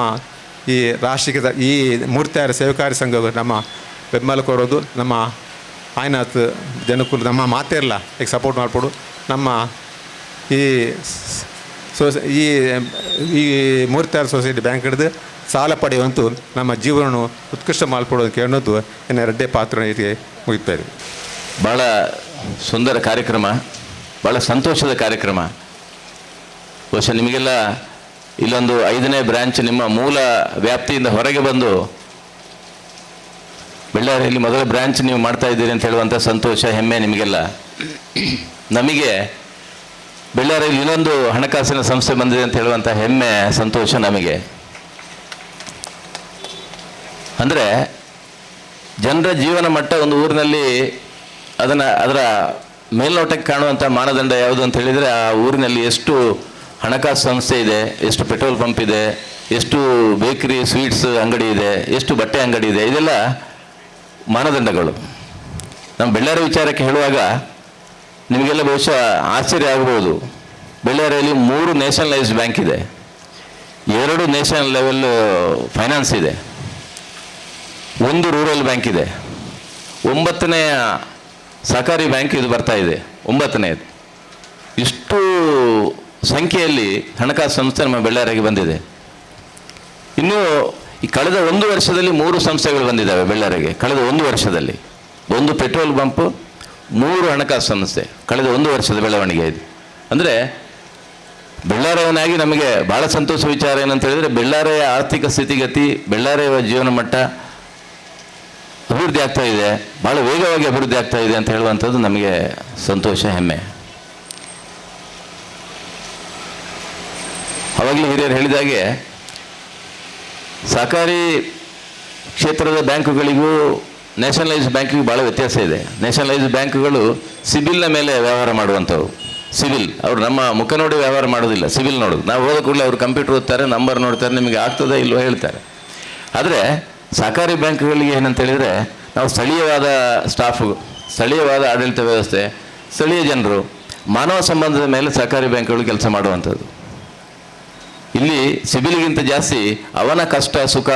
ಈ ರಾಷ್ಟ್ರೀಕೃತ ಈ ಮೂರ್ತಿಯಾರ ಸೇವಕಾರಿ ಸಂಘ ನಮ್ಮ ಬೆಂಬಲ ಕೊಡೋದು ನಮ್ಮ ಆಯ್ನಾತ್ ಜನಕ್ಕೂ ನಮ್ಮ ಮಾತೇ ಇರಲ್ಲ ಈಗ ಸಪೋರ್ಟ್ ಮಾಡಿಕೊಡು ನಮ್ಮ ಈ ಮೂರ್ತಿಯಾರ ಸೊಸೈಟಿ ಬ್ಯಾಂಕ್ ಹಿಡಿದು ಸಾಲ ಪಡೆಯುವಂತೂ ನಮ್ಮ ಜೀವನ ಉತ್ಕೃಷ್ಟ ಮಾಡಿಕೊಡೋದಕ್ಕೆ ಅನ್ನೋದು ಇನ್ನು ಎರಡೇ ಪಾತ್ರ ಇದಕ್ಕೆ ಮುಗಿತಾರೆ. ಭಾಳ ಸುಂದರ ಕಾರ್ಯಕ್ರಮ, ಭಾಳ ಸಂತೋಷದ ಕಾರ್ಯಕ್ರಮ. ಬಹುಶಃ ನಿಮಗೆಲ್ಲ ಇಲ್ಲೊಂದು 5ನೇ ಬ್ರ್ಯಾಂಚ್ ನಿಮ್ಮ ಮೂಲ ವ್ಯಾಪ್ತಿಯಿಂದ ಹೊರಗೆ ಬಂದು ಬೆಳ್ಳಾರಿಯಲ್ಲಿ ಮೊದಲ ಬ್ರ್ಯಾಂಚ್ ನೀವು ಮಾಡ್ತಾ ಇದ್ದೀರಿ ಅಂತ ಹೇಳುವಂಥ ಸಂತೋಷ, ಹೆಮ್ಮೆ ನಿಮಗೆಲ್ಲ. ನಮಗೆ ಬೆಳ್ಳಾರಿಯಲ್ಲಿ ಇನ್ನೊಂದು ಹಣಕಾಸಿನ ಸಂಸ್ಥೆ ಬಂದಿದೆ ಅಂತ ಹೇಳುವಂಥ ಹೆಮ್ಮೆ, ಸಂತೋಷ ನಮಗೆ. ಅಂದರೆ ಜನರ ಜೀವನ ಮಟ್ಟ ಒಂದು ಊರಿನಲ್ಲಿ ಅದರ ಮೇಲ್ನೋಟಕ್ಕೆ ಕಾಣುವಂಥ ಮಾನದಂಡ ಯಾವುದು ಅಂತ ಹೇಳಿದರೆ ಆ ಊರಿನಲ್ಲಿ ಎಷ್ಟು ಹಣಕಾಸು ಸಂಸ್ಥೆ ಇದೆ, ಎಷ್ಟು ಪೆಟ್ರೋಲ್ ಪಂಪ್ ಇದೆ, ಎಷ್ಟು ಬೇಕರಿ ಸ್ವೀಟ್ಸ್ ಅಂಗಡಿ ಇದೆ, ಎಷ್ಟು ಬಟ್ಟೆ ಅಂಗಡಿ ಇದೆ, ಇದೆಲ್ಲ ಮಾನದಂಡಗಳು. ನಮ್ಮ ಬೆಳ್ಳಾರಿ ವಿಚಾರಕ್ಕೆ ಹೇಳುವಾಗ ನಿಮಗೆಲ್ಲ ಬಹುಶಃ ಆಶ್ಚರ್ಯ ಆಗ್ಬೋದು. ಬೆಳ್ಳಾರಿಯಲ್ಲಿ 3 ನ್ಯಾಷನಲೈಸ್ಡ್ ಬ್ಯಾಂಕ್ ಇದೆ, 2 ನ್ಯಾಷನಲ್ ಲೆವೆಲ್ ಫೈನಾನ್ಸ್ ಇದೆ, 1 ರೂರಲ್ ಬ್ಯಾಂಕ್ ಇದೆ, 9ನೇ ಸಹಕಾರಿ ಬ್ಯಾಂಕ್ ಇದು ಬರ್ತಾ ಇದೆ, 9ನೇದು. ಇಷ್ಟು ಸಂಖ್ಯೆಯಲ್ಲಿ ಹಣಕಾಸು ಸಂಸ್ಥೆ ನಮ್ಮ ಬೆಳ್ಳಾರಿಗೆ ಬಂದಿದೆ. ಇನ್ನು ಈ ಕಳೆದ 1 ವರ್ಷದಲ್ಲಿ 3 ಸಂಸ್ಥೆಗಳು ಬಂದಿದ್ದಾವೆ ಬೆಳ್ಳಾರಿಗೆ. ಕಳೆದ 1 ವರ್ಷದಲ್ಲಿ 1 ಪೆಟ್ರೋಲ್ ಪಂಪು, 3 ಹಣಕಾಸು ಸಂಸ್ಥೆ, ಕಳೆದ 1 ವರ್ಷದ ಬೆಳವಣಿಗೆ ಇದು. ಅಂದರೆ ಬೆಳ್ಳಾರಿಯವನಾಗಿ ನಮಗೆ ಭಾಳ ಸಂತೋಷ ವಿಚಾರ ಏನಂತ ಹೇಳಿದರೆ, ಬೆಳ್ಳಾರಿಯ ಆರ್ಥಿಕ ಸ್ಥಿತಿಗತಿ, ಬೆಳ್ಳಾರಿಯ ಜೀವನ ಮಟ್ಟ ಅಭಿವೃದ್ಧಿ ಆಗ್ತಾ ಇದೆ, ಭಾಳ ವೇಗವಾಗಿ ಅಭಿವೃದ್ಧಿ ಆಗ್ತಾ ಇದೆ ಅಂತ ಹೇಳುವಂಥದ್ದು ನಮಗೆ ಸಂತೋಷ, ಹೆಮ್ಮೆ. ಆವಾಗಲೇ ಹಿರಿಯರು ಹೇಳಿದಾಗೆ ಸಹಕಾರಿ ಕ್ಷೇತ್ರದ ಬ್ಯಾಂಕುಗಳಿಗೂ ನ್ಯಾಷನಲೈಸ್ಡ್ ಬ್ಯಾಂಕಿಗೂ ಭಾಳ ವ್ಯತ್ಯಾಸ ಇದೆ. ನ್ಯಾಷನಲೈಸ್ಡ್ ಬ್ಯಾಂಕುಗಳು ಸಿಬಿಲ್ನ ಮೇಲೆ ವ್ಯವಹಾರ ಮಾಡುವಂಥವು. ಸಿವಿಲ್ ಅವರು ನಮ್ಮ ಮುಖ ನೋಡಿ ವ್ಯವಹಾರ ಮಾಡೋದಿಲ್ಲ, ಸಿವಿಲ್ ನೋಡೋದು. ನಾವು ಹೋದ ಕೂಡಲೇ ಅವರು ಕಂಪ್ಯೂಟರ್ ಓದ್ತಾರೆ, ನಂಬರ್ ನೋಡ್ತಾರೆ, ನಿಮಗೆ ಆಗ್ತದೆ ಇಲ್ವೋ ಹೇಳ್ತಾರೆ. ಆದರೆ ಸಹಕಾರಿ ಬ್ಯಾಂಕ್ಗಳಿಗೆ ಏನಂತ ಹೇಳಿದರೆ, ನಾವು ಸ್ಥಳೀಯವಾದ ಸ್ಟಾಫು, ಸ್ಥಳೀಯವಾದ ಆಡಳಿತ ವ್ಯವಸ್ಥೆ, ಸ್ಥಳೀಯ ಜನರು, ಮಾನವ ಸಂಬಂಧದ ಮೇಲೆ ಸಹಕಾರಿ ಬ್ಯಾಂಕ್ಗಳು ಕೆಲಸ ಮಾಡುವಂಥದ್ದು. ಇಲ್ಲಿ ಸಿಬಿಲ್ಗಿಂತ ಜಾಸ್ತಿ ಅವನ ಕಷ್ಟ ಸುಖ,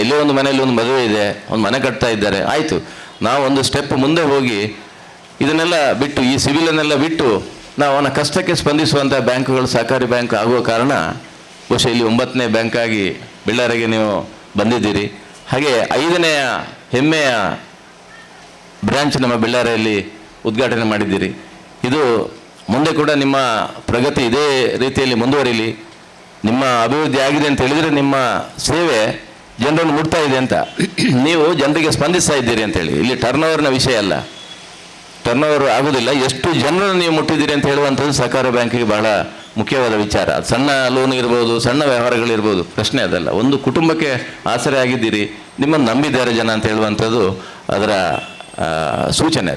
ಎಲ್ಲೋ ಒಂದು ಮನೆಯಲ್ಲಿ ಒಂದು ಮದುವೆ ಇದೆ, ಒಂದು ಮನೆ ಕಟ್ತಾ ಇದ್ದಾರೆ, ಆಯಿತು, ನಾವು ಒಂದು ಸ್ಟೆಪ್ ಮುಂದೆ ಹೋಗಿ ಇದನ್ನೆಲ್ಲ ಬಿಟ್ಟು, ಈ ಸಿಬಿಲನ್ನೆಲ್ಲ ಬಿಟ್ಟು ನಾವು ಅವನ ಕಷ್ಟಕ್ಕೆ ಸ್ಪಂದಿಸುವಂಥ ಬ್ಯಾಂಕುಗಳು ಸಹಕಾರಿ ಬ್ಯಾಂಕ್ ಆಗುವ ಕಾರಣ ಬಹುಶಃ ಇಲ್ಲಿ 9ನೇ ಬ್ಯಾಂಕ್ ಆಗಿ ಬೆಳ್ಳಾರಿಗೆ ನೀವು ಬಂದಿದ್ದೀರಿ. ಹಾಗೆ 5ನೇ ಹೆಮ್ಮೆಯ ಬ್ರ್ಯಾಂಚ್ ನಮ್ಮ ಬೆಳ್ಳಾರಿಯಲ್ಲಿ ಉದ್ಘಾಟನೆ ಮಾಡಿದ್ದೀರಿ. ಇದು ಮುಂದೆ ಕೂಡ ನಿಮ್ಮ ಪ್ರಗತಿ ಇದೇ ರೀತಿಯಲ್ಲಿ ಮುಂದುವರಿಲಿ. ನಿಮ್ಮ ಅಭಿವೃದ್ಧಿ ಆಗಿದೆ ಅಂತ ಹೇಳಿದರೆ ನಿಮ್ಮ ಸೇವೆ ಜನರನ್ನು ಮುಟ್ತಾ ಇದೆ ಅಂತ, ನೀವು ಜನರಿಗೆ ಸ್ಪಂದಿಸ್ತಾ ಇದ್ದೀರಿ ಅಂತೇಳಿ. ಇಲ್ಲಿ ಟರ್ನ್ ಓವರ್ನ ವಿಷಯ ಅಲ್ಲ, ಟರ್ನ್ ಓವರ್ ಆಗೋದಿಲ್ಲ, ಎಷ್ಟು ಜನರನ್ನು ನೀವು ಮುಟ್ಟಿದ್ದೀರಿ ಅಂತ ಹೇಳುವಂಥದ್ದು ಸಹಕಾರ ಬ್ಯಾಂಕಿಗೆ ಬಹಳ ಮುಖ್ಯವಾದ ವಿಚಾರ. ಸಣ್ಣ ಲೋನ್ ಇರ್ಬೋದು, ಸಣ್ಣ ವ್ಯವಹಾರಗಳಿರ್ಬೋದು, ಪ್ರಶ್ನೆ ಅದಲ್ಲ. ಒಂದು ಕುಟುಂಬಕ್ಕೆ ಆಸರೆ ಆಗಿದ್ದೀರಿ, ನಿಮ್ಮನ್ನು ನಂಬಿದ್ದಾರೆ ಜನ ಅಂತ ಹೇಳುವಂಥದ್ದು ಅದರ ಸೂಚನೆ.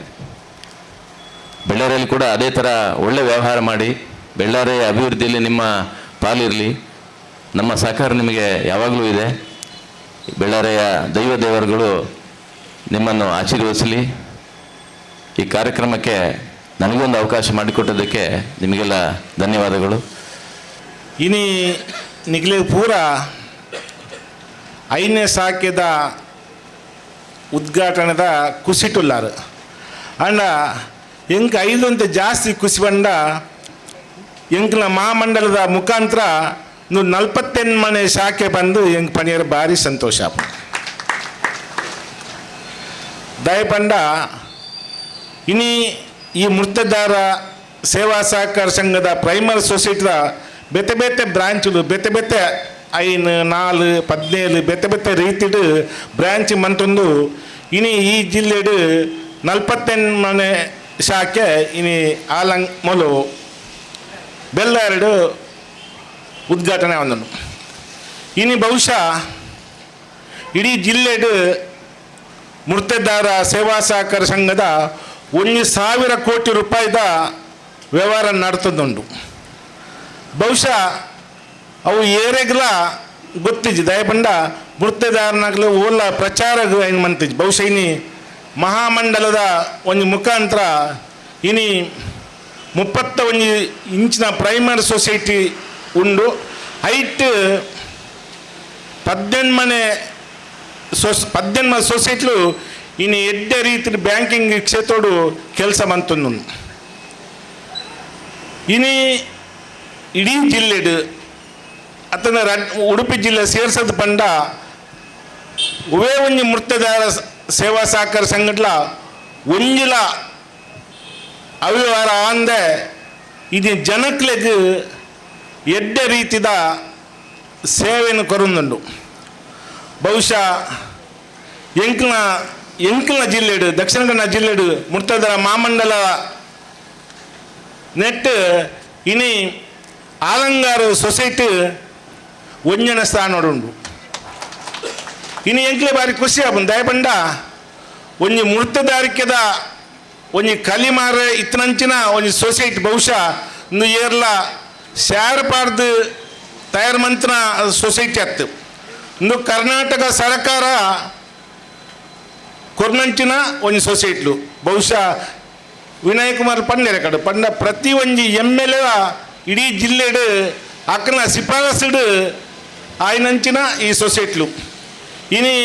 ಬೆಳ್ಳಾರಿಯಲ್ಲಿ ಕೂಡ ಅದೇ ಥರ ಒಳ್ಳೆ ವ್ಯವಹಾರ ಮಾಡಿ ಬೆಳ್ಳಾರಿಯ ಅಭಿವೃದ್ಧಿಯಲ್ಲಿ ನಿಮ್ಮ ಪಾಲಿರಲಿ. ನಮ್ಮ ಸಹಕಾರ ನಿಮಗೆ ಯಾವಾಗಲೂ ಇದೆ. ಬೆಳ್ಳಾರಿಯ ದೇವರುಗಳು ನಿಮ್ಮನ್ನು ಆಶೀರ್ವದಿಸಲಿ. ಈ ಕಾರ್ಯಕ್ರಮಕ್ಕೆ ನನಗೊಂದು ಅವಕಾಶ ಮಾಡಿಕೊಟ್ಟದಕ್ಕೆ ನಿಮಗೆಲ್ಲ ಧನ್ಯವಾದಗಳು. ಇನಿ ನಿಗಲಿ ಪೂರ 5ನೇ ಶಾಖೆದ ಉದ್ಘಾಟನೆದ ಖುಷಿಟುಲ್ಲಾರು ಅಂಡ ಎಂಕ 5 ಅಂತ ಜಾಸ್ತಿ ಖುಷಿ ಬಂಡ ಎಂಕ್ಲ ಮಹಾಮಂಡಲದ ಮುಖಾಂತರ 48 ಮನೆ ಶಾಖೆ ಬಂದು ಎಂಕ್ ಪಣಿಯರ ಭಾರಿ ಸಂತೋಷ ದಯಪಂಡ. ಇನಿ ಈ ಮೃತದಾರ ಸೇವಾ ಸಹಕಾರ ಸಂಘದ ಪ್ರೈಮರಿ ಸೊಸೈಟಿದ ಬೇತೆ ಬೇತೆ ಬ್ರಾಂಚ್ಲು ಬೇತೆ ಬೇತೆ 5, 4, 17 ಬೇತೆ ಬೇತೆ ರೀತಿಡು ಬ್ರಾಂಚ್ ಮಂತೊಂದು ಇನಿ ಈ ಜಿಲ್ಲೆಡು 48 ಮನೆ ಶಾಖೆ ಇನಿ ಆಲಂಗ್ ಮೊಲು ಬೆಳ್ಳಾರಿಡು ಉದ್ಘಾಟನೆ ಆದನು. ಇನಿ ಬಹುಶಃ ಇಡೀ ಜಿಲ್ಲೆಡು ಮೃತದಾರ ಸೇವಾ ಸಹಕಾರ ಸಂಘದ 1,000 ಕೋಟಿ ರೂಪಾಯಿದ ವ್ಯವಹಾರ ನಡೆತದುಂಟು. ಬಹುಶಃ ಅವು ಏರೆಗ್ಲ ಗೊತ್ತಿಜ್ಜಿ ದಯಪಂಡ ಮೃತದಾರನಾಗಲು ಓಲ ಪ್ರಚಾರ ಏನು ಮಂತಿಜ್ಜಿ. ಬಹುಶಃ ಇನಿ ಮಹಾಮಂಡಲದ ಒಂದು ಮುಖಾಂತರ ಇನಿ 31 ಇಂಚಿನ ಪ್ರೈಮರಿ ಸೊಸೈಟಿ ಉಂಡು. ಹೈಟ್ 18 ಮನೆ 18 ಸೊಸೈಟಿಲು ಇನ್ನು ಎಡ್ಡೆ ರೀತಿ ಬ್ಯಾಂಕಿಂಗ್ ಕ್ಷೇತ್ರಡು ಕೆಲಸ ಬಂತು. ಇನಿ ಇಡೀ ಜಿಲ್ಲೆಡು ಅತನ ಉಡುಪಿ ಜಿಲ್ಲೆ ಸೇರ್ಸದ ಪಂಡ ಒವೇ ಒಂಜಿ ಮೃತದಾರ ಸೇವಾ ಸಹಕಾರ ಸಂಘಟಲ ಒಂಜಿಲ ಅವ್ಯವಹಾರ ಅಂದೆ ಇದು ಜನಕ್ಲೆಗ್ ಎಡ್ಡೆ ರೀತಿದ ಸೇವೆಯನ್ನು ಕೊರೊಂದುಂಡು. ಬಹುಶಃ ಎಂಕಲ್ನ ಜಿಲ್ಲೆಡು ದಕ್ಷಿಣ ಕನ್ನಡ ಜಿಲ್ಲೆಡು ಮೃತದಾರ ಮಹಾಮಂಡಲ ನೆಟ್ ಇನಿ ಆಲಂಗಾರು ಸೊಸೈಟಿ ಒಂಜನ ಸ್ಥಾನೋಡುಂಡು. ಇನ್ನು ಎಂಕ್ಲೆ ಬಾರಿ ಖುಷಿ ಆಪುಂಡು ದಯಪಂಡ ಒಂಜಿ ಮೃತದಾರಿಕೆದ ಒಂಜಿ ಕಲಿಮಾರ ಇತ್ತನಂಚಿನ ಒಂಜಿ ಸೊಸೈಟಿ ಬಹುಶಃ ಇಂದು ಏರ್ಲ ಶೇರ್ ಪಾರ್ದು ತಯಾರು ಮಂತ್ರ ಸೊಸೈಟಿ ಅತ್ತು. ಇಂದು ಕರ್ನಾಟಕ ಸರ್ಕಾರ ಕೊರ್ನಂಚಿನ ಒಂಜಿ ಸೊಸೈಟಿಲು ಬಹುಶಃ ವಿನಯ್ ಕುಮಾರ್ ಪಂಡೆರ ಕಡೆ ಪಂಡ ಪ್ರತಿ ಒಂಜಿ MLA ಇಡೀ ಜಿಲ್ಲೆಡು ಅಕ್ಕನ ಸಿಫಾರಸುಡು ಆಯ್ನಂಚಿನ ಈ ಸೊಸೈಟಿಲು. ಇನಿ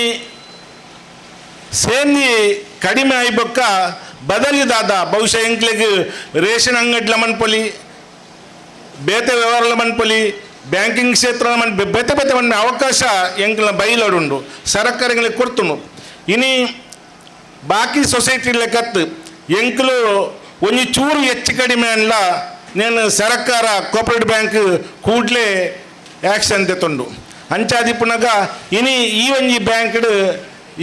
ಸೇಂದಿ ಕಡಿಮೆ ಆಯ್ಬೊಕ್ಕ ಬದಲಿದಾದ ಬಹುಶಃ ಎಂಕ್ಲೆಗ್ ರೇಷನ್ ಅಂಗಡ್ಲ ಮನ್ಪೊಲಿ ಬೇತೆ ವ್ಯವಹಾರಲ ಮನ್ಪೊಲಿ ಬ್ಯಾಂಕಿಂಗ್ ಕ್ಷೇತ್ರ ಬೇತೆ ಬೇತೆ ಮಣ್ಣೆ ಅವಕಾಶ ಎಂಕ್ಲ ಬೈಲಡುಂಡು ಸರ್ಕಾರಗಳಿಗೆ ಕೊಡ್ತುನು. ಇನಿ ಬಾಕಿ ಸೊಸೈಟಿ ಲೆಕ್ಕತ್ತು ಎಂಕ್ಲು ಒಂಜಿ ಚೂರು ಹೆಚ್ಚು ಕಡಿಮೆ ಅಲ್ಲ నేను ಸರ್ಕಾರ ಕೋಪರೇಟಿವ್ ಬ್ಯಾಂಕ್ ಕೂಡಲೇ ಆ್ಯಕ್ಷನ್ ತೆತ್ತೊಂಡು ಅಂಚಾದಿಪ್ಪುನಗ ಇನಿ ಈ ಒಂಜಿ ಬ್ಯಾಂಕ್ಡ್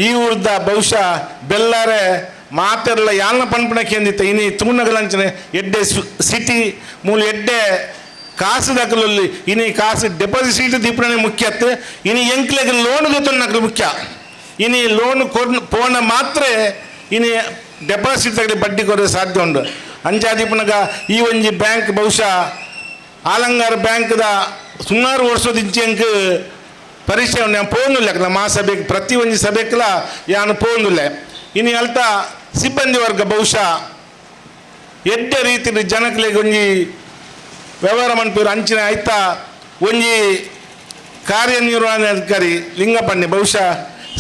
ಈ ಊರ್ದ ಬಹುಶಃ ಬೆಲ್ಲಾರೆ ಮಾತೆರ್ಲ ಯಾಲ್ನ ಪನ್ಪಣಕ್ಕೆ ಎಂದಿತ್ತ ಇನಿ ತೂನಗಲಂಚನೆ ಎಡ್ಡೆ ಸಿಟಿ ಮೂಲ ಎಡ್ಡೆ ಕಾಸು ದಕ್ಕಲಲ್ಲಿ ಇನಿ ಕಾಸು ಡೆಪಾಸಿಟ್ ದೀಪಣೆ ಮುಖ್ಯತ್ತು. ಇನಿ ಎಂಕ್ಲೆಗೆ ಲೋನ್ ಗೊತ್ತೊನ್ನಕ್ಲು ಮುಖ್ಯ. ಇನಿ ಲೋನ್ ಪೋಣ ಮಾತ್ರ ಇನಿ ಡೆಪಾಸಿಟ್ ತಗಲಿ ಬಡ್ಡಿ ಕೊಡೋ ಸಾಧ್ಯ ಉಂಡು. ಅಂಚಾದಿಪ್ಪುನಗ ಈ ಒಂಜಿ ಬ್ಯಾಂಕ್ ಬಹುಶಃ ಆಲಂಗಾರ ಬ್ಯಾಂಕ್ದ ಸುಮಾರು ವರ್ಷದಿಂಚೆ ಎಂಕ್ ಪರಿಚಯ ಉಂಡು. ನಾನು ಪೋಂದುಲ್ಲ ಮಹಾಸಭೆಗೆ ಪ್ರತಿ ಒಂಜಿ ಸಭೆಕ್ಲ ಯಾನು ಪೋಂದುಲ್ಲ. ಇನ್ನು ಅಲ್ತ ಸಿಬ್ಬಂದಿ ವರ್ಗ ಬಹುಶಃ ಎಡ್ಡೆ ರೀತಿ ಜನಕ್ಲೆಗೆ ಒಂಜಿ ವ್ಯವಹಾರ ಮನ್ಪೂರು ಅಂಚಿನ ಆಯ್ತಾ ಒಂಜಿ ಕಾರ್ಯನಿರ್ವಹಣಾಧಿಕಾರಿ ಲಿಂಗಪಣ್ಣೆ ಬಹುಶಃ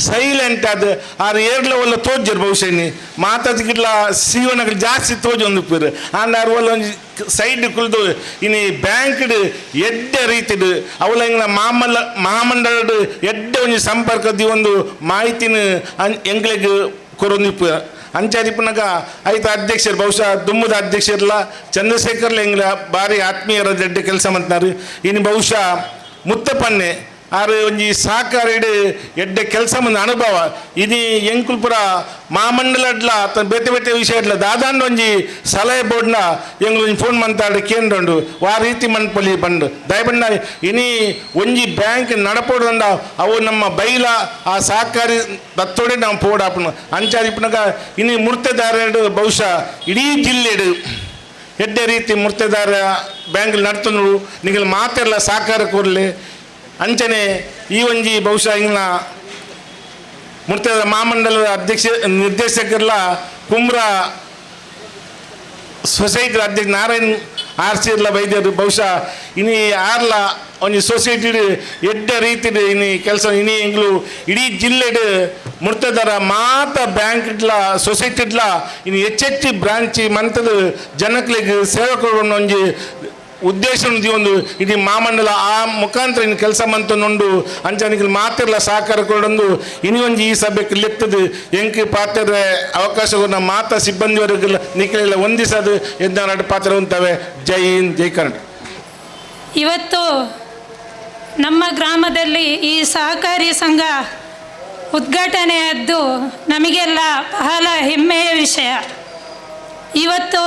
ಸೈಲೆಂಟ್ ಅದು ಆರು ಏರ್ಲ ಒಲ್ಲ ತೋಜರು ಬಹುಶಃ ಮಾತಾಡ್ಕಿಟ್ಲ ಸೀವನಗಳು ಜಾಸ್ತಿ ತೋಜ್ ಒಂದು ಪೇರು ಆರು ಒಲ್ಲ ಒಂದು ಸೈಡ್ ಕುಳಿದು ಇನ್ನು ಬ್ಯಾಂಕ್ಡ್ ಎಡ್ಡೆ ರೀತಿಡು ಅವಳ ಹಿಂಗೆ ಮಹಾಮಂಡಲದ ಎಡ್ಡೆ ಒಂದು ಸಂಪರ್ಕದ ಒಂದು ಮಾಹಿತಿನ ಎಂಗ್ಳಿಗೆ ಕೊರೊಂದಿಪ್ಪ ಅಂಚಾದಿಪ್ಪನಾಗ ಆಯ್ತು ಅಧ್ಯಕ್ಷರು ಬಹುಶಃ ದುಮ್ಮದ ಅಧ್ಯಕ್ಷರಲ್ಲ ಚಂದ್ರಶೇಖರ್ಲ ಎಂಗ್ಲ ಭಾರಿ ಆತ್ಮೀಯರ ಎಡ್ಡೆ ಕೆಲಸ ಮಾಡ್ತಾರೆ ಇನ್ನು ಬಹುಶಃ ಮುತ್ತಪ್ಪನ್ನೆ ಆರು ಒಂಜಿ ಸಹಕಾರ ಇಡು ಎಡ್ಡೆ ಕೆಲಸ ಮುಂದೆ ಅನುಭವ ಇದು ಎಂಕುಲ್ಪುರ ಮಹಾಮಂಡಲಡ್ಲ ಬೇತೆ ಬೇತೆ ವಿಷಯಡ್ಲ ದಾದಾಂಡ ಒಂಜಿ ಸಲಹೆ ಬೋರ್ಡ್ನ ಎಂಗ್ಲು ಫೋನ್ ಮಂತಾಡು ಕೇಂದ್ರಂಡು ವಾ ರೀತಿ ಮನ್ಪಲ್ಲಿ ಬಂದು ದಯಬಂಡ ಇನಿ ಒಂಜಿ ಬ್ಯಾಂಕ್ ನಡಪೋಡ್ದಂಡ ಅವು ನಮ್ಮ ಬೈಲ ಆ ಸಹಕಾರಿ ದತ್ತೋಡೆ ನಾವು ಪೋಡಾಪನು ಅಂಚಾದಿಪ್ಪನಾಗ ಇನಿ ಮುರ್ತದಾರಡು ಬಹುಶಃ ಇಡೀ ಜಿಲ್ಲೆಡು ಎಡ್ಡೆ ರೀತಿ ಮುರ್ತದಾರ ಬ್ಯಾಂಕ್ ನಡ್ತಂಡು ನಿಗಲು ಮಾತೆಲ್ಲ ಸಹಕಾರ ಕೊರಲಿ ಅಂಚನೆ ಈ ಒಂಜಿ ಬಹುಶಃ ಇಂಗ್ಲ ಮುರ್ತದ ಮಹಾಮಂಡಲದ ನಿರ್ದೇಶಕರ್ಲ ಕುಮ್ರ ಸೊಸೈಟಿ ಅಧ್ಯಕ್ಷ ನಾರಾಯಣ್ ಆರ್ಸಿರ್ಲ ಬೈದ್ಯರು ಬಹುಶಃ ಇನಿ ಆರ್ಲ ಒಂಜಿ ಸೊಸೈಟಿ ಎಡ್ಡ ರೀತಿ ಇನಿ ಕೆಲಸ ಇನಿ ಎಂಗ್ಲು ಇಡೀ ಜಿಲ್ಲೆಡ್ ಮುರ್ತದರ ಮಾತ ಬ್ಯಾಂಕ್ ಇಡ್ಲ ಸೊಸೈಟಿ ಇಡ್ಲ ಇನ್ನು ಹೆಚ್ಚೆಚ್ಚು ಬ್ರಾಂಚ್ ಮಂತದ ಜನಕ್ಲಿಗೆ ಸೇವೆ ಕೊಡೋಣ ಒಂಜಿ ಉದ್ದೇಶ ಒಂದು ಇಡೀ ಮಾಮಂಡಲ ಆ ಮುಖಾಂತರ ಇನ್ನು ಕೆಲಸ ಮಂತೊಂದು ಅಂಚನಿಗೆ ಮಾತಿರಲ್ಲ ಸಹಕಾರ ಕೊಡೊಂದು ಇನಿ ಒಂಜಿ ಈ ಸಭೆಗೆ ಲೆತ್ತದು ಎಂಕಿ ಪಾತ್ರ ಅವಕಾಶವನ್ನು ಮಾತಾ ಸಿಬ್ಬಂದಿವರೆಗೆಲ್ಲ ನಿಖಿಲೆಲ್ಲ ಹೊಂದಿಸೋದು ಎದ್ದಾಡು ಪಾತ್ರ ಉಂಟವೆ ಜೈ ಹಿಂದ್ ಜೈ ಕರ್ನಾಟಕ. ಇವತ್ತು ನಮ್ಮ ಗ್ರಾಮದಲ್ಲಿ ಈ ಸಹಕಾರಿ ಸಂಘ ಉದ್ಘಾಟನೆಯಾದ್ದು ನಮಗೆಲ್ಲ ಬಹಳ ಹೆಮ್ಮೆಯ ವಿಷಯ. ಇವತ್ತು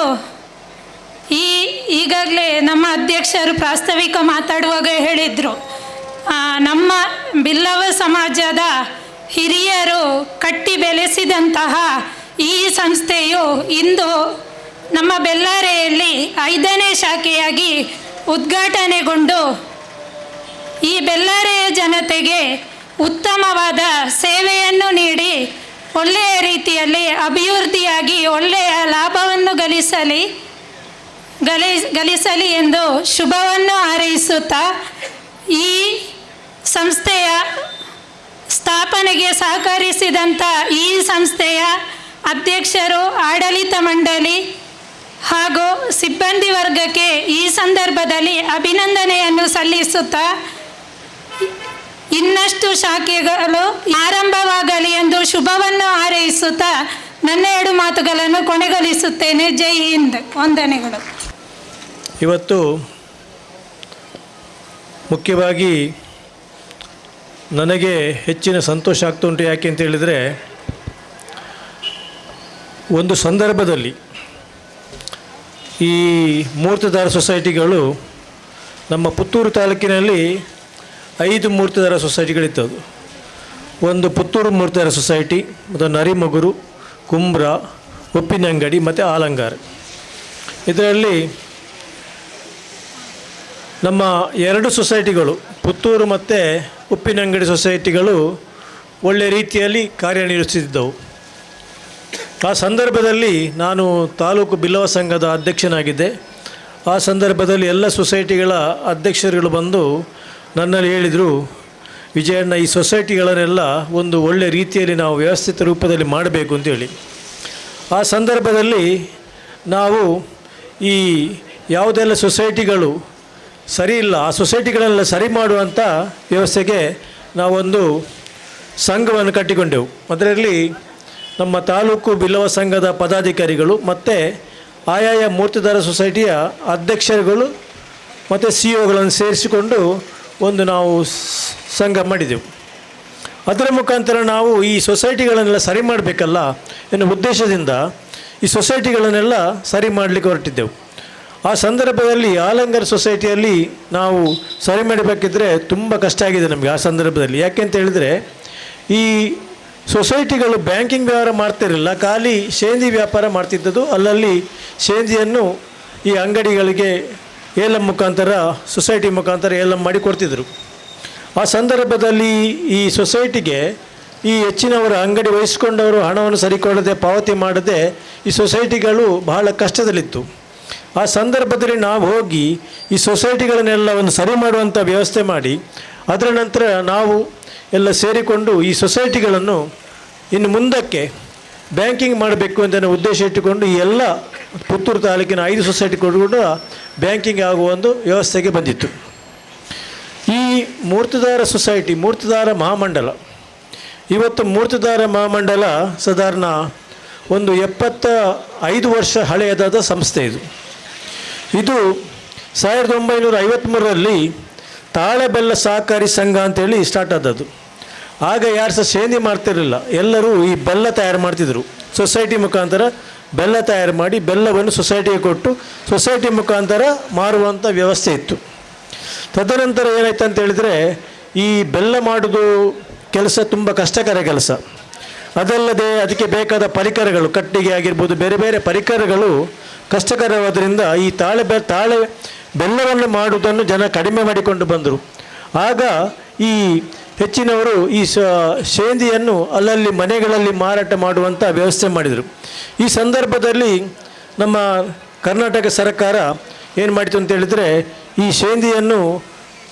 ಈಗಾಗಲೇ ನಮ್ಮ ಅಧ್ಯಕ್ಷರು ಪ್ರಾಸ್ತಾವಿಕ ಮಾತಾಡುವಾಗ ಹೇಳಿದರು, ನಮ್ಮ ಬಿಲ್ಲವ ಸಮಾಜದ ಹಿರಿಯರು ಕಟ್ಟಿ ಬೆಳೆಸಿದಂತಹ ಈ ಸಂಸ್ಥೆಯು ಇಂದು ನಮ್ಮ ಬೆಳ್ಳಾರೆಯಲ್ಲಿ 5ನೇ ಶಾಖೆಯಾಗಿ ಉದ್ಘಾಟನೆಗೊಂಡು ಈ ಬೆಳ್ಳಾರೆಯ ಜನತೆಗೆ ಉತ್ತಮವಾದ ಸೇವೆಯನ್ನು ನೀಡಿ ಒಳ್ಳೆಯ ರೀತಿಯಲ್ಲಿ ಅಭಿವೃದ್ಧಿಯಾಗಿ ಒಳ್ಳೆಯ ಲಾಭವನ್ನು ಗಳಿಸಲಿ ಎಂದು ಶುಭವನ್ನು ಹಾರೈಸುತ್ತಾ ಈ ಸಂಸ್ಥೆಯ ಸ್ಥಾಪನೆಗೆ ಸಹಕರಿಸಿದಂಥ ಈ ಸಂಸ್ಥೆಯ ಅಧ್ಯಕ್ಷರು, ಆಡಳಿತ ಮಂಡಳಿ ಹಾಗೂ ಸಿಬ್ಬಂದಿ ವರ್ಗಕ್ಕೆ ಈ ಸಂದರ್ಭದಲ್ಲಿ ಅಭಿನಂದನೆಯನ್ನು ಸಲ್ಲಿಸುತ್ತಾ ಇನ್ನಷ್ಟು ಶಾಖೆಗಳು ಆರಂಭವಾಗಲಿ ಎಂದು ಶುಭವನ್ನು ಹಾರೈಸುತ್ತಾ ನನ್ನ 2 ಮಾತುಗಳನ್ನು ಕೊನೆಗೊಳಿಸುತ್ತೇನೆ. ಜೈ ಹಿಂದ್. ವಂದನೆಗಳು. ಇವತ್ತು ಮುಖ್ಯವಾಗಿ ನನಗೆ ಹೆಚ್ಚಿನ ಸಂತೋಷ ಆಗ್ತುಂಟು. ಯಾಕೆ ಅಂತ ಹೇಳಿದರೆ, ಒಂದು ಸಂದರ್ಭದಲ್ಲಿ ಈ ಮೂರ್ತದಾರ ಸೊಸೈಟಿಗಳು ನಮ್ಮ ಪುತ್ತೂರು ತಾಲೂಕಿನಲ್ಲಿ 5 ಮೂರ್ತದಾರ ಸೊಸೈಟಿಗಳಿದ್ದವು. ಒಂದು ಪುತ್ತೂರು ಮೂರ್ತದಾರ ಸೊಸೈಟಿ, ಮತ್ತು ನರಿಮಗುರು, ಕುಂಬ್ರ, ಉಪ್ಪಿನಂಗಡಿ ಮತ್ತು ಆಲಂಗಾರ. ಇದರಲ್ಲಿ ನಮ್ಮ 2 ಸೊಸೈಟಿಗಳು, ಪುತ್ತೂರು ಮತ್ತು ಉಪ್ಪಿನಂಗಡಿ ಸೊಸೈಟಿಗಳು ಒಳ್ಳೆಯ ರೀತಿಯಲ್ಲಿ ಕಾರ್ಯನಿರ್ವಹಿಸುತ್ತಿದ್ದವು. ಆ ಸಂದರ್ಭದಲ್ಲಿ ನಾನು ತಾಲೂಕು ಬಿಲ್ಲವ ಸಂಘದ ಅಧ್ಯಕ್ಷನಾಗಿದ್ದೆ. ಆ ಸಂದರ್ಭದಲ್ಲಿ ಎಲ್ಲ ಸೊಸೈಟಿಗಳ ಅಧ್ಯಕ್ಷರುಗಳು ಬಂದು ನನ್ನಲ್ಲಿ ಹೇಳಿದರು, ವಿಜಯಣ್ಣ, ಈ ಸೊಸೈಟಿಗಳನ್ನೆಲ್ಲ ಒಂದು ಒಳ್ಳೆಯ ರೀತಿಯಲ್ಲಿ ನಾವು ವ್ಯವಸ್ಥಿತ ರೂಪದಲ್ಲಿ ಮಾಡಬೇಕು ಅಂತೇಳಿ. ಆ ಸಂದರ್ಭದಲ್ಲಿ ನಾವು ಈ ಯಾವುದೆಲ್ಲ ಸೊಸೈಟಿಗಳು ಸರಿ ಇಲ್ಲ, ಆ ಸೊಸೈಟಿಗಳೆಲ್ಲ ಸರಿ ಮಾಡುವಂಥ ವ್ಯವಸ್ಥೆಗೆ ನಾವೊಂದು ಸಂಘವನ್ನು ಕಟ್ಟಿಕೊಂಡೆವು. ಅದರಲ್ಲಿ ನಮ್ಮ ತಾಲೂಕು ಬಿಲ್ಲವ ಸಂಘದ ಪದಾಧಿಕಾರಿಗಳು ಮತ್ತು ಆಯಾಯ ಮೂರ್ತದಾರ ಸೊಸೈಟಿಯ ಅಧ್ಯಕ್ಷರುಗಳು ಮತ್ತು ಸಿಇಒಗಳನ್ನು ಸೇರಿಸಿಕೊಂಡು ಒಂದು ನಾವು ಸಂಘ ಮಾಡಿದೆವು. ಅದರ ಮುಖಾಂತರ ನಾವು ಈ ಸೊಸೈಟಿಗಳನ್ನೆಲ್ಲ ಸರಿ ಮಾಡಬೇಕಲ್ಲ ಎನ್ನುವ ಉದ್ದೇಶದಿಂದ ಈ ಸೊಸೈಟಿಗಳನ್ನೆಲ್ಲ ಸರಿ ಮಾಡಲಿಕ್ಕೆ ಹೊರಟಿದ್ದೆವು. ಆ ಸಂದರ್ಭದಲ್ಲಿ ಆಲಂಗಾರ ಸೊಸೈಟಿಯಲ್ಲಿ ನಾವು ಸರಿ ಮಾಡಬೇಕಿದ್ರೆ ತುಂಬ ಕಷ್ಟ ಆಗಿದೆ ನಮಗೆ ಆ ಸಂದರ್ಭದಲ್ಲಿ. ಯಾಕೆ ಅಂತ ಹೇಳಿದರೆ, ಈ ಸೊಸೈಟಿಗಳು ಬ್ಯಾಂಕಿಂಗ್ ವ್ಯವಹಾರ ಮಾಡ್ತಿರಲಿಲ್ಲ, ಖಾಲಿ ಶೇಂದಿ ವ್ಯಾಪಾರ ಮಾಡ್ತಿದ್ದದ್ದು. ಅಲ್ಲಲ್ಲಿ ಶೇಂದಿಯನ್ನು ಈ ಅಂಗಡಿಗಳಿಗೆ ಏಲಂ ಮುಖಾಂತರ, ಸೊಸೈಟಿ ಮುಖಾಂತರ ಏಲಂ ಮಾಡಿ ಕೊಡ್ತಿದ್ರು. ಆ ಸಂದರ್ಭದಲ್ಲಿ ಈ ಸೊಸೈಟಿಗೆ ಈ ಹೆಚ್ಚಿನವರು ಅಂಗಡಿ ವಹಿಸ್ಕೊಂಡವರು ಹಣವನ್ನು ಸರಿ ಕೊಡದೆ, ಪಾವತಿ ಮಾಡದೆ ಈ ಸೊಸೈಟಿಗಳು ಬಹಳ ಕಷ್ಟದಲ್ಲಿತ್ತು. ಆ ಸಂದರ್ಭದಲ್ಲಿ ನಾವು ಹೋಗಿ ಈ ಸೊಸೈಟಿಗಳನ್ನೆಲ್ಲವನ್ನು ಸರಿ ಮಾಡುವಂಥ ವ್ಯವಸ್ಥೆ ಮಾಡಿ, ಅದರ ನಂತರ ನಾವು ಎಲ್ಲ ಸೇರಿಕೊಂಡು ಈ ಸೊಸೈಟಿಗಳನ್ನು ಇನ್ನು ಮುಂದಕ್ಕೆ ಬ್ಯಾಂಕಿಂಗ್ ಮಾಡಬೇಕು ಅಂತ ಉದ್ದೇಶ ಇಟ್ಟುಕೊಂಡು ಈ ಎಲ್ಲ ಪುತ್ತೂರು ತಾಲೂಕಿನ 5 ಸೊಸೈಟಿಗಳು ಕೂಡ ಬ್ಯಾಂಕಿಂಗ್ ಆಗುವ ಒಂದು ವ್ಯವಸ್ಥೆಗೆ ಬಂದಿತ್ತು. ಈ ಮೂರ್ತದಾರ ಸೊಸೈಟಿ, ಮೂರ್ತದಾರ ಮಹಾಮಂಡಲ, ಇವತ್ತು ಮೂರ್ತದಾರ ಮಹಾಮಂಡಲ ಸಾಧಾರಣ ಒಂದು 75 ವರ್ಷ ಹಳೆಯದಾದ ಸಂಸ್ಥೆ ಇದು. ಇದು 1953ರಲ್ಲಿ ತಾಳೆ ಬೆಲ್ಲ ಸಹಕಾರಿ ಸಂಘ ಅಂತೇಳಿ ಸ್ಟಾರ್ಟ್ ಆದದ್ದು. ಆಗ ಯಾರು ಸಹ ಸೇಂದಿ ಮಾಡ್ತಿರಲಿಲ್ಲ, ಎಲ್ಲರೂ ಈ ಬೆಲ್ಲ ತಯಾರು ಮಾಡ್ತಿದ್ರು. ಸೊಸೈಟಿ ಮುಖಾಂತರ ಬೆಲ್ಲ ತಯಾರು ಮಾಡಿ ಬೆಲ್ಲವನ್ನು ಸೊಸೈಟಿಗೆ ಕೊಟ್ಟು ಸೊಸೈಟಿ ಮುಖಾಂತರ ಮಾರುವಂಥ ವ್ಯವಸ್ಥೆ ಇತ್ತು. ತದನಂತರ ಏನಾಯ್ತು ಅಂತ ಹೇಳಿದರೆ, ಈ ಬೆಲ್ಲ ಮಾಡೋದು ಕೆಲಸ ತುಂಬ ಕಷ್ಟಕರ ಕೆಲಸ. ಅದಲ್ಲದೆ ಅದಕ್ಕೆ ಬೇಕಾದ ಪರಿಕರಗಳು, ಕಟ್ಟಿಗೆ ಆಗಿರ್ಬೋದು, ಬೇರೆ ಬೇರೆ ಪರಿಕರಗಳು ಕಷ್ಟಕರವಾದ್ದರಿಂದ ಈ ತಾಳೆ ಬೆಲ್ಲವನ್ನು ಮಾಡುವುದನ್ನು ಜನ ಕಡಿಮೆ ಮಾಡಿಕೊಂಡು ಬಂದರು. ಆಗ ಈ ಹೆಚ್ಚಿನವರು ಈ ಸೇಂದಿಯನ್ನು ಅಲ್ಲಲ್ಲಿ ಮನೆಗಳಲ್ಲಿ ಮಾರಾಟ ಮಾಡುವಂಥ ವ್ಯವಸ್ಥೆ ಮಾಡಿದರು. ಈ ಸಂದರ್ಭದಲ್ಲಿ ನಮ್ಮ ಕರ್ನಾಟಕ ಸರ್ಕಾರ ಏನು ಮಾಡಿತು ಅಂತೇಳಿದರೆ, ಈ ಸೇಂದಿಯನ್ನು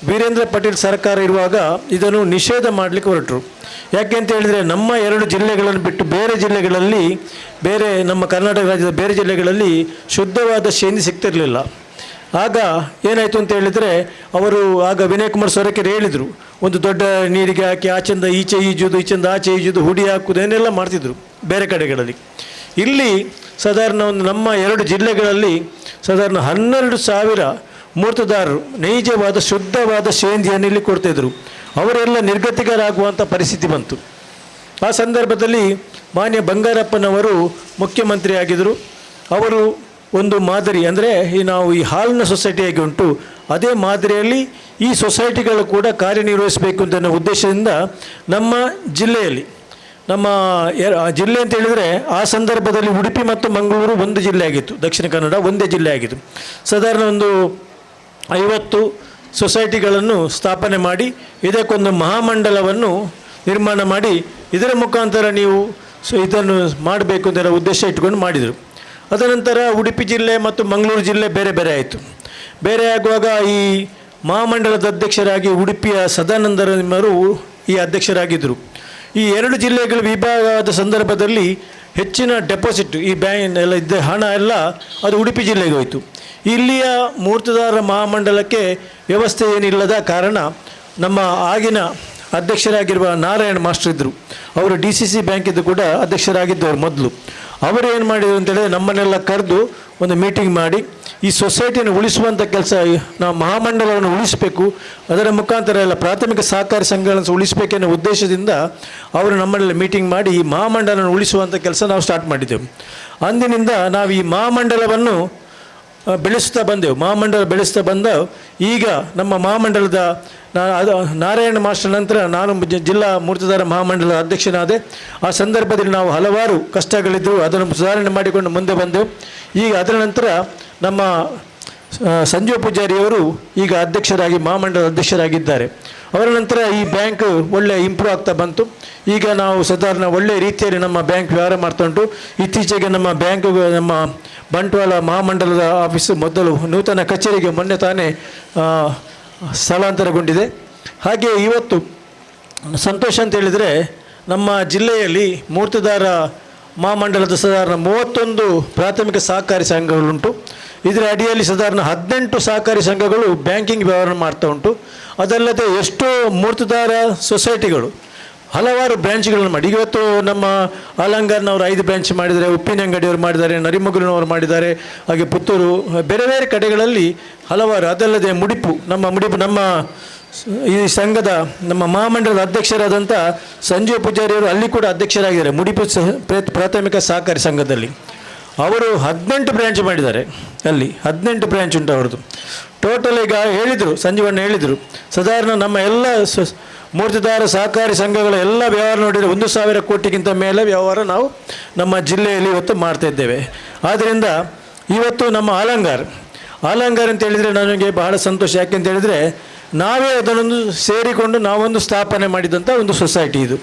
ವೀರೇಂದ್ರ ಪಟೇಲ್ ಸರ್ಕಾರ ಇರುವಾಗ ಇದನ್ನು ನಿಷೇಧ ಮಾಡಲಿಕ್ಕೆ ಹೊರಟರು. ಯಾಕೆ ಅಂತ ಹೇಳಿದರೆ, ನಮ್ಮ 2 ಜಿಲ್ಲೆಗಳನ್ನು ಬಿಟ್ಟು ಬೇರೆ ಜಿಲ್ಲೆಗಳಲ್ಲಿ, ನಮ್ಮ ಕರ್ನಾಟಕ ರಾಜ್ಯದ ಬೇರೆ ಜಿಲ್ಲೆಗಳಲ್ಲಿ ಶುದ್ಧವಾದ ಸೇಂದಿ ಸಿಗ್ತಿರಲಿಲ್ಲ. ಆಗ ಏನಾಯಿತು ಅಂತ ಹೇಳಿದರೆ, ಅವರು ಆಗ ವಿನಯ್ ಕುಮಾರ್ ಸೊರಕೆರೆ ಹೇಳಿದರು, ಒಂದು ದೊಡ್ಡ ನೀರಿಗೆ ಹಾಕಿ ಆಚೆಂದ ಈಚೆ ಈಜುವುದು, ಈಚೆಂದ ಆಚೆ ಈಜುವುದು, ಹುಡಿ ಹಾಕುವುದು, ಏನೆಲ್ಲ ಮಾಡ್ತಿದ್ರು ಬೇರೆ ಕಡೆಗಳಲ್ಲಿ. ಇಲ್ಲಿ ಸಾಧಾರಣ ಒಂದು ನಮ್ಮ 2 ಜಿಲ್ಲೆಗಳಲ್ಲಿ ಸಾಧಾರಣ 12,000 ಮೂರ್ತದಾರರು ನೈಜವಾದ ಶುದ್ಧವಾದ ಸೇಂದಿಯನ್ನು ಇಲ್ಲಿ ಕೊಡ್ತಾಯಿದ್ರು. ಅವರೆಲ್ಲ ನಿರ್ಗತಿಕರಾಗುವಂಥ ಪರಿಸ್ಥಿತಿ ಬಂತು. ಆ ಸಂದರ್ಭದಲ್ಲಿ ಮಾನ್ಯ ಬಂಗಾರಪ್ಪನವರು ಮುಖ್ಯಮಂತ್ರಿ ಆಗಿದ್ದರು. ಅವರು ಒಂದು ಮಾದರಿ, ಅಂದರೆ ನಾವು ಈ ಹಾಲಿನ ಸೊಸೈಟಿಯಾಗಿ ಉಂಟು, ಅದೇ ಮಾದರಿಯಲ್ಲಿ ಈ ಸೊಸೈಟಿಗಳು ಕೂಡ ಕಾರ್ಯನಿರ್ವಹಿಸಬೇಕು ಅಂತ ಅನ್ನೋ ಉದ್ದೇಶದಿಂದ ನಮ್ಮ ಜಿಲ್ಲೆಯಲ್ಲಿ, ನಮ್ಮ ಜಿಲ್ಲೆ ಅಂತ ಹೇಳಿದರೆ ಆ ಸಂದರ್ಭದಲ್ಲಿ ಉಡುಪಿ ಮತ್ತು ಮಂಗಳೂರು ಒಂದು ಜಿಲ್ಲೆ ಆಗಿತ್ತು, ದಕ್ಷಿಣ ಕನ್ನಡ ಒಂದೇ ಜಿಲ್ಲೆ ಆಗಿತ್ತು. ಸಾಧಾರಣ ಒಂದು 50 ಸೊಸೈಟಿಗಳನ್ನು ಸ್ಥಾಪನೆ ಮಾಡಿ ಇದಕ್ಕೊಂದು ಮಹಾಮಂಡಲವನ್ನು ನಿರ್ಮಾಣ ಮಾಡಿ ಇದರ ಮುಖಾಂತರ ನೀವು ಇದನ್ನು ಮಾಡಬೇಕು ಅಂತ ಉದ್ದೇಶ ಇಟ್ಟುಕೊಂಡು ಮಾಡಿದರು. ಅದನಂತರ ಉಡುಪಿ ಜಿಲ್ಲೆ ಮತ್ತು ಮಂಗಳೂರು ಜಿಲ್ಲೆ ಬೇರೆ ಬೇರೆ ಆಯಿತು. ಬೇರೆ ಆಗುವಾಗ ಈ ಮಹಾಮಂಡಲದ ಅಧ್ಯಕ್ಷರಾಗಿ ಉಡುಪಿಯ ಸದಾನಂದರವರು ಈ ಅಧ್ಯಕ್ಷರಾಗಿದ್ದರು. ಈ 2 ಜಿಲ್ಲೆಗಳ ವಿಭಾಗದ ಸಂದರ್ಭದಲ್ಲಿ ಹೆಚ್ಚಿನ ಡೆಪಾಸಿಟ್, ಈ ಬ್ಯಾಂಕ್ ಎಲ್ಲ ಇದ್ದ ಹಣ ಎಲ್ಲ ಅದು ಉಡುಪಿ ಜಿಲ್ಲೆಗೆ ಹೋಯಿತು. ಇಲ್ಲಿಯ ಮೂರ್ತದಾರ ಮಹಾಮಂಡಲಕ್ಕೆ ವ್ಯವಸ್ಥೆ ಏನಿಲ್ಲದ ಕಾರಣ ನಮ್ಮ ಆಗಿನ ಅಧ್ಯಕ್ಷರಾಗಿರುವ ನಾರಾಯಣ ಮಾಸ್ಟರ್ ಇದ್ದರು, ಅವರು DCC ಬ್ಯಾಂಕಿದ್ದು ಕೂಡ ಅಧ್ಯಕ್ಷರಾಗಿದ್ದವರು ಮೊದಲು. ಅವರು ಏನು ಮಾಡಿದರು ಅಂತೇಳಿದರೆ, ನಮ್ಮನ್ನೆಲ್ಲ ಕರೆದು ಒಂದು ಮೀಟಿಂಗ್ ಮಾಡಿ ಈ ಸೊಸೈಟಿಯನ್ನು ಉಳಿಸುವಂಥ ಕೆಲಸ, ನಾವು ಮಹಾಮಂಡಲವನ್ನು ಉಳಿಸಬೇಕು, ಅದರ ಮುಖಾಂತರ ಎಲ್ಲ ಪ್ರಾಥಮಿಕ ಸಹಕಾರಿ ಸಂಘಗಳನ್ನು ಉಳಿಸಬೇಕೆನ್ನೋ ಉದ್ದೇಶದಿಂದ ಅವರು ನಮ್ಮನ್ನೆಲ್ಲ ಮೀಟಿಂಗ್ ಮಾಡಿ ಈ ಮಹಾಮಂಡಲವನ್ನು ಉಳಿಸುವಂಥ ಕೆಲಸ ನಾವು ಸ್ಟಾರ್ಟ್ ಮಾಡಿದ್ದೆವು. ಅಂದಿನಿಂದ ನಾವು ಈ ಮಹಾಮಂಡಲವನ್ನು ಬೆಳೆಸ್ತಾ ಬಂದೆವು. ಮಹಾಮಂಡಲ ಬೆಳೆಸ್ತಾ ಬಂದ ಈಗ ನಮ್ಮ ಮಹಾಮಂಡಲದ ನಾರಾಯಣ ಮಾಸ್ಟರ್ ನಂತರ ನಾನು ಜಿಲ್ಲಾ ಮೂರ್ತದಾರ ಮಹಾಮಂಡಲದ ಅಧ್ಯಕ್ಷನಾದೆ. ಆ ಸಂದರ್ಭದಲ್ಲಿ ನಾವು ಹಲವಾರು ಕಷ್ಟಗಳಿದ್ದರು, ಅದನ್ನು ಸುಧಾರಣೆ ಮಾಡಿಕೊಂಡು ಮುಂದೆ ಬಂದೆವು. ಈಗ ಅದರ ನಂತರ ನಮ್ಮ ಸಂಜೀವ್ ಪೂಜಾರಿಯವರು ಈಗ ಅಧ್ಯಕ್ಷರಾಗಿ ಮಹಾಮಂಡಲದ ಅಧ್ಯಕ್ಷರಾಗಿದ್ದಾರೆ. ಅವರ ನಂತರ ಈ ಬ್ಯಾಂಕ್ ಒಳ್ಳೆ ಇಂಪ್ರೂವ್ ಆಗ್ತಾ ಬಂತು. ಈಗ ನಾವು ಸಾಧಾರಣ ಒಳ್ಳೆ ರೀತಿಯಲ್ಲಿ ನಮ್ಮ ಬ್ಯಾಂಕ್ ವ್ಯವಹಾರ ಮಾಡ್ತಾ ಉಂಟು. ಇತ್ತೀಚೆಗೆ ನಮ್ಮ ಬ್ಯಾಂಕ್, ನಮ್ಮ ಬಂಟ್ವಾಳ ಮಹಾಮಂಡಲದ ಆಫೀಸು ಮೊದಲು ನೂತನ ಕಚೇರಿಗೆ ಮೊನ್ನೆ ತಾನೇ ಸ್ಥಳಾಂತರಗೊಂಡಿದೆ. ಹಾಗೆ ಇವತ್ತು ಸಂತೋಷ ಅಂತ ಹೇಳಿದರೆ, ನಮ್ಮ ಜಿಲ್ಲೆಯಲ್ಲಿ ಮೂರ್ತದಾರ ಮಹಾಮಂಡಲದ ಸಾಧಾರಣ 31 ಪ್ರಾಥಮಿಕ ಸಹಕಾರಿ ಸಂಘಗಳುಂಟು. ಇದರ ಅಡಿಯಲ್ಲಿ ಸಾಧಾರಣ 18 ಸಹಕಾರಿ ಸಂಘಗಳು ಬ್ಯಾಂಕಿಂಗ್ ವ್ಯವಹಾರ ಮಾಡ್ತಾ ಉಂಟು. ಅದಲ್ಲದೆ ಎಷ್ಟೋ ಮೂರ್ತದಾರ ಸೊಸೈಟಿಗಳು ಹಲವಾರು ಬ್ರ್ಯಾಂಚ್ಗಳನ್ನು ಮಾಡಿ, ಇವತ್ತು ನಮ್ಮ ಅಲಂಗಾರ್ನವರು 5 ಬ್ರ್ಯಾಂಚ್ ಮಾಡಿದ್ದಾರೆ, ಉಪ್ಪಿನಂಗಡಿಯವರು ಮಾಡಿದ್ದಾರೆ, ನರಿಮುಗುಲಿನವರು ಮಾಡಿದ್ದಾರೆ, ಹಾಗೆ ಪುತ್ತೂರು, ಬೇರೆ ಬೇರೆ ಕಡೆಗಳಲ್ಲಿ ಹಲವಾರು. ಅದಲ್ಲದೆ ನಮ್ಮ ಈ ಸಂಘದ ನಮ್ಮ ಮಹಾಮಂಡಲದ ಅಧ್ಯಕ್ಷರಾದಂಥ ಸಂಜೀವ್ ಪೂಜಾರಿಯವರು ಅಲ್ಲಿ ಕೂಡ ಅಧ್ಯಕ್ಷರಾಗಿದ್ದಾರೆ ಮುಡಿಪು ಪ್ರಾಥಮಿಕ ಸಹಕಾರಿ ಸಂಘದಲ್ಲಿ. ಅವರು 18 ಬ್ರ್ಯಾಂಚ್ ಮಾಡಿದ್ದಾರೆ. ಅಲ್ಲಿ 18 ಬ್ರ್ಯಾಂಚ್ ಉಂಟು ಅವ್ರದ್ದು. ಟೋಟಲ್ ಈಗ ಹೇಳಿದರು, ಸಂಜೀವಣ್ಣ ಹೇಳಿದರು, ಸಾಧಾರಣ ನಮ್ಮ ಎಲ್ಲ ಮೂರ್ತದಾರ ಸಹಕಾರಿ ಸಂಘಗಳ ಎಲ್ಲ ವ್ಯವಹಾರ ನೋಡಿದರೆ 1,000 ಕೋಟಿಗಿಂತ ಮೇಲೆ ವ್ಯವಹಾರ ನಾವು ನಮ್ಮ ಜಿಲ್ಲೆಯಲ್ಲಿ ಇವತ್ತು ಮಾಡ್ತಾ ಇದ್ದೇವೆ. ಆದ್ದರಿಂದ ಇವತ್ತು ನಮ್ಮ ಆಲಂಗಾರ್ ಅಂತ ಹೇಳಿದರೆ ನನಗೆ ಬಹಳ ಸಂತೋಷ. ಯಾಕೆಂತ ಹೇಳಿದರೆ ನಾವೇ ಅದನ್ನೊಂದು ಸೇರಿಕೊಂಡು ನಾವೊಂದು ಸ್ಥಾಪನೆ ಮಾಡಿದಂಥ ಒಂದು ಸೊಸೈಟಿ ಇದು.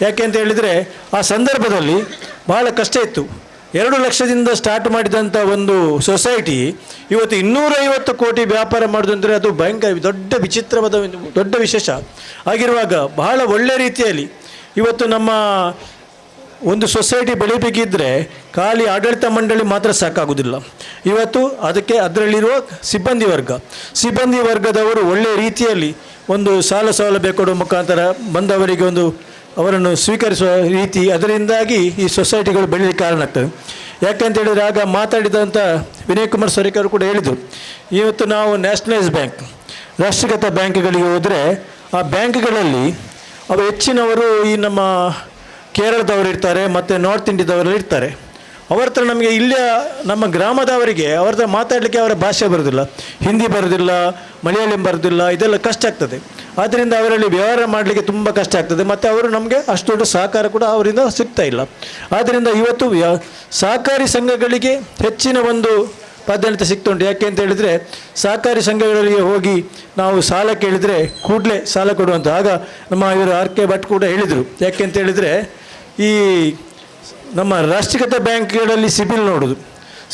ಯಾಕೆ ಅಂತ ಹೇಳಿದರೆ ಆ ಸಂದರ್ಭದಲ್ಲಿ ಬಹಳ ಕಷ್ಟ ಇತ್ತು. 2 ಲಕ್ಷದಿಂದ ಸ್ಟಾರ್ಟ್ ಮಾಡಿದಂಥ ಒಂದು ಸೊಸೈಟಿ ಇವತ್ತು 250 ಕೋಟಿ ವ್ಯಾಪಾರ ಮಾಡೋದಂದರೆ ಅದು ಭಯಂಕರ ದೊಡ್ಡ ವಿಚಿತ್ರವಾದ ದೊಡ್ಡ ವಿಶೇಷ ಆಗಿರುವಾಗ ಬಹಳ ಒಳ್ಳೆಯ ರೀತಿಯಲ್ಲಿ ಇವತ್ತು ನಮ್ಮ ಒಂದು ಸೊಸೈಟಿ ಬೆಳಿಬೇಕಿದ್ದರೆ ಖಾಲಿ ಆಡಳಿತ ಮಂಡಳಿ ಮಾತ್ರ ಸಾಕಾಗುವುದಿಲ್ಲ. ಇವತ್ತು ಅದಕ್ಕೆ ಅದರಲ್ಲಿರುವ ಸಿಬ್ಬಂದಿ ವರ್ಗದವರು ಒಳ್ಳೆಯ ರೀತಿಯಲ್ಲಿ ಒಂದು ಸಾಲ ಸೌಲಭ್ಯ ಕೊಡುವ ಮುಖಾಂತರ ಬಂದವರಿಗೆ ಒಂದು ಅವರನ್ನು ಸ್ವೀಕರಿಸುವ ರೀತಿ, ಅದರಿಂದಾಗಿ ಈ ಸೊಸೈಟಿಗಳು ಬೆಳೀಲಿಕ್ಕೆ ಕಾರಣ ಆಗ್ತದೆ. ಯಾಕೆಂತೇಳಿದರೆ ಆಗ ಮಾತಾಡಿದಂಥ ವಿನಯ್ ಕುಮಾರ್ ಸೊರಕೆ ಅವರು ಕೂಡ ಹೇಳಿದರು, ಇವತ್ತು ನಾವು ನ್ಯಾಷನಲೈಸ್ ಬ್ಯಾಂಕ್ ರಾಷ್ಟ್ರೀಕೃತ ಬ್ಯಾಂಕ್ಗಳಿಗೆ ಹೋದರೆ ಆ ಬ್ಯಾಂಕ್ಗಳಲ್ಲಿ ಹೆಚ್ಚಿನವರು ಈ ನಮ್ಮ ಕೇರಳದವರು ಇರ್ತಾರೆ ಮತ್ತು ನಾರ್ತ್ ಇಂಡಿಯಾದವರು ಇರ್ತಾರೆ. ಅವರ ಹತ್ರ ನಮಗೆ ಇಲ್ಲಿಯ ನಮ್ಮ ಗ್ರಾಮದವರಿಗೆ ಅವ್ರ ಹತ್ರ ಮಾತಾಡಲಿಕ್ಕೆ ಅವರ ಭಾಷೆ ಬರೋದಿಲ್ಲ, ಹಿಂದಿ ಬರೋದಿಲ್ಲ, ಮಲಯಾಳಂ ಬರೋದಿಲ್ಲ, ಇದೆಲ್ಲ ಕಷ್ಟ ಆಗ್ತದೆ. ಆದ್ದರಿಂದ ಅವರಲ್ಲಿ ವ್ಯವಹಾರ ಮಾಡಲಿಕ್ಕೆ ತುಂಬ ಕಷ್ಟ ಆಗ್ತದೆ ಮತ್ತು ಅವರು ನಮಗೆ ಅಷ್ಟು ದೊಡ್ಡ ಸಹಕಾರ ಕೂಡ ಅವರಿಂದ ಸಿಗ್ತಾ ಇಲ್ಲ. ಆದ್ದರಿಂದ ಇವತ್ತು ಸಹಕಾರಿ ಸಂಘಗಳಿಗೆ ಹೆಚ್ಚಿನ ಒಂದು ಪ್ರಾಧಾನ್ಯತೆ ಸಿಗ್ತುಂಟು. ಯಾಕೆ ಅಂತ ಹೇಳಿದರೆ ಸಹಕಾರಿ ಸಂಘಗಳಿಗೆ ಹೋಗಿ ನಾವು ಸಾಲ ಕೇಳಿದರೆ ಕೂಡಲೇ ಸಾಲ ಕೊಡುವಂಥ. ಆಗ ನಮ್ಮ ಇವರು ಆರ್ ಕೆ ಭಟ್ ಕೂಡ ಹೇಳಿದರು, ಯಾಕೆ ಅಂತ ಹೇಳಿದರೆ ಈ ನಮ್ಮ ರಾಷ್ಟ್ರೀಕೃತ ಬ್ಯಾಂಕ್ಗಳಲ್ಲಿ ಸಿಬಿಲ್ ನೋಡೋದು,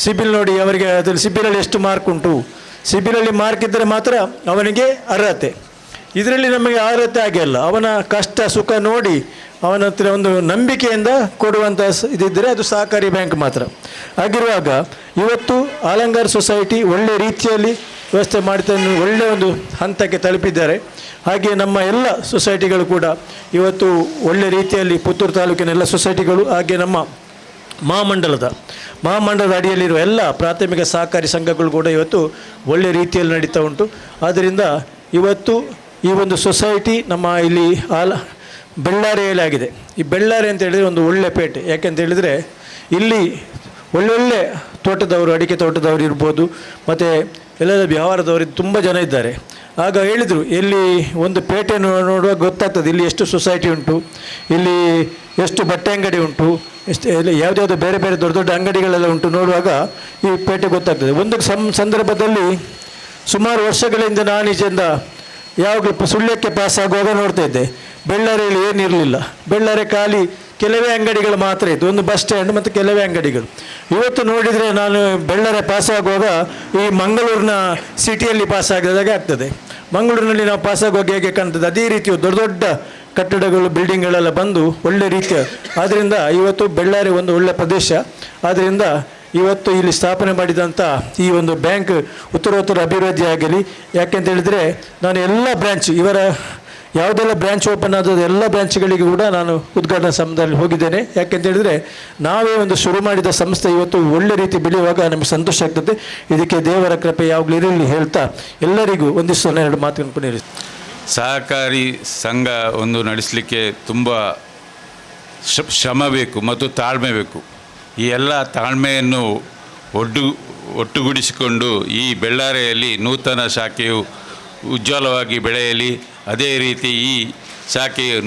ಸಿಬಿಲ್ ನೋಡಿ ಅವರಿಗೆ ಅದರಲ್ಲಿ ಸಿಬಿಲಲ್ಲಿ ಎಷ್ಟು ಮಾರ್ಕ್ ಉಂಟು, ಸಿಬಿಲಲ್ಲಿ ಮಾರ್ಕ್ ಇದ್ದರೆ ಮಾತ್ರ ಅವನಿಗೆ ಅರ್ಹತೆ. ಇದರಲ್ಲಿ ನಮಗೆ ಅರ್ಹತೆ ಆಗಿಲ್ಲ, ಅವನ ಕಷ್ಟ ಸುಖ ನೋಡಿ ಅವನ ಹತ್ರ ಒಂದು ನಂಬಿಕೆಯಿಂದ ಕೊಡುವಂಥ ಇದಿದ್ದರೆ ಅದು ಸಹಕಾರಿ ಬ್ಯಾಂಕ್ ಮಾತ್ರ. ಆಗಿರುವಾಗ ಇವತ್ತು ಆಲಂಗಾರ್ ಸೊಸೈಟಿ ಒಳ್ಳೆಯ ರೀತಿಯಲ್ಲಿ ವ್ಯವಸ್ಥೆ ಮಾಡ್ತಾ ಒಳ್ಳೆಯ ಒಂದು ಹಂತಕ್ಕೆ ತಲುಪಿದ್ದಾರೆ. ಹಾಗೆ ನಮ್ಮ ಎಲ್ಲ ಸೊಸೈಟಿಗಳು ಕೂಡ ಇವತ್ತು ಒಳ್ಳೆಯ ರೀತಿಯಲ್ಲಿ ಪುತ್ತೂರು ತಾಲೂಕಿನ ಎಲ್ಲ ಸೊಸೈಟಿಗಳು ಹಾಗೆ ನಮ್ಮ ಮಹಾಮಂಡಲದ ಅಡಿಯಲ್ಲಿರುವ ಎಲ್ಲ ಪ್ರಾಥಮಿಕ ಸಹಕಾರಿ ಸಂಘಗಳು ಕೂಡ ಇವತ್ತು ಒಳ್ಳೆಯ ರೀತಿಯಲ್ಲಿ ನಡೀತಾ ಉಂಟು. ಆದ್ದರಿಂದ ಇವತ್ತು ಈ ಒಂದು ಸೊಸೈಟಿ ನಮ್ಮ ಇಲ್ಲಿ ಬೆಳ್ಳಾರಿಯಲ್ಲಿ ಆಗಿದೆ. ಈ ಬೆಳ್ಳಾರಿ ಅಂತ ಹೇಳಿದರೆ ಒಂದು ಒಳ್ಳೆಯ ಪೇಟೆ. ಯಾಕೆಂತ ಹೇಳಿದರೆ ಇಲ್ಲಿ ಒಳ್ಳೊಳ್ಳೆ ತೋಟದವರು, ಅಡಿಕೆ ತೋಟದವರು ಇರ್ಬೋದು, ಮತ್ತು ಎಲ್ಲರ ವ್ಯವಹಾರದವರು ತುಂಬ ಜನ ಇದ್ದಾರೆ. ಆಗ ಹೇಳಿದರು, ಇಲ್ಲಿ ಒಂದು ಪೇಟೆ ನೋಡುವಾಗ ಗೊತ್ತಾಗ್ತದೆ ಇಲ್ಲಿ ಎಷ್ಟು ಸೊಸೈಟಿ ಉಂಟು, ಇಲ್ಲಿ ಎಷ್ಟು ಬಟ್ಟೆ ಅಂಗಡಿ ಉಂಟು, ಎಷ್ಟು ಇಲ್ಲಿ ಯಾವುದ್ಯಾವುದು ಬೇರೆ ಬೇರೆ ದೊಡ್ಡ ದೊಡ್ಡ ಅಂಗಡಿಗಳೆಲ್ಲ ಉಂಟು. ನೋಡುವಾಗ ಈ ಪೇಟೆ ಗೊತ್ತಾಗ್ತದೆ. ಒಂದು ಸಂದರ್ಭದಲ್ಲಿ ಸುಮಾರು ವರ್ಷಗಳಿಂದ ನಾನು ಈಚೆಯಿಂದ ಯಾವಾಗಲೂ ಸುಳ್ಯಕ್ಕೆ ಪಾಸ್ ಆಗುವಾಗ ನೋಡ್ತಾ ಇದ್ದೆ, ಬೆಳ್ಳಾರಿಯಲ್ಲಿ ಏನಿರಲಿಲ್ಲ. ಬೆಳ್ಳಾರಿ ಖಾಲಿ ಕೆಲವೇ ಅಂಗಡಿಗಳು ಮಾತ್ರ ಇತ್ತು, ಒಂದು ಬಸ್ ಸ್ಟ್ಯಾಂಡ್ ಮತ್ತು ಕೆಲವೇ ಅಂಗಡಿಗಳು. ಇವತ್ತು ನೋಡಿದರೆ ನಾನು ಬೆಳ್ಳಾರಿ ಪಾಸ್ ಆಗುವಾಗ ಈ ಮಂಗಳೂರಿನ ಸಿಟಿಯಲ್ಲಿ ಪಾಸ್ ಆಗಿದಾಗೆ ಆಗ್ತದೆ. ಮಂಗಳೂರಿನಲ್ಲಿ ನಾವು ಪಾಸ್ ಆಗುವಾಗ ಹೇಗೆ ಕಾಣ್ತದೆ ಅದೇ ರೀತಿ ದೊಡ್ಡ ದೊಡ್ಡ ಕಟ್ಟಡಗಳು, ಬಿಲ್ಡಿಂಗ್ಗಳೆಲ್ಲ ಬಂದು ಒಳ್ಳೆ ರೀತಿಯ. ಆದ್ದರಿಂದ ಇವತ್ತು ಬೆಳ್ಳಾರಿ ಒಂದು ಒಳ್ಳೆಯ ಪ್ರದೇಶ. ಆದ್ದರಿಂದ ಇವತ್ತು ಇಲ್ಲಿ ಸ್ಥಾಪನೆ ಮಾಡಿದಂಥ ಈ ಒಂದು ಬ್ಯಾಂಕ್ ಉತ್ತರೋತ್ತರ ಅಭಿವೃದ್ಧಿ ಆಗಲಿ. ಯಾಕೆಂತ ಹೇಳಿದರೆ ನಾನು ಎಲ್ಲ ಬ್ರ್ಯಾಂಚ್ ಇವರ ಯಾವುದೆಲ್ಲ ಬ್ರ್ಯಾಂಚ್ ಓಪನ್ ಆದದ್ದು ಎಲ್ಲ ಬ್ರ್ಯಾಂಚ್ಗಳಿಗೆ ಕೂಡ ನಾನು ಉದ್ಘಾಟನಾ ಸಮಾರಂಭದಲ್ಲಿ ಹೋಗಿದ್ದೇನೆ. ಯಾಕೆಂತ ಹೇಳಿದರೆ ನಾವೇ ಒಂದು ಶುರು ಮಾಡಿದ ಸಂಸ್ಥೆ ಇವತ್ತು ಒಳ್ಳೆ ರೀತಿ ಬೆಳೆಯುವಾಗ ನಮಗೆ ಸಂತೋಷ ಆಗ್ತದೆ. ಇದಕ್ಕೆ ದೇವರ ಕೃಪೆ ಯಾವಾಗಲೂ ಇರಲಿ ಹೇಳ್ತಾ ಎಲ್ಲರಿಗೂ ಒಂದಿಷ್ಟು 2 ಮಾತುಗಳನ್ನು ಪುನಃ. ಸಹಕಾರಿ ಸಂಘ ಒಂದು ನಡೆಸಲಿಕ್ಕೆ ತುಂಬ ಶ್ರಮ ಬೇಕು ಮತ್ತು ತಾಳ್ಮೆ ಬೇಕು. ಈ ಎಲ್ಲ ತಾಳ್ಮೆಯನ್ನು ಒಟ್ಟುಗೂಡಿಸಿಕೊಂಡು ಈ ಬೆಳ್ಳಾರಿಯಲ್ಲಿ ನೂತನ ಶಾಖೆಯು ಉಜ್ವಲವಾಗಿ ಬೆಳೆಯಲಿ. ಅದೇ ರೀತಿ ಈ ಶಾಖೆಯು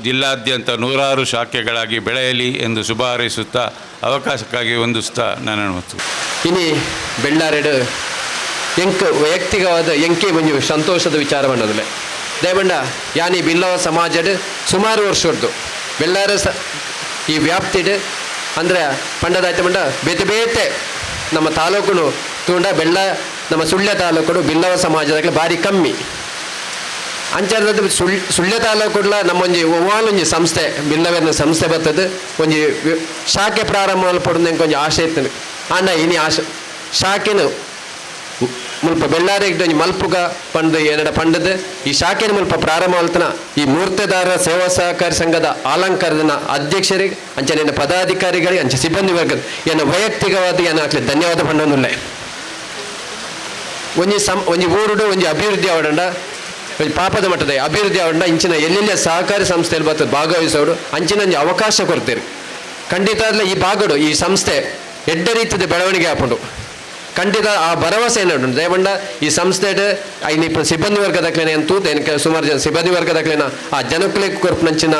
ಜಿಲ್ಲಾದ್ಯಂತ 100 ಶಾಖೆಗಳಾಗಿ ಬೆಳೆಯಲಿ ಎಂದು ಶುಭ ಹಾರೈಸುತ್ತಾ ಅವಕಾಶಕ್ಕಾಗಿ ಹೊಂದಿಸ್ತಾ ನನ್ನ ಮತ್ತು ಇನಿ ಬೆಳ್ಳಾರೆಡು ವೈಯಕ್ತಿಕವಾದ ಎಂಕೆ ಒಂದು ಸಂತೋಷದ ವಿಚಾರ ಬಂದದಿಲ್ಲ ದಯಮಂಡ ಯಾನಿ ಬಿಲ್ಲವ ಸಮಾಜಡ್ ಸುಮಾರು ವರ್ಷದ್ದು ಬೆಳ್ಳಾರ ಈ ವ್ಯಾಪ್ತಿಡ್ ಅಂದರೆ ಪಂಡದಾಯ್ತು ಮಂಡ ಬೇತೆ ಬೇತೆ ನಮ್ಮ ತಾಲೂಕು ತೂಂಡ ನಮ್ಮ ಸುಳ್ಯ ತಾಲೂಕು ಬಿಲ್ಲವ ಸಮಾಜದಾಗಲೇ ಭಾರಿ ಕಮ್ಮಿ ಅಂಚಾರದ ಸುಳ್ಯ ತಾಲೂಕುಡ್ಲ ನಮ್ಮೊಂಜಿ ಒವ್ವಾಲೊಂಜಿ ಸಂಸ್ಥೆ ಬಿಲ್ಲವೆನ್ನ ಸಂಸ್ಥೆ ಬರ್ತದೆ ಒಂಜಿ ಶಾಖೆ ಪ್ರಾರಂಭ ಮಲ್ಪಡೋದು ಒಂಜಿ ಆಸೆ ಇರ್ತದೆ ಆಂಡ ಇನಿ ಆಸೆ ಶಾಖೆನು ಮುಲ್ಪ ಬೆಳ್ಳಾರಿಗೆ ಒಂಜಿ ಮಲ್ಪುಗ ಪಂಡು ಏನಡ ಪಂಡದು ಈ ಶಾಖೆನ ಮುಲ್ಪ ಪ್ರಾರಂಭ ಮಲ್ತನ ಈ ಮೂರ್ತೆದಾರ ಸೇವಾ ಸಹಕಾರಿ ಸಂಘದ ಆಲಂಕಾರದ ಅಧ್ಯಕ್ಷರಿಗೆ ಅಂಚನೆ ಪದಾಧಿಕಾರಿಗಳಿಗೆ ಅಂಚೆ ಸಿಬ್ಬಂದಿ ವರ್ಗದ ಏನು ವೈಯಕ್ತಿಕವಾದ ಏನು ಆಗ್ಲಿ ಧನ್ಯವಾದ ಪಂಡನುಲ್ಲೆ ಒಂಜಿ ಊರುಡು ಒಂಜಿ ಅಭಿವೃದ್ಧಿ ಆವಡಂಡ ಪಾಪದ ಮಟ್ಟದ ಅಭಿವೃದ್ಧಿ ಆವಡಂಡ ಇಂಚಿನ ಎಲ್ಲೆಲ್ಲ ಸಹಕಾರಿ ಸಂಸ್ಥೆಯಲ್ಲಿ ಬರ್ತದೆ ಭಾಗವಹಿಸೋಡು ಅಂಚಿನ ಒಂಜಿ ಅವಕಾಶ ಕೊಡ್ತೀರಿ ಖಂಡಿತ ಈ ಭಾಗಡು ಈ ಸಂಸ್ಥೆ ಎಡ್ಡ ರೀತಿಯ ಬೆಳವಣಿಗೆ ಹಾಕೊಂಡು ಖಂಡಿತ ಆ ಭರವಸೆ ಏನುಂಟು ದಯಮಂಡ ಈ ಸಂಸ್ಥೆ ಐನಿ ಸಿಬ್ಬಂದಿ ವರ್ಗದಕ್ಲೇನೆ ಅಂತೂ ಸುಮಾರು ಜನ ಸಿಬ್ಬಂದಿ ವರ್ಗದಕ್ಲೇನ ಆ ಜನಕ್ಕಲಿಗೆ ಕೊರ್ಪುನಂಚಿನ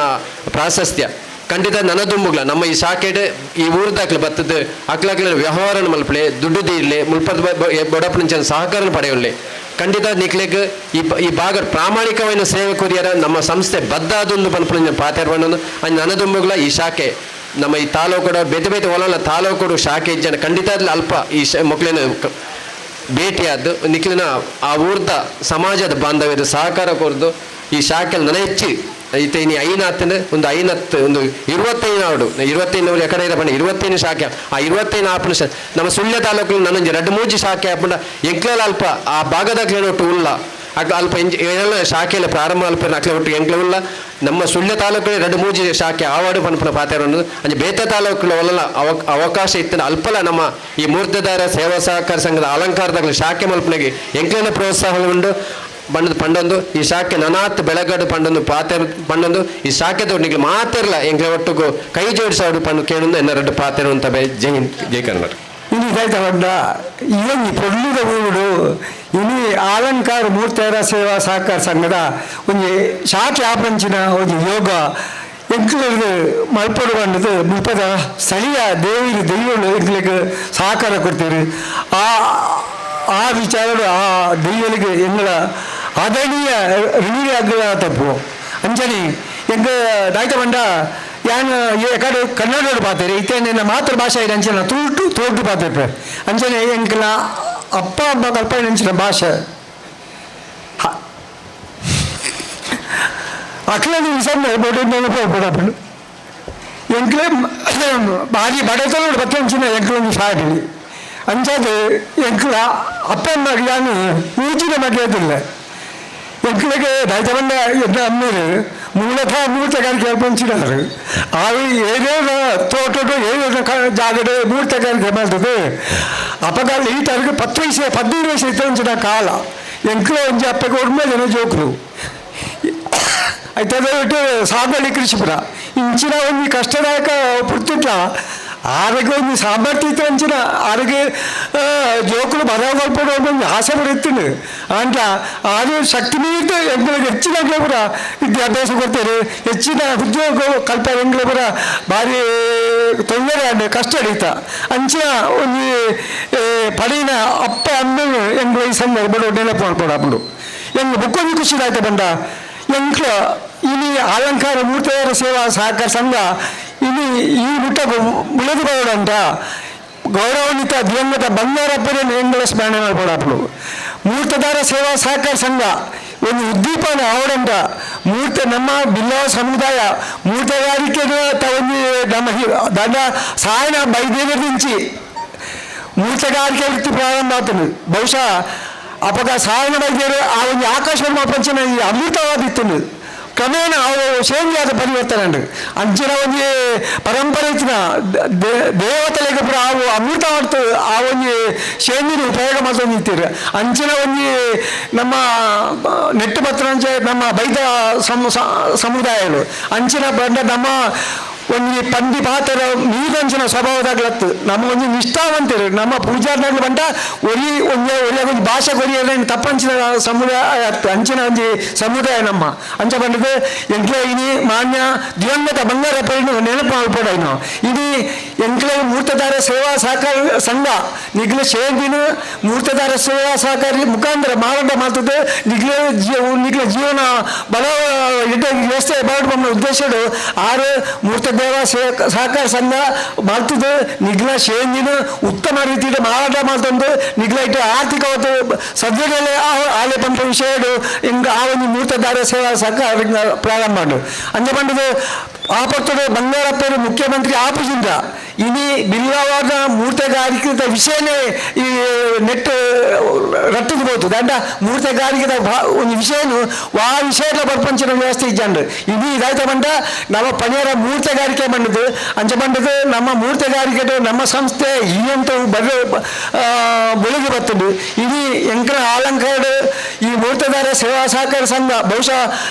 ಪ್ರಾಶಸ್ತ್ಯ ಖಂಡಿತ ನನದುಂಬುಗ್ಲ ನಮ್ಮ ಈ ಶಾಖೆಡ್ ಈ ಊರದಾಕ್ಲೆ ಬರ್ತದೆ ಅಕ್ಲಾಕ್ಲೆ ವ್ಯವಹಾರ ಮಲ್ಪಲೆ ದುಡ್ಡು ತೀರ್ಲೆ ಮುಲ್ಪದ ಬೊಡಪುನಂಚಿನ ಸಹಕಾರ ಪಡೆಯೊಳ್ಳೆ ಖಂಡಿತ ನಿಕ್ಲೆಗ್ ಈ ಭಾಗ ಪ್ರಾಮಾಣಿಕమైన ಸೇವೆ ಕೊರಿಯರ ನಮ್ಮ ಸಂಸ್ಥೆ ಬದ್ಧ ಅದೊಂದು ಪನ್ಪುನ ಪಾತ್ರ ಅದು ನನದುಂಬುಗ್ಲ ಈ ಶಾಖೆ ನಮ್ಮ ಈ ತಾಲೂಕು ಬೇತೆ ಬೇತೆ ಒಲ ತಾಲೂಕು ಶಾಖೆ ಜನ ಖಂಡಿತ ಅಲ್ಪ ಈ ಮಕ್ಕಳಿನ ಭೇಟಿಯಾದ್ದು ನಿಖಿಲಿನ ಆ ಊರ್ದ ಸಮಾಜದ ಬಾಂಧವ್ಯದ ಸಹಕಾರ ಕೊರ್ದು ಈ ಶಾಖೆಯಲ್ಲಿ ನನ್ನ ಹೆಚ್ಚಿ ಐತೆ ಇನ್ನು ಒಂದು ಐನತ್ತು ಒಂದು 25 ಎಕಡೆ ಇರ ಬಣ್ಣ 25 ಶಾಖೆ ಆ 25 ಆಪಣ ನಮ್ಮ ಸುಳ್ಯ ತಾಲೂಕು ನನ್ನ 2-3 ಶಾಖೆ ಹಾಪಂಡ ಎಂಕ್ಲೆಲ್ಲ ಅಲ್ಪ ಆ ಭಾಗದಾಗ ಒಟ್ಟು ಉಲ್ಲ ಅಲ್ಪ ಎಲ್ಲ ಶಾಖೆಯಲ್ಲಿ ಪ್ರಾರಂಭ ಅಲ್ಪ ಅಕ್ಲೆ ಒಟ್ಟು ಎಂಕ್ಲೆ ಉಲ್ಲ ನಮ್ಮ ಸುಳ್ಯ ತಾಲೂಕಲ್ಲಿ 2-3 ಶಾಖೆ ಆವಾಡು ಪನ್ಪನ ಪಾತ್ರ ಅಂದರೆ ಬೇತೆ ತಾಲೂಕಲ್ಲಿ ಒಲ್ಲ ಅವಕಾಶ ಇತ್ತು ಅಲ್ಪಲ ನಮ್ಮ ಈ ಮೂರ್ತಿದಾರ ಸೇವಾ ಸಹಕಾರ ಸಂಘದ ಅಲಂಕಾರದಾಗಲಿ ಶಾಖೆ ಮಲ್ಪನೆಗೆ ಎಂಕ್ಲೆನ ಪ್ರೋತ್ಸಾಹ ಉಂಡು ಪಂಡೊಂದು ಈ ಶಾಖೆ ನನಾತ್ ಬೆಳಗಡು ಪಂಡೊಂದು ಪಾತೆರ್ ಪಂಡೊಂದು ಈ ಶಾಖೆ ತೋಡಿಗೆ ಮಾತಿರಲ್ಲ ಎಂಕ್ಲೆ ಒಟ್ಟಿಗೂ ಕೈ ಜೋಡಿಸೋಡು ಪಂಡು ಕೇಳೊಂದು ಎನ್ನ ಪಾತೆರು ಅಂತ ಜೈ ಕನ್ನಡ ಇನಿ ಕಾಯ್ತಾ ಬಂದ ಇವನಿ ಪೊಳ್ಳಿದ ಊರು ಇನಿ ಅಲಂಕಾರ ಮೂರ್ತಿಯರ ಸೇವಾ ಸಹಕಾರ ಸಂಘದ ಒಂದು ಶಾಖೆ ಆಪಂಚಿನ ಒಂದು ಯೋಗ ಎಂಕ್ಲಿಗೆ ಮಲ್ಪಡು ಬಂದದು ಮುಲ್ಪದ ಸ್ಥಳೀಯ ದೈವಗಳು ಎಂಕ್ಲಿಗೆ ಸಹಕಾರ ಕೊಡ್ತೀರಿ ಆ ವಿಚಾರಗಳು ಆ ದೈವಗಳಿಗೆ ಎಂಗಳ ಆದರಣೀಯ ಋಣಿಗೆ ಆಗ್ಗಳ ತಪ್ಪು ಅಂಚನೆ ಎಂಗ ದಾಯ್ತ ಬಂಡ ಯಾನು ಕಡೆ ಕನ್ನಡ ಪಾತೇರಿ ಇತ್ತೆ ನನ್ನ ಮಾತೃ ಭಾಷೆ ಇದೆ ಅಂಚನ ತೋಟು ಪಾತೇpe ಅಂಚನೆ ಎಂಕಲ ಅಪ್ಪ ಅಮ್ಮ ಕಲ್ಪನೆ ಅಂಚಿನ ಭಾಷೆ ಅಕ್ಲದ ವಿಷಯ ಬೋಟು ನೆನಪು ಎಂಕ್ಲೆ ಭಾರಿ ಬಡತನೋಡು ಪತ್ತೆ ಅಂಚಿನ ಎಂಕ್ಲೊಂದು ಶಾಲೆ ಅಂಚದು ಎಂಕ್ಲ ಅಪ್ಪ ಅಮ್ಮಗೆ ಯಾನು ಊಚಿನ ಮಗ್ಯದಿಲ್ಲ ಎಂಕ್ಲಿಗೆ ದಾಯ್ತ ಬಂದ ಎದ್ದ ಅಮ್ಮರು ಮೂಲತಃ ಮೂರ್ತಿಗಾರಿಕೆ ಪಂಚಿನಾರು ಅದು ಏನೇನು ತೋಟಡು ಏನೇನು ಜಾಗಡೆ ಮೂರ್ತಿಗಾರಿಕೆ ಮಾಡ್ತದೆ ಅಪಗಾಲ ಈ ತರಗೆ 15 ವಯಸ್ಸು ಇತ್ತಂಚಿನ ಕಾಲ ಎಂಕ್ಲ ಒಂಜಿ ಅಪ್ಪಗೆ ಒಡ್ಮೆ ಜನ ಜೋಕರು ಆಯ್ತದ ಬಿಟ್ಟು ಸಾಗಲಿ ಕೃಷಿಪುರ ಇಂಚಿನ ಒಂದು ಕಷ್ಟದಾಯಕ ಪುರ್ತಿಟ್ಲ ಆರೋಗ್ಯ ಒಂದು ಸಾಮರ್ಥ್ಯ ಇತ್ತು ಅಂಚಿನ ಆರೋಗ್ಯ ಜೋಕುಲು ಬದಲಾವಲ್ಪಡೋ ಒಂದು ಆಸೆ ಬರುತ್ತೀನಿ ಅಂತ ಅದು ಶಕ್ತಿ ಮೀರಿತು ಎಂಗಳಿಗೆ ಹೆಚ್ಚಿನ ಎಂಗ್ಲಪುರ ವಿದ್ಯಾಭ್ಯಾಸ ಕೊಡ್ತಾರೆ ಹೆಚ್ಚಿನ ಉದ್ಯೋಗ ಕಲ್ಪನೆ ಎಂಗ್ಲಪುರ ಭಾರಿ ತೊಂದರೆ ಅಂಡೆ ಕಷ್ಟ ಹಿಡಿತ ಅಂಚಿನ ಒಂದು ಪಡಿನ ಅಪ್ಪ ಅಮ್ಮನು ಎಂಗ್ಲ ಈ ಸಂದರ್ಭ ನೆನಪು ಮಾಡ್ಕೊಡಪ್ಪಡು ಎಂಗ್ ಬುಕ್ಕೊಂದು ಖುಷಿ ಆಯ್ತು ಬಂದ ಎಂಕ್ಲ ಇನಿ ಅಲಂಕಾರ ಮೂರ್ತಿಯರ ಸೇವಾ ಸಹಕಾರ ಸಂಘ ಇನಿ ಈ ಮುಟ್ಟకు ಮುಳದು ಬರೋడంట ಗೌರವಾನ್ವಿತ ದಿವಂಗತ ಬಂಗಾರಪ್ಪರನ್ನು ಎಂಗಳ ಸ್ಮರಣೆ ಮಾಡ್ಕೊಡಪ್ಪಳು ಮೂರ್ತಿದಾರ ಸೇವಾ ಸಹಕಾರ ಸಂಘ ಒಂದು ಉದ್ದೀಪನ ಅವడంಟ ಮೂರ್ತಿ ನಮ್ಮ ಬಿಲ್ಲವ ಸಮುದಾಯ ಮೂರ್ತಿಗಾರಿಕೆ ಒಂದು ನಮ್ಮ ದಂಡ ಸಾಯನ ಬೈದೇವರಿಂಚಿ ಮೂರ್ತಿಗಾರಿಕೆ ವೃತ್ತಿ ಪ್ರಾರಂಭ ಆಗ್ತದೆ ಬಹುಶಃ ಅಪಗ ಸಾಯನ ಬೈದೇವರು ಆ ಒಂದು ಆಕಾಶವಾಣಿ ಪ್ರಪಂಚನ ಅಮೃತವಾದಿತ್ತು ಕ್ರಮೇಣ ಅವು ಶೇಂಗಾದ ಪರಿವರ್ತನೆ ಉಂಟು ಅಂಚಿನ ಒಂದು ಪರಂಪರೆ ಇತ್ತಿನ ದೇವತೆಲೆಗೆ ಪುರ ಅವು ಅಮೃತ ಮಾಡ್ತು ಆ ಒಂದು ಶೇಂಗಿನ ಉಪಯೋಗ ಮಾಡ್ತಾ ನಿಂತಿರು ಅಂಚಿನ ಒಂದು ನಮ್ಮ ನೆಟ್ಟು ಪತ್ರ ನಮ್ಮ ಬೈದ ಸಮುದಾಯಗಳು ಅಂಚಿನ ಬಂದ ನಮ್ಮ ಒಂದು ಪಂದಿ ಪಾತ್ರ ನೀರಂಚಿನ ಸ್ವಭಾವದಾಗ್ಲತ್ತು ನಮ್ಮ ಒಂದು ನಿಷ್ಠಾವಂತರು ನಮ್ಮ ಪೂಜಾರ್ನಾಗ್ಲು ಬಂಟ ಒಂದು ಭಾಷೆ ಕೊರಿಯೋದೇನು ತಪ್ಪಂಚಿನ ಸಮುದಾಯ ಅತ್ತು ಅಂಚಿನ ಒಂದು ಸಮುದಾಯ ನಮ್ಮ ಅಂಚ ಬಂದದ್ದು ಎಂಕ್ಲೆ ಇನಿ ಮಾನ್ಯ ದಿವಂಗತ ಬಂಗಾರಪ್ಪನು ನೆನಪು ಮಾಡ್ಕೊಡೇನು ಇದು ಎಂಕ್ಲೆ ಮೂರ್ತಿದಾರ ಸೇವಾ ಸಹಕಾರ ಸಂಘ ನಿಗ್ಲೆ ಶೇಂಗಿನ ಮೂರ್ತಿದಾರ ಸೇವಾ ಸಹಕಾರಿ ಮುಖಾಂತರ ಮಾರಾಟ ಮಾಡ್ತದೆ ನಿಗ್ಲೆ ಜೀವನ ಬಲ ವ್ಯವಸ್ಥೆ ಮಾಡುವ ಉದ್ದೇಶಗಳು ಆರು ಮೂರ್ತಿ ದೇವ ಸಹಕಾರ ಸಂಘ ಮಾಡ್ತಿದ್ದು ನಿಗ್ಲ ಶೇಂಗಿನ ಉತ್ತಮ ರೀತಿಯ ಮಾರಾಟ ಮಾಡ್ತಂದು ನಿಗ್ಲ ಇಟ್ಟು ಆರ್ಥಿಕ ಸದ್ಯದಲ್ಲೇ ಆಲೆ ಪಂಪ ವಿಷಯಗಳು ಹಿಂಗೆ ಆ ಒಂದು ಮೂರ್ತಿದಾರ ಸೇವಾ ಸಹಕಾರ ಪ್ರಾರಂಭ ಮಾಡು ಅಂಜೆ ಬಂದದು ಆಪತ್ತದ ಬಂಗಾರಪ್ಪರು ಮುಖ್ಯಮಂತ್ರಿ ಆಪದಿಂದ ಇನಿ ಬಿಲ್ಲವಾದ ಮೂರ್ತಿಗಾರಿಕೆ ವಿಷಯನೇ ಈ ನೆಟ್ ರಟ್ಟಿದು ಹೋಯ್ತು ದಂಡ ಮೂರ್ತಿಗಾರಿಕೆ ಒಂದು ವಿಷಯನು ಆ ವಿಷಯದ ಪ್ರಪಂಚದ ವ್ಯವಸ್ಥೆ ಇಜ್ಜಂಡು ಇಡೀ ಇದಾಯ್ತ ಬಂದ ನಮ್ಮ ಪಣಿಯರ ಮೂರ್ತಿಗಾರಿಕೆ ಬಂದದ್ದು ಅಂಚೆ ಬಂದದ್ದು ನಮ್ಮ ಮೂರ್ತಿಗಾರಿಕೆ ನಮ್ಮ ಸಂಸ್ಥೆ ಈ ಅಂತ ಬೆಳಗ್ಗೆ ಬರ್ತದೆ ಇಡೀ ಎಂಕನ ಅಲಂಕಾರ ಈ ಮೂರ್ತಿದಾರ ಸೇವಾ ಸಹಕಾರ ಸಂಘ ಬಹುಶಃ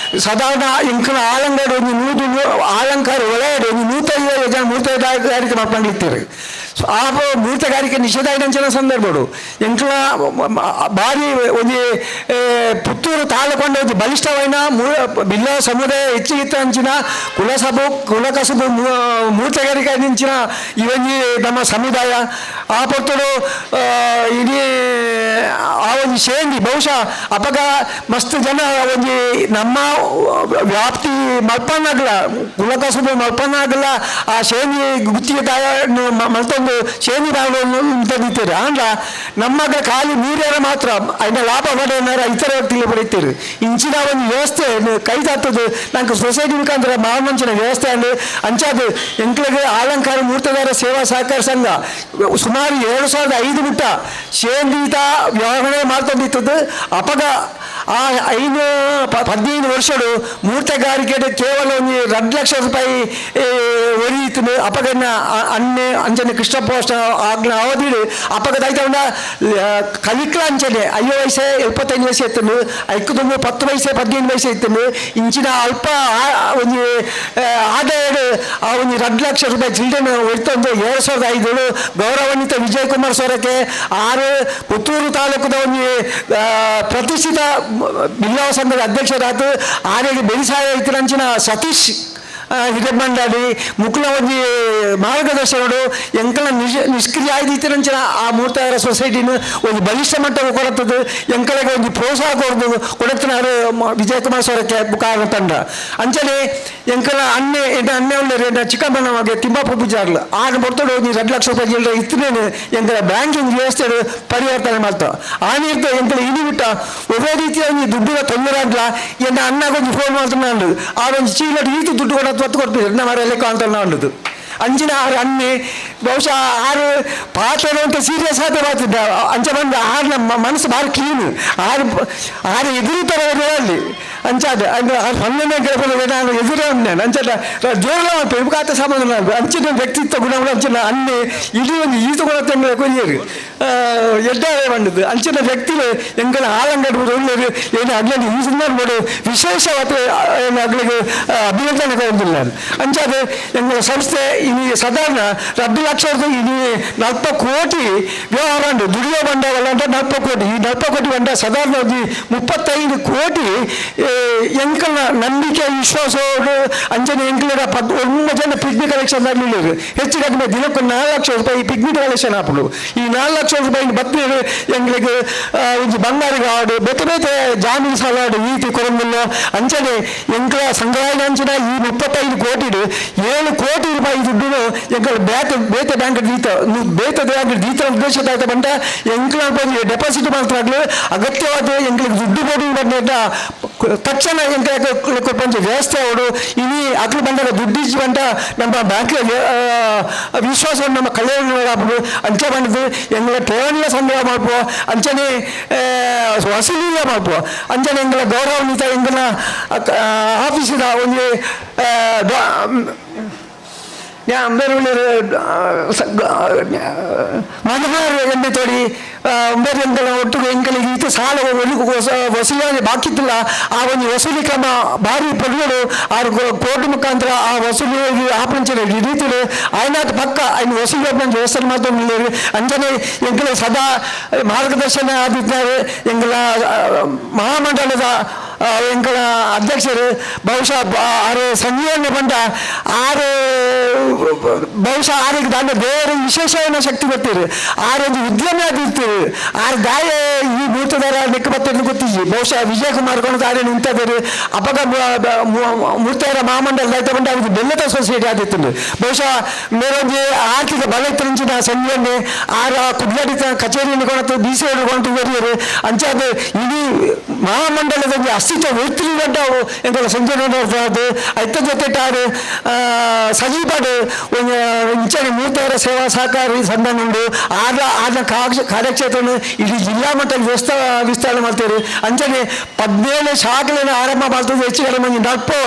ಸಾಧಾರಣ ಎಂಕನ ಅಲಂಕಾರ ಒಂದು ಅಲಂಕಾರ ಒಳಗಡೆ ಒಂದು 150 ಜನ ಮೂರ್ತಿಗಾರಿಕೆ ಮಾಡ್ಕೊಂಡಿರ್ತಾರೆ ಆ ಮೂರ್ತಗಾರಿಕೆ ನಿಷೇಧ ಆಯ್ದಂಚಿನ ಸಂದರ್ಭಡು ಎಂಕ್ಲ ಭಾರಿ ಒಂದು ಪುತ್ತೂರು ತಾಲೂಕೊಂಡ ಒಂದು ಬಲಿಷ್ಠವೈನ ಬಿಲ್ಲ ಸಮುದಾಯ ಹೆಚ್ಚಿಗಿತ್ತ ಅಂಚಿನ ಕುಲಕಸಬು ಮೂರ್ತಗಾರಿಕೆ ಅಂಚಿನ ಇವೊಂದು ನಮ್ಮ ಸಮುದಾಯ ಆ ಪೊತ್ತಡು ಇಡೀ ಆ ಒಂದು ಶೇಂದಿ ಬಹುಶಃ ಅಪಗ ಮಸ್ತ್ ಜನ ಒಂದು ನಮ್ಮ ವ್ಯಾಪ್ತಿ ಮಲ್ಪನಾಗಲ್ಲ ಕುಲಕಸಬು ಮಲ್ಪನಾಗಲ್ಲ ಆ ಶೇಂದಿ ಗುತ್ತಿಗೆ ಮಲ್ತೊಂದು ಶೇಂದಿ ಬಾಳೀತೀರಿ ಅಂದ್ರ ನಮ್ಮಗ ಖಾಲಿ ನೀರ್ಯಾರ ಮಾತ್ರ ಅದನ್ನ ಲಾಭ ಪಡೆಯನಾರ ಇತರ ವ್ಯಕ್ತಿಗಳು ಪಡೀತೀರಿ ಇಂಚಿನ ಒಂದು ವ್ಯವಸ್ಥೆ ಕೈ ತತ್ತದು ನಂಗೆ ಸೊಸೈಟಿ ಮುಖಾಂತರ ಮಹಾಮಂಚಿನ ವ್ಯವಸ್ಥೆ ಅಂದ್ರೆ ಅಂಚಾದು ಎಂಕ್ಳಿಗೆ ಆಲಂಕಾರ ಮೂರ್ತದಾರ ಸೇವಾ ಸಹಕಾರ ಸಂಘ ಸುಮಾರು 2005 ಬಿಟ್ಟ ಶೇಂದಿತ ವ್ಯವಹಾರ ಮಾಡ್ಕೊಂಡಿದ್ದದ್ದು ಅಪಗ ಆ 15 ವರ್ಷಡು ಮೂರ್ತಗಾರಿಕೆ ಕೇವಲ ಒಂದು 2 ಲಕ್ಷ ರೂಪಾಯಿ ಒರಿಯಿತು ಅಪಗನ್ನ ಅಂಚನೆ ಕೃಷ್ಣಪ್ಪ ಆಗ್ನ ಅವಧಿಡು ಅಪಗದಾಯ್ತ ಕಲಿಕ್ಲ ಅಂಚನೆ 5 ವಯಸ್ಸೇ 75 ವಯಸ್ಸು ಎತ್ತನು ಐಕ್ಕದೊಂದು 10 ವಯಸ್ಸೇ 15 ವಯಸ್ಸು ಎತ್ತನು ಇಂಚಿನ ಅಲ್ಪ ಒಂದು ಆದಾಯ ಆ ಒಂದು 2 ಲಕ್ಷ ರೂಪಾಯಿ ಚಿಲ್ಡ್ರನ್ ಒಡ್ತಂದು 2005 ಗೌರವಾನ್ವಿತ ವಿಜಯಕುಮಾರ್ ಸೊರಕೆ 6 ಪುತ್ತೂರು ತಾಲೂಕದ ಒಂದು ಪ್ರತಿಷ್ಠಿತ ಬಿಲ್ಲವ ಸಂಘದ ಅಧ್ಯಕ್ಷರಾದ ಆನೆಗೆ ಬೆಳಿಸಾಯ ಇತರಂಚಿನ ಸತೀಶ್ ಹಿರೇಮಂಡಳಿ ಮುಕ್ಲ ಒಂದು ಮಾರ್ಗದರ್ಶನಗಳು ಎಂಕಲ ನಿಷ್ಕ್ರಿಯ ಆಯ್ದಿತ್ತಿರಂಚಿನ ಆ ಮೂರ್ತಗಾರ ಸೊಸೈಟಿನ ಒಂದು ಬಲಿಷ್ಠ ಮಟ್ಟ ಕೊಡುತ್ತದೆ ಎಂಕಲಿಗೆ ಒಂದು ಪ್ರೋತ್ಸಾಹ ಕೊಡುತ್ತಿನಾರು ವಿಜಯಕುಮಾರ್ ಸೊರಕೆ ಕಾರಣ ತಂಡ ಅಂಚನೆ ಎಂಕಲ ಅನ್ನೆ ಉಳ್ಳ ಚಿಕ್ಕಮ್ಮನವಾಗಿ ತಿಮ್ಮಪ್ಪ ಪೂಜಾರ್ಲು ಆಗ ಬರ್ತಡೆ ಒಂದು 2 ಲಕ್ಷ ರೂಪಾಯಿ ಜಿಲ್ಲೆ ಇತ್ತನೇನು ಎಂಕಲ ಬ್ಯಾಂಕಿಂಗ್ ವ್ಯವಸ್ಥೆ ಪರಿವರ್ತನೆ ಮಾಡ್ತಾವೆ ಆ ನೀರ್ತ ಎಂಕಲ ಇನಿ ಬಿಟ್ಟ ಒದೇ ರೀತಿಯ ಒಂದು ದುಡ್ಡಿನ ತೊಂದರೆ ಆಗಲ್ಲ ಎನ್ನ ಅಣ್ಣಗೊಂದು ಫೋನ್ ಮಾಡ್ತಾನೆ ಆ ಒಂದು ಚೀಲ ರೀತಿ ದುಡ್ಡು ಕೊಡೋದು ಒತ್ತು ಕೊಡ್ತೀವಿ ನಮ್ಮರೆಲ್ಲ ಕಾಣ್ತಾನೆ ನಾಡುದು ಅಂಚಿನ 6 ಅನ್ನೆ ಬಹುಶಃ 6 ಪಾತ್ರ ಅಂತ ಸೀರಿಯಸ್ ಆಗಿ ಮಾಡ್ತಿದ್ದ ಅಂಚ ಬಂದು 6 ನಮ್ಮ ಮನಸ್ಸು ಭಾರಿ ಕ್ಲೀನ್ 6 ಎದುರುತ್ತಾರೆ ಅಲ್ಲಿ ಅಂಚಾದ ಅಂದ್ರೆ 12ನೇ ಗ್ರಹದಲ್ಲಿ ನಾನು ಎದುರೇ ಉಂಟು ಅಂಚದ ಜೋರ ಮಾಡ್ತೇವೆ ಸಂಬಂಧ ನಾನು ಅಂಚಿನ ವ್ಯಕ್ತಿತ್ವ ಗುಣಗಳು ಅಂಚಿನ ಅನ್ನೆ ಇಡೀ ಒಂದು ಈತು ಗುಣ ತಂಗ ಕೊಯ್ಯರು ಎಡ್ಡಾರೆ ಬಂದದ್ದು ಅಂಚಿನ ವ್ಯಕ್ತಿಗಳು ಎಂಗಳ ಆಲಂಗಡ್ಬೋದು ಒಳ್ಳೆಯದು ಏನು ಅಗ್ಲಲ್ಲಿ ಈ ಸಂದರ್ಭಗಳು ವಿಶೇಷವಾದ ಏನು ಅಗ್ಲಿಗೆ ಅಭಿನಂದನೆ ಕೊಡೋದಿಲ್ಲ ಅಂಚಾದ ಎಂಗಳ ಸಂಸ್ಥೆ ಇನಿ ಸಾಧಾರಣ 2 ಲಕ್ಷ ಇನಿ 40 ಕೋಟಿ ವ್ಯವಹಾರ ಉಂಟು ದುಡಿಯೋ ಬಂಡವಾಳ ಅಂತ 40 ಕೋಟಿ ಈ 40 ಕೋಟಿ ಬಂಡ ಸಾಧಾರಣ 35 ಕೋಟಿ ಎಂಕಲ್ನ ನಂಬಿಕೆ ವಿಶ್ವಾಸಗಳು ಅಂಜನೆ ಎಂಕಲ 1 ಜನ ಪಿಗ್ಮಿ ಕಲೆಕ್ಷನ್ ಆಗಲಿಲ್ಲ ಹೆಚ್ಚು ಕಡಿಮೆ ದಿನಕ್ಕೆ 4 ಲಕ್ಷ ರೂಪಾಯಿ ಪಿಗ್ಮಿ ಕಲೆಕ್ಷನ್ ಹಾಪಲು ಈ 4 ಲಕ್ಷ ರೂಪಾಯಿ ಬತ್ತೇರು ಎಂಗಳಿಗೆ ಒಂದು ಬಂಗಾರಿಗೆ ಆಡು ಬೇತೆ ಬೇತೆ ಜಾಮೀನು ಸಾಲಾಡು ಈ ರೀತಿ ಕೊಡೋದಿಲ್ಲ ಅಂಚನೆ ಎಂಕಲ ಸಂಗ್ರಹಣೆ ಅಂಚಿನ ಈ 35 ಕೋಟಿ 7 ಕೋಟಿ ರೂಪಾಯಿ ದುಡ್ಡು ಎಂಕಲ್ ಬೇತೆ ಬ್ಯಾಂಕ್ ಬೇತೆ ಬ್ಯಾಂಕ್ ದೀತ ಉದ್ದೇಶದ ಆಯ್ತು ಬಂದ ಎಂಕಲ ಡೆಪಾಸಿಟ್ ಮಾಡ್ತಾಗಲಿ ಅಗತ್ಯವಾದ ಎಂಕಲಿಗೆ ದುಡ್ಡು ಕೊಡಿ ಬಂದ ತಕ್ಷಣ ಎಂಕಲ್ ವ್ಯವಸ್ಥೆ ಅವರು ಇನಿ ಅಕ್ಲು ಬಂದಾಗ ದುಡ್ಡಿಸಿ ಬಂದ ನಮ್ಮ ಬ್ಯಾಂಕ್ ವಿಶ್ವಾಸವನ್ನು ನಮ್ಮ ಕಳೆಯಬಹುದು ಅಂಚೆ ಬಂದದ್ದು ಎಂಗಳ ಠೇವಣಿಯ ಸಂಗ್ರಹ ಮಾಡ್ಬೋ ಅಂಚನೆ ವಸೂಲಿಯ ಮಾಡ್ಬೋ ಅಂಚನೆ ಎಂಗಳ ಗೌರವಾನ್ವಿತ ಎಂಗಳ ಆಫೀಸಿನ ಒಂದು ಮನೋಹರ್ ಎಣ್ಣೆ ತೋಡಿ ಎಂಕಲ ಒಟ್ಟಿಗೆ ಎಂಕಲಿಗೆ ಈತ ಸಾಲ ವಸೂಲಿ ಬಾಕಿತ್ತಿಲ್ಲ ಆ ಒಂದು ವಸೂಲಿ ಕ್ರಮ ಭಾರಿ ಪಡೆಗಳು 6 ಕೋಟಿ ಮುಖಾಂತರ ಆ ವಸೂಲಿ ಆಪಂಚನ ರೀತಿಯಲ್ಲಿ ಆಯ್ನಾದ ಪಕ್ಕ ಐನು ವಸೂಲಿ ಆಪಂಚ ವ್ಯವಸ್ಥೆ ಮಾತ್ರ ಅಂಜನೆ ಎಂಕಲ ಸದಾ ಮಾರ್ಗದರ್ಶನ ಆದಿದ್ದಾರೆ ಎಂಕಲ ಮಹಾಮಂಡಲದ ಎಂಕಲ ಅಧ್ಯಕ್ಷರು ಬಹುಶಃ 6 ಸಂಘೀಯ ಬಂದ 6 ಬಹುಶಃ 6 ದಾಂಡ ಬೇರೆ ವಿಶೇಷమైన ಶಕ್ತಿ ಗೊತ್ತಿರು 6 ಒಂದು ಉದ್ಯಮ ಆಗಿರ್ತೀರಿ 6 ಗಾಯ ಈ ಮೂರ್ತದಾರ ಲೆಕ್ಕ ಬರ್ತದೆ ಗೊತ್ತಿದ್ವಿ ಬಹುಶಃ ವಿಜಯಕುಮಾರ್ ದಾರಿ ನಿಂತಿದ್ದಾರೆ ಅಪಗ ಮೂರ್ತಿಯರ ಮಹಾಮಂಡಲ ರೈತ ಬಂದ ಅವ್ರಿಗೆ ಬೆಲ್ಲದ ಸೊಸೈಟಿ ಆದಿತ್ತು ಬಹುಶಃ ಮೇರೊಂದು ಆರ್ಥಿಕ ಬಲ ಇತ್ತಂಚಿನ ಸಂಘಟನೆ 6 ಕುಡ್ಲಾಡಿತ ಕಚೇರಿಯನ್ನು ಕೊಡತ್ತು BC ಕೊಂಡು ಬರೆಯರು ಅಂಚಾದ ಇಡೀ ಮಹಾಮಂಡಲದ ಅಸ್ತಿತ್ವ ಉಳಿತಿರಿ ಬಂದವು ಎಂಕಲ್ಲ ಸಂಜೆ ನೋಡ್ಬೋದು ಐತ ಜೊತೆ ಟಾರು ಸಜೀಪಾಡು ಇಂಚನೆ ಮೂರ್ತವರ ಸೇವಾ ಸಹಕಾರಿ ಸಂಘ ಉಂಡು ಆದ ಕಾರ್ಯಕ್ಷೇತ್ರವನ್ನು ಇಡೀ ಜಿಲ್ಲಾ ಮಟ್ಟದ ವಿಸ್ತರಣೆ ಮಾಡ್ತೀರಿ ಅಂಚನೆ 17 ಶಾಖೆಗಳನ್ನು ಆರಂಭ ಮಾಡ್ತದೆ ಹೆಚ್ಚು ಕಡಿಮೆ 40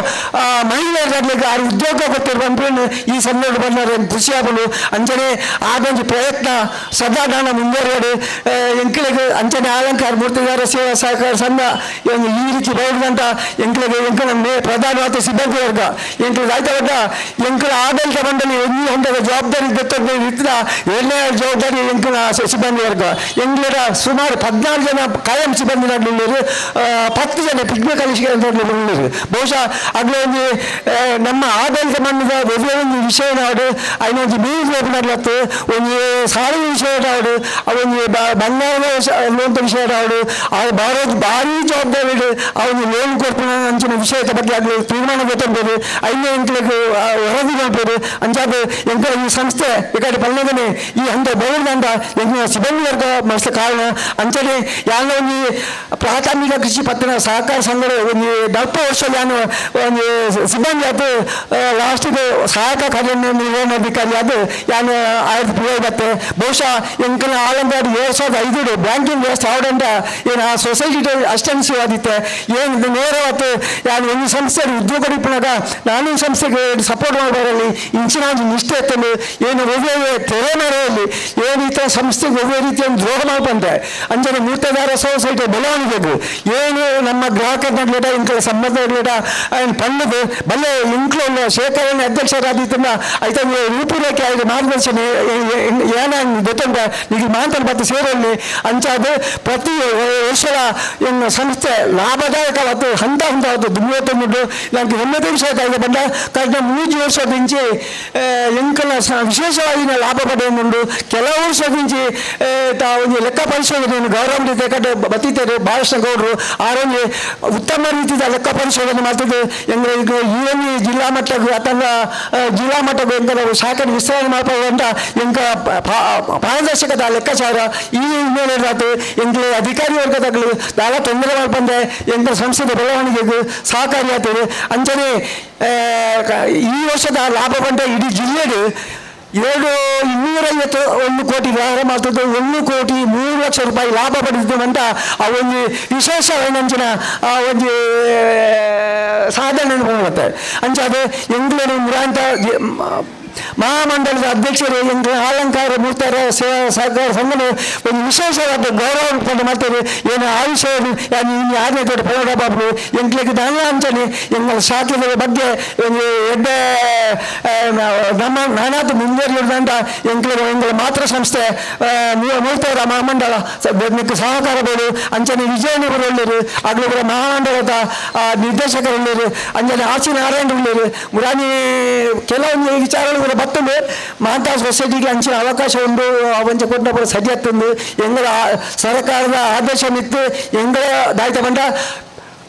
ಮಹಿಳೆಯರಿಗೆ 6 ಉದ್ಯೋಗ ಕೊಟ್ಟಿರು ಬಂದ್ರೇನು ಈ ಸಂದರ್ಭ ಬಂದರೆ ಖುಷಿ ಆಗಲು ಅಂಚನೆ ಆದೊಂದು ಪ್ರಯತ್ನ ಸದಾ ನಾನು ಮುಂದುವರಿಯೋದು ಎಂಕಲಿಗೆ ಅಂಚನೆ ಅಲಂಕಾರ ಮೂರ್ತಿಗಾರ ಸೇವಾ ಸಹಕಾರ ಸಂಘ ಈ ರೀತಿ ಬರೋದಂತ ಎಂಕಲಿಗೆ ಎಂಕಲ ಪ್ರಧಾನವಾದ ಸಿಬ್ಬಂದಿ ವರ್ಗ ಎಂಕಲಿಗೆ ಆಯ್ತಾ ಎಂಕಲ ಆದಾಯ ಆಡಳಿತ ಮಂಡಳಿ ಈ ಹಂತದ ಜವಾಬ್ದಾರಿ ದತ್ತಂದು ಇದ್ರ ಎರಡನೇ ಜವಾಬ್ದಾರಿ ಎಂಕಿನ ಸಿಬ್ಬಂದಿ ವರ್ಗ ಎಂಗ್ಲರ ಸುಮಾರು 14 ಜನ ಕಾಯಂ ಸಿಬ್ಬಂದಿ ನಡಲಿರು 10 ಜನ ಪಿಗ್ಮೆ ಕಲಿಸಿಗೆ ನಡಲಿರು ಬಹುಶಃ ಅಗ್ಲ ಒಂದು ನಮ್ಮ ಆಡಳಿತ ಮಂಡಳಿದ ಒಳ್ಳೆ ಒಂದು ವಿಷಯ ನಾಡು ಐನೊಂದು ಮೀನು ನಡ್ಲತ್ತು ಒಂದು ಸಾರಿಗೆ ವಿಷಯ ನಾಡು ಅವೊಂದು ಬಂಗಾರ ಲೋನ್ ವಿಷಯ ನಾಡು ಭಾರಿ ಜವಾಬ್ದಾರಿ ಅವನು ಲೋನ್ ಕೊಡ್ತಾನ ಅಂಚಿನ ವಿಷಯದ ಬಗ್ಗೆ ಆಗಲಿ ತೀರ್ಮಾನ ಗೊತ್ತಿರ್ಬೋದು ಐನೇ ಎಂಕ್ಲಿಗೆ ವರದಿ ಮಾಡ್ಬೋದು ಅಂಚಾದ ಎಂಕಲ ಈ ಸಂಸ್ಥೆ ಈ ಕಡೆ ಪಲ್ಲದನೆ ಈ ಹಂತ ಬೆಳೆದಂತ ಎಂಕಿನ ಸಿಬ್ಬಂದಿ ವರ್ಗ ಮಸ್ತ್ ಕಾರಣ ಅಂಚನೆ ಯಾನ ಒಂದು ಪ್ರಾಥಮಿಕ ಕೃಷಿ ಪತ್ತಿನ ಸಹಕಾರ ಸಂಘದ ಒಂದು 40 ವರ್ಷ ಯಾನು ಒಂದು ಸಿಬ್ಬಂದಿ ಅದು ಲಾಸ್ಟಿಗೆ ಸಹಾಯಕ ಕಾರ್ಯನಿರ್ವಹಣಾಧಿಕಾರಿ ಅದು ಯಾನು ಆಯ್ತು ಪುರೋಗತ್ತೆ ಬಹುಶಃ ಎಂಕಲ ಆಲಂಗಾಡಿ 2005 ಬ್ಯಾಂಕಿಂಗ್ ವ್ಯವಸ್ಥೆ ಆವಡಂತ ಏನು ಆ ಸೊಸೈಟಿ ಅಷ್ಟೆನ್ಸಿ ಆದಿತ್ತೆ ಏನು ನೇರವತ್ತು ಯಾನು ಒಂದು ಸಂಸ್ಥೆ ಉದ್ಯೋಗ ಕೊಡಿಪಿನಾಗ ನಾನು ಈ ಸಂಸ್ಥೆಗೆ ಸಪೋರ್ಟ್ ಮಾಡಬಾರಲ್ಲಿ ಇಂಚಿನ ಒಂದು ನಿಷ್ಠೆ ಎತ್ತಲು ಏನು ಒಳ್ಳೆ ತೆರೆ ಮೇರೆಯಲ್ಲಿ ಏನು ಈ ಥರ ಸಂಸ್ಥೆಗೆ ಒಳ್ಳೆ ರೀತಿಯನ್ನು ದ್ರೋಹ ಮಾಡ್ಬಂತೆ ಅಂಜನೆ ಮೂರ್ತದಾರ ಸೊಸೈಟಿ ಬೆಳವಣಿಗೆಗೂ ಏನು ನಮ್ಮ ಗ್ರಾಹಕರ ನಡ್ಲೇಟ ಇಂಕಲ ಸಂಬಂಧ ನಡ್ಲೇಟ ಪಣ್ಣದು ಬಲ್ಲೆ ಇಂಕ್ಲ ಶೇಖರಣೆ ಅಧ್ಯಕ್ಷರಾದಿತ್ತನ್ನ ಆಯ್ತ ರೂಪುರೇಖೆ ಆಯ್ತು ಮಾರ್ಗದರ್ಶನ ಏನ ಗೊತ್ತಂತ ಈಗ ಮಾತಲ್ಲಿ ಮತ್ತು ಸೇರಲ್ಲಿ ಅಂಚಾದ ಪ್ರತಿ ವರ್ಷದ ಏನು ಸಂಸ್ಥೆ ಲಾಭದಾಯಕವಾದ ಹಂತ ಹಂತವಾದ ದುರ್ವತ್ತೊಂದು ನನಗೆ ಹೆಮ್ಮೆದ ವಿಷಯ ಆಗಿದೆ ಬಂದ ಕಳೆದ 3 ವರ್ಷದಿಂಚಿ ಎಂಕಲ ವಿಶೇಷವಾಗಿ ಲಾಭ ಪಡೆಯುವುದು ಕೆಲವು ವರ್ಷದಿಂಚಿ ಒಂದು ಲೆಕ್ಕ ಪರಿಶೋಧನೆಯನ್ನು ಗೌರವ ಕಡೆ ಬತ್ತಿದ್ದಾರೆ ಭಾಳಷ್ಟು ಗೌಡರು ಆರೋಗ್ಯ ಉತ್ತಮ ರೀತಿಯ ಲೆಕ್ಕ ಪರಿಶೋಧನೆ ಮಾಡ್ತಿದ್ದು ಎಂದ್ರೆ ಈಗ ಈ ಜಿಲ್ಲಾ ಮಟ್ಟಕ್ಕೂ ಅಥವಾ ಜಿಲ್ಲಾ ಮಟ್ಟಕ್ಕೂ ಎಂಕಲ ಶಾಖೆ ವಿಸ್ತರಣೆ ಮಾಡ್ಬೋದು ಅಂತ ಎಂಕ ಪಾರದರ್ಶಕದ ಲೆಕ್ಕಾಚಾರ ಈ ಮೇಲೆ ಆಯ್ತು ಎಂಕಲೆ ಅಧಿಕಾರಿ ವರ್ಗದಾಗಲಿ ದಾಳ ತೊಂದರೆ ಮಾಡ್ಬಂದೆ ಎಂಕ ಸಂಸ್ಥೆದ ಬೆಳವಣಿಗೆಗೂ ಸಹಕಾರಿ ಆಗ್ತದೆ ಅಂಚನೆ ಈ ವರ್ಷದ ಲಾಭ ಬಂದ ಇಡೀ ಜಿಲ್ಲೆಗೆ 251 ಕೋಟಿ ವ್ಯವಹಾರ ಮಾಡ್ತದ್ದು 1,03 ಲಕ್ಷ ರೂಪಾಯಿ ಲಾಭ ಪಡೆದಿದ್ದು ಅಂತ ಆ ಒಂದು ವಿಶೇಷವೇನಂಚಿನ ಆ ಒಂದು ಸಾಧನೆ ಮಾಡುತ್ತೆ ಅಂಚಾದ ಎಂಗ್ಲರು ಮುರಾಂತ ಮಹಾಮಂಡಲದ ಅಧ್ಯಕ್ಷರು ಎಂಟು ಅಲಂಕಾರ ಮೂರ್ತರ ಸಹಕಾರ ಸಂಘದ ಒಂದು ವಿಶೇಷವಾದ ಗೌರವ ಮಾಡ್ತಾರೆ ಏನು ಆ ವಿಷಯವನ್ನು ಯಾರನೇ ದೊಡ್ಡ ಪೌಡ ಬಾಬು ಎಂಟ್ಲಿಗೆ ದಾನ ಅಂಚನೆ ಎಂಗಳ ಶಾಖೆಗಳ ಬಗ್ಗೆ ಒಂದು ಎಡ್ಡ ನಮ್ಮ ನಾನಾತು ಮುಂದುವರಿಯುವುದಂತ ಎಂಗಳ ಮಾತೃ ಸಂಸ್ಥೆ ಮೂರ್ತವರ ಮಹಾಮಂಡಲ ಸಹಕಾರ ಬೋರ್ಡು ಅಂಚನೆ ವಿಜಯನಗರಲ್ಲಿರು ಆಗ್ಲೂ ಮಹಾಮಂಡಲದ ನಿರ್ದೇಶಕರಲ್ಲಿರು ಅಂಜನೆ ಆರ್ ಸಿ ನಾರಾಯಣ ಉಳ್ಳರು ಮುರಾನಿ ಕೆಲವೊಂದು ವಿಚಾರಗಳು ಬರ್ತದೆ ಮಾತಾ ಸೊಸೈಟಿಗೆ ಅಂಚಿನ ಅವಕಾಶ ಉಂಟು ಅವಂಚ ಕೊಟ್ಟప్పుడు ಸರಿ ಆಗ್ತದೆ ಎಂಗಳ ಸರ್ಕಾರದ ಆದೇಶ ನಿತ್ತು ಎಂಗಳ ದಾಯ್ತ ಬಂದ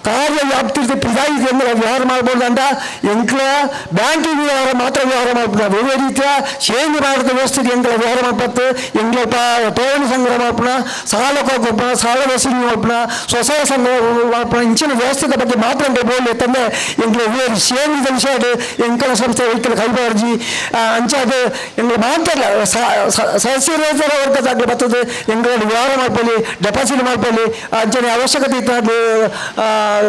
ಕಾರ್ಯ ವ್ಯಾಪ್ತಿರ್ದು ಪಿದಾಯಿ ಎಂಗಳ ವ್ಯವಹಾರ ಮಾಡ್ಬೋದು ಅಂತ ಎಂಕ್ಲ ಬ್ಯಾಂಕಿಂಗ್ ವ್ಯವಹಾರ ಮಾತ್ರ ವ್ಯವಹಾರ ಮಾಡ್ಬೋದು ಬೇರೆ ರೀತಿಯ ಶೇಂದ್ರ ಭಾರತ ವ್ಯವಸ್ಥೆಗೆ ಎಂಗಳ ವ್ಯವಹಾರ ಮಾಡ್ಬತ್ತು ಎಂಗಳ ಠೇವಣಿ ಸಂಗ್ರಹ ಮಾಡ್ಪಣ ಸಾಲ ಕೊಡ್ಪಣ ಸಾಲ ವಸೂಲಿ ಮಾಡ್ಪಣ ಸ್ವಸಹಾಯ ಸಂಗ್ರಹ ಮಾಡ್ಪಣ ಇಂಚಿನ ವ್ಯವಸ್ಥೆದ ಬಗ್ಗೆ ಮಾತ್ರ ಬೋಲ್ ತಂದೆ ಎಂಗಳ ಶೇಂದ್ರದ ವಿಷಯ ಎಂಕಲ ಸಂಸ್ಥೆ ಎಂಕಲ ಕೈಬಾರ್ಜಿ ಅಂಚಾದ ಎಂಗಳ ಮಾತ್ರ ಸದಸ್ಯರೇತರ ವರ್ಗದಾಗಲಿ ಬರ್ತದೆ ಎಂಗಳ ವ್ಯವಹಾರ ಮಾಡ್ಕೊಳ್ಳಿ ಡೆಪಾಸಿಟ್ ಮಾಡ್ಕೊಳ್ಳಿ ಅಂಚನೆ ಅವಶ್ಯಕತೆ ಇತ್ತು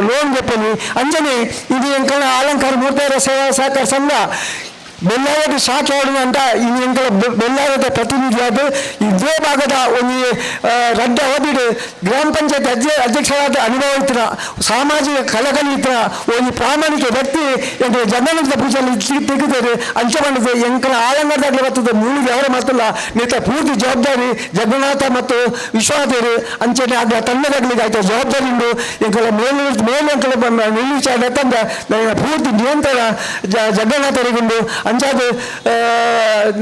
ಲೋನ್ ಕೊಪ್ಪಲಿ ಅಂಜನೆ ಇದು ಎಂಕಲ ಅಲಂಕಾರ ಮೂರ್ತವರ ಸೇವಾ ಸಹಕಾರ ಸಂಘ ಬೆಲ್ಲಾರದ ಶಾಖೆ ಆಡುವಂತ ಈ ಎಂಕಲ ಬೆಲ್ಲಾರದ ಪ್ರತಿನಿಧಿಯಾದ ಇದೇ ಭಾಗದ ಒಂದು ರಡ್ಡ ಅವಧಿಡು ಗ್ರಾಮ ಪಂಚಾಯತ್ ಅಧ್ಯಕ್ಷರಾದ ಅನುಭವ ಇತ್ರ ಸಾಮಾಜಿಕ ಕಳಕಳಿ ಇತ್ರ ಒಂದು ಪ್ರಾಮಾಣಿಕ ವ್ಯಕ್ತಿ ಎಂದು ಜಗನ್ನಾಥ ಪೂಜೆಯಲ್ಲಿ ತೆಗೆದರೆ ಅಂಚೆ ಮಾಡಿದೆ ಎಂಕಲ ಆಲಂಗಾರದಾಗಲಿ ಬರ್ತದೆ ಮೂರು ವ್ಯವಹಾರ ಮಾತಲ್ಲ ನೇತ ಪೂರ್ತಿ ಜವಾಬ್ದಾರಿ ಜಗನ್ನಾಥ ಮತ್ತು ವಿಶ್ವನಾಥರು ಅಂಚನೆ ಆಗ ತಂಡದಾಗಲಿಗೆ ಆಯ್ತು ಜವಾಬ್ದಾರಿ ಉಂಟು ಎಂಕಲ ಮೇಲೆ ಎಂಕಲ ನಿಲ್ಲಿಸ ತಂದ ಪೂರ್ತಿ ನಿಯಂತ್ರಣ ಜಗನ್ನಾಥರಿಗುಂಡು ಅಂಚಾದ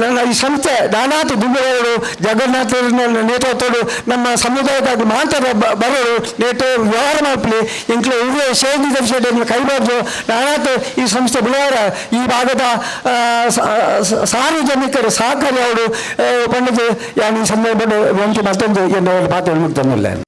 ನನ್ನ ಈ ಸಂಸ್ಥೆ ನಾನಾತು ದುಂಬೆಗಳು ಜಗನ್ನಾಥನ ನೇತೃತ್ವಡು ನಮ್ಮ ಸಮುದಾಯದಾಗ ಮಾತ್ರ ಬರೋರು ನೇತು ವ್ಯವಹಾರ ಮಾಡ್ಲಿ ಇಂಕ್ಲ ಇವೆ ಶೇಂದ್ರ ವಿಷಯದಲ್ಲಿ ಕೈಬಾರ್ದು ನಾನಾತು ಈ ಸಂಸ್ಥೆ ಬಿಡುವಾರ ಈ ಭಾಗದ ಸಾರ್ವಜನಿಕರು ಸಹಕಾರಿ ಅವರು ಪಂಡಿತ ಯಾನು ಈ ಸಂದರ್ಭ ಮತ್ತೊಂದು ಎಂದು ಪಾತ್ರ ಮುಗ್ತಂದಿಲ್ಲ